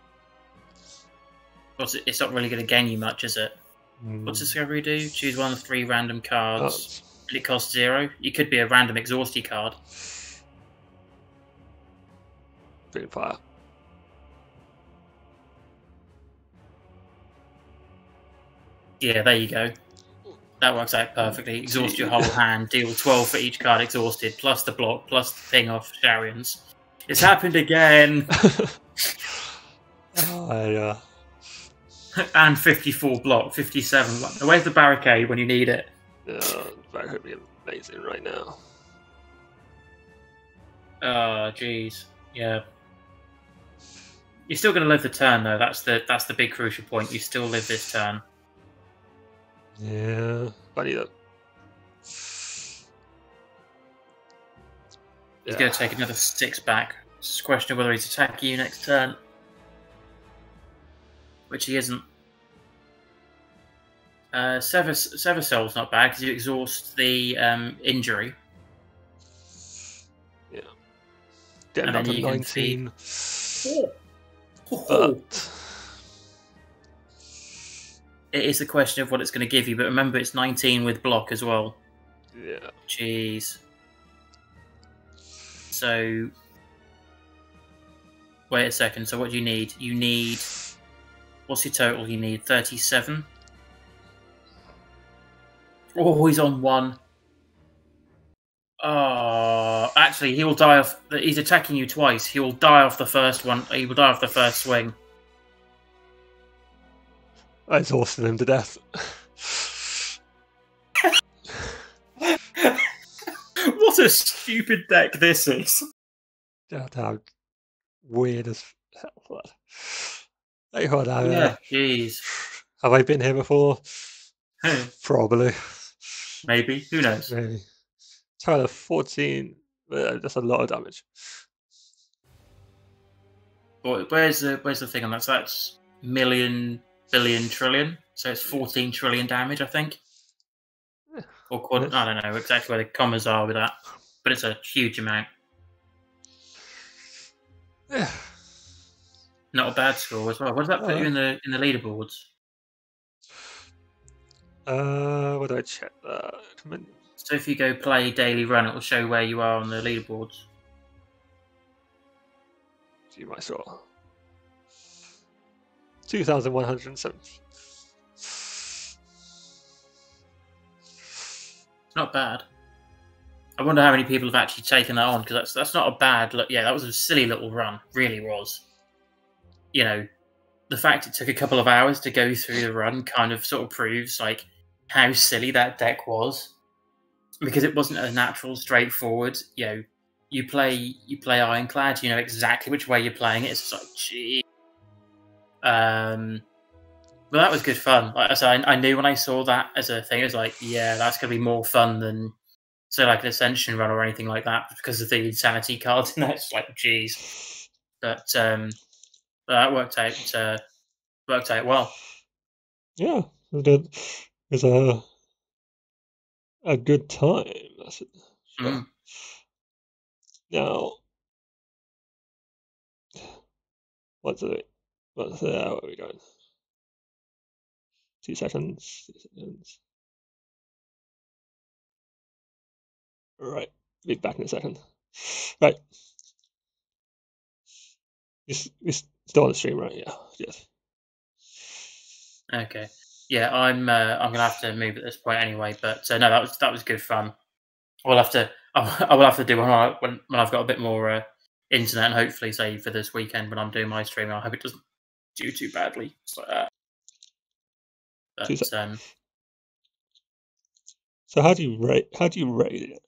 it's not really going to gain you much, is it? What's Discovery do? Choose one of 3 random cards. And it costs 0. You could be a random exhausty card.
Breathing Fire.
Yeah, there you go. That works out perfectly. Exhaust your whole hand, deal 12 for each card exhausted, plus the block, plus the ping off Sharians. It's happened again! And 54 block, 57 block. Where's the barricade when you need it?
Barricade would be amazing right now.
Oh, jeez. Yeah. You're still going to live the turn, though. That's the big crucial point. You still live this turn.
Yeah, I need that.
He's going to take another 6 back. It's just a question of whether he's attacking you next turn. Which he isn't. Sever Soul's not bad because you exhaust the injury.
Yeah. Getting up to 19.
But it is a question of what it's going to give you, but remember it's 19 with block as well.
Yeah.
Jeez. So, wait a second. So what do you need? You need... What's your total? You need 37. Oh, he's on 1. Oh, actually, he will die off... He's attacking you twice. He will die off the first one. He will die off the first swing.
I exhausted him to death.
What a stupid deck this is.
How weird as hell that. Hey, hold on.
Yeah, jeez.
Have I been here before? Probably.
Maybe. Who knows?
Maybe. Total of 14. That's a lot of damage.
Where's the thing on that? So that's million, billion, trillion. So it's 14 trillion damage, I think.
Yeah.
Or quad. I don't know exactly where the commas are with that, but it's a huge amount.
Yeah.
Not a bad score as well. What does that put you in the leaderboards?
Where do I check that?
So if you go play daily run, it will show where you are on the leaderboards.
See my score. 2,107.
It's not bad. I wonder how many people have actually taken that on, because that's not a bad look. Yeah, that was a silly little run, really was. You know, the fact it took a couple of hours to go through the run kind of sort of proves like how silly that deck was, because it wasn't a natural, straightforward. You know, you play Ironclad, you know exactly which way you're playing it. It's just like, gee. But that was good fun. Like I said, I knew when I saw that as a thing, it was like, yeah, that's gonna be more fun than say like an Ascension run or anything like that, because of the insanity cards in there. It's like, geez. But that worked out well.
Yeah, it was a good time. That's it. Sure. Now, where are we going? 2 seconds. 2 seconds. Right, be back in a second. Right. We're still on the stream, right? Yeah. Yes.
Okay. Yeah, I'm gonna have to move at this point anyway. But no, that was good fun. I will have to do one when I've got a bit more internet, and hopefully, say for this weekend when I'm doing my stream, I hope it doesn't do too badly. So, but,
so how do you rate it?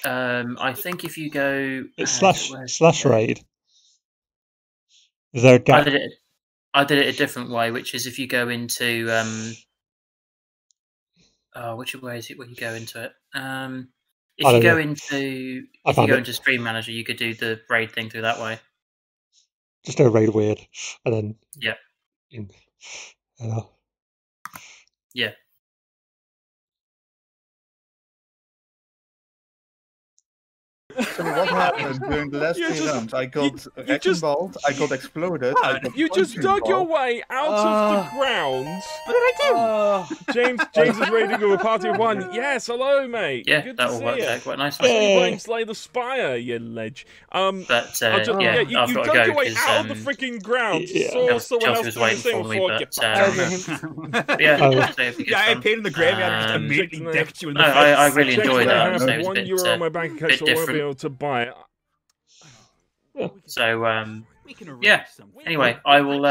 I think if you go
it's slash raid. Is there a gap?
I did it a different way, which is if you go into which way is it when you go into it? If you go into Stream Manager, you could do the raid thing through that way.
Just do a raid weird, and then
yeah. Yeah.
So what happened during the last 3 rounds? I got involved, I got exploded.
You just dug your way out of the ground. What did I do? James is raiding with a party of 1. Yes, hello, mate.
Yeah,
good
that
to
will
see
work
you.
out quite nice.
Playing Slay the Spire, you ledge.
But
you dug your way out of the freaking ground. Saw someone else doing the same before.
I appeared in the graveyard and just immediately decked you in the face.
I really enjoyed that.
I have €1 on my bank account, so I won't be able to buy it.
So yeah. Anyway, I will.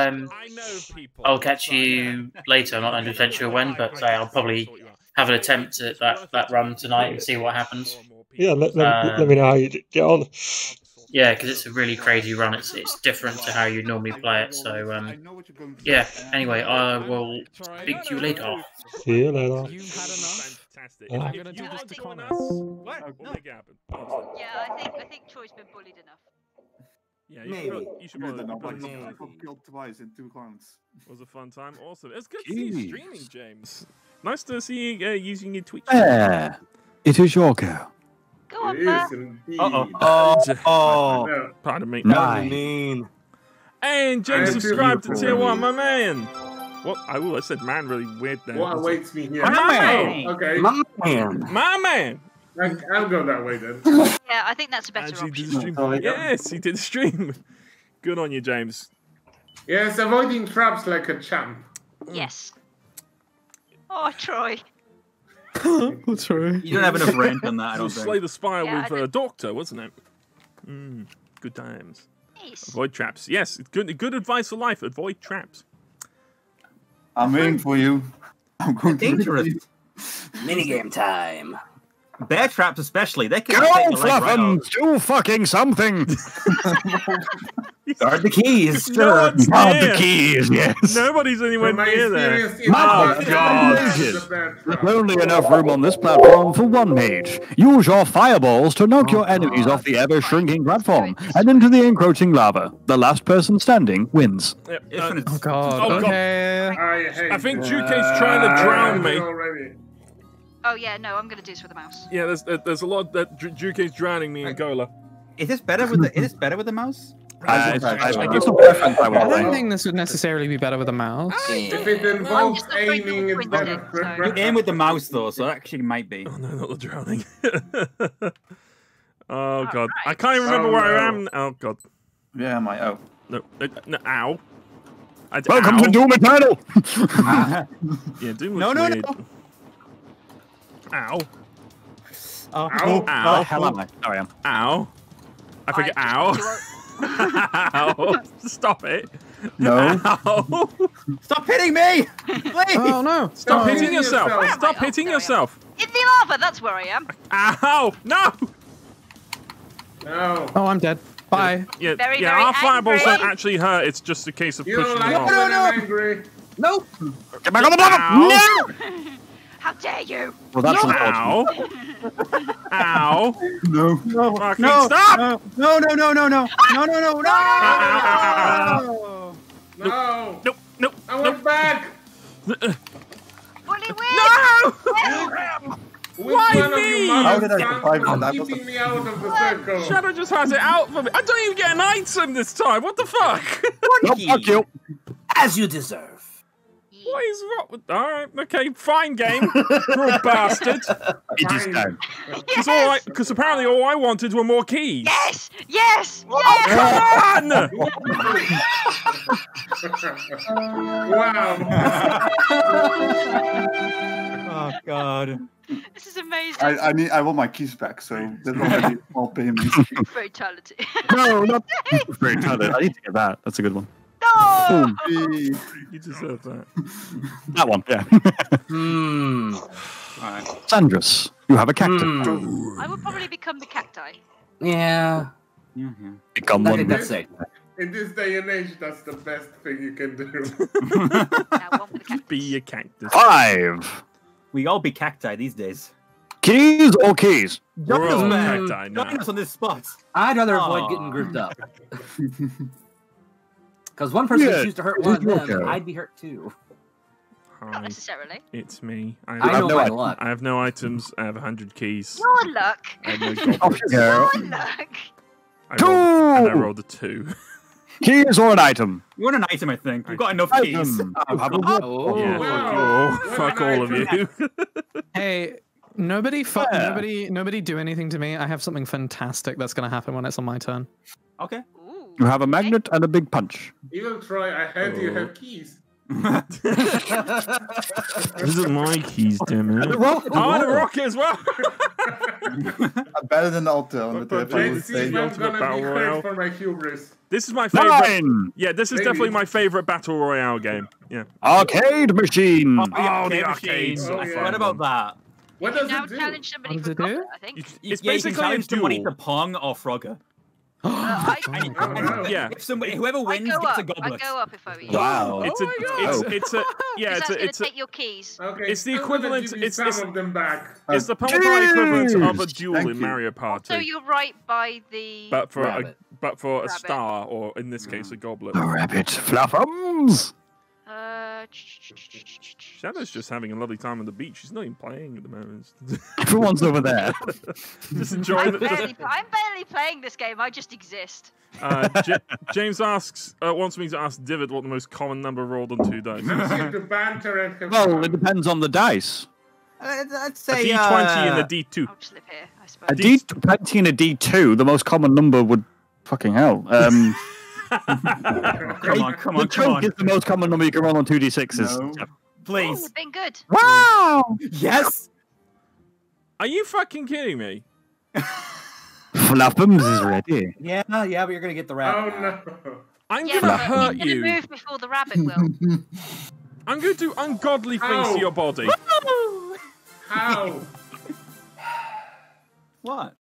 I'll catch you later. I'm not 100% sure when, but I'll probably have an attempt at that run tonight and see what happens.
Yeah, let me know how you get on.
Yeah, because it's a really crazy run. It's different to how you normally play it. So yeah. Anyway, I will speak to you later.
See you later.
You had enough. Fantastic.
Yeah.
Are you going to do this to Connor? What? We'll make it happen.
Yeah, I think Troy's been bullied enough.
Yeah, you should
I got
probably
killed twice in 2 rounds.
It was a fun time. Awesome. It's good to see you streaming, James. Nice to see you using your Twitch.
Yeah, it is your go.
Go on, Matt.
Oh. Pardon me.
Nine.
And James subscribed to Tier 1, my man. What? I said man really weird there.
What awaits me here?
My man.
Okay.
My man.
My man.
I'll go that way then.
Yeah, I think that's a better option.
Did the stream. Yes, he did the stream. Good on you, James.
Yes, avoiding traps like a champ.
Yes. Oh, Troy.
That's right.
You don't have enough rank on that, I don't think.
Slay the Spire with Dorkter, wasn't it? Good times.
Nice.
Avoid traps. Yes, good advice for life. Avoid traps.
I'm waiting for you. I'm going
dangerous.
Minigame time.
Bear traps especially. They can
Go, Fluffin! Do fucking something!
Guard the keys.
Guard the keys, yes.
Nobody's anywhere near there.
Oh, God. There's only enough room on this platform for 1 mage. Use your fireballs to knock your enemies off the ever-shrinking platform and into the encroaching lava. The last person standing wins.
Oh,
God. Okay.
I think Juke's trying to drown me.
Oh yeah, no, I'm gonna do this with a mouse.
Yeah, there's a lot that Juke's drowning me in Gola.
Is this better with the mouse?
I don't
think this would necessarily be better with a mouse.
If it involves aiming, it's better.
You aim with the mouse though, so that actually might be.
Oh no, not the drowning. Oh God, I can't even remember where I am. Oh God.
Yeah, my
No, ow.
Welcome to Doom Eternal.
Yeah, Doom was weird.
No.
Ow.
Ow.
Ow.
The hell am I? Sorry, I am.
Ow. I forget. Ow. Ow. Stop it.
No.
Ow.
Stop hitting me! Please!
Oh no!
Stop hitting yourself. Stop hitting yourself.
In the lava, that's where I am.
Ow. No.
No.
Oh, I'm dead. Bye.
Yeah,
Very,
yeah.
very
Our fireballs
angry.
don't actually hurt. It's just a case of
You
pushing
don't
them
like
off.
when I'm angry.
No!
Get back on the bottom!
Ow.
No!
How dare you?
Well, that's
Ow. Ow.
No.
No!
Fucking
No!
stop!
No! No! No! No! No! No! No! No! No!
No.
Nope. Nope.
I want back.
Bully win!
No!
Which
Why
one of
me?
you
How did I
mother
survive
sons
that?
is keeping me out of the circle?
Shadow just has it out for me. I don't even get an item this time. What the fuck?
No, fuck you.
As you deserve.
What is wrong with... Alright, okay, fine game. Cruel bastard.
It is down.
It's alright, because apparently all I wanted were more keys.
Yes! Yes!
Oh,
Yes!
come on!
Wow.
Oh God.
This is amazing.
I want my keys back, so that's already all payment.
Fatality.
No, not very talented. I need to get that. That's a good one.
No!
You deserve that.
That one, yeah.
Alright.
Sandras, you have a cactus.
I would probably become the cacti.
Yeah.
Become
I
one.
think that's safe.
In this day and age, that's the best thing you can do.
Now, one with the cactus.
Be a cactus.
5.
We all be cacti these days.
Keys or keys?
We're all
Join
cacti now.
us on this spot.
I'd rather
Aw.
avoid getting grouped up. Because one person
Yeah,
choose to hurt
it
one
is
of
your
them,
turn.
I'd be hurt too.
Not
Hi,
necessarily.
it's me.
I
have
know
no
my
idea.
luck.
I have no items. I have 100 keys.
Your luck.
I have no
Off
goblets.
you go.
Your luck.
I rolled a 2.
Keys or an item?
You want an item, I think. You've got enough keys.
Item. You have a
Oh.
Yeah.
Wow.
Oh, fuck all of you.
Hey, nobody do anything to me. I have something fantastic that's gonna happen when it's on my turn.
Okay.
Ooh.
You have a magnet and a big punch.
You will try. I heard you have keys.
These are my keys, damn it. Oh, the rocket as well.
I'm better than the alternative. I would
Let's see
say.
if I'm
Ultimate
gonna
Battle
be
Royale.
hurt for my hubris.
This is my favorite.
9.
Yeah, this is
Maybe.
definitely my favorite battle royale game. Yeah.
Arcade machine.
Oh, the arcades.
Oh,
I
yeah.
forgot about that.
What
You
does
now
it do?
challenge somebody
What
for
does it do?
combat, I think.
It's
Yeah, you can
basically a
challenge someone
duel.
either Pong or Frogger.
I
Oh, no.
Yeah.
If somebody, whoever wins
go
gets
up.
a goblet.
I'd go up if I were you.
Wow.
It's a, it's a, yeah,
Because
it's
that's
a,
going to take your keys.
Okay,
It's the
I'm gonna
equivalent-
give you
it's-
some of them back.
it's the Powerball equivalent of a
Jeez.
duel
Thank
in
you.
Mario
So
Party,
you're right by the...
but for a,
Rabbit.
a
Rabbit.
star, or in this case, a goblet.
Rabbit fluffums.
Shadow's just having a lovely time on the beach. She's not even playing at the moment.
Everyone's over there.
Just enjoying
I'm
it.
barely playing this game. I just exist.
James wants me to ask Divid what the most common number rolled on 2 dice.
The banter and have
Well,
fun.
it depends on the dice.
I'd
A
say
D20 and a D2.
I'll slip here, I suppose.
A D20 and a D2, the most common number would... Fucking hell.
Come on,
The chunk is the most common number you can roll on 2d6s.
No.
Oh,
Please.
you've been good.
Wow!
Yes.
Are you fucking kidding me?
Fluffums is ready.
Yeah, but you're gonna get the
Oh
rabbit.
no.
I'm
Yeah,
gonna
but
hurt
he's going to
you.
move before the rabbit will.
I'm gonna do ungodly things
Ow.
to your body.
How?
What?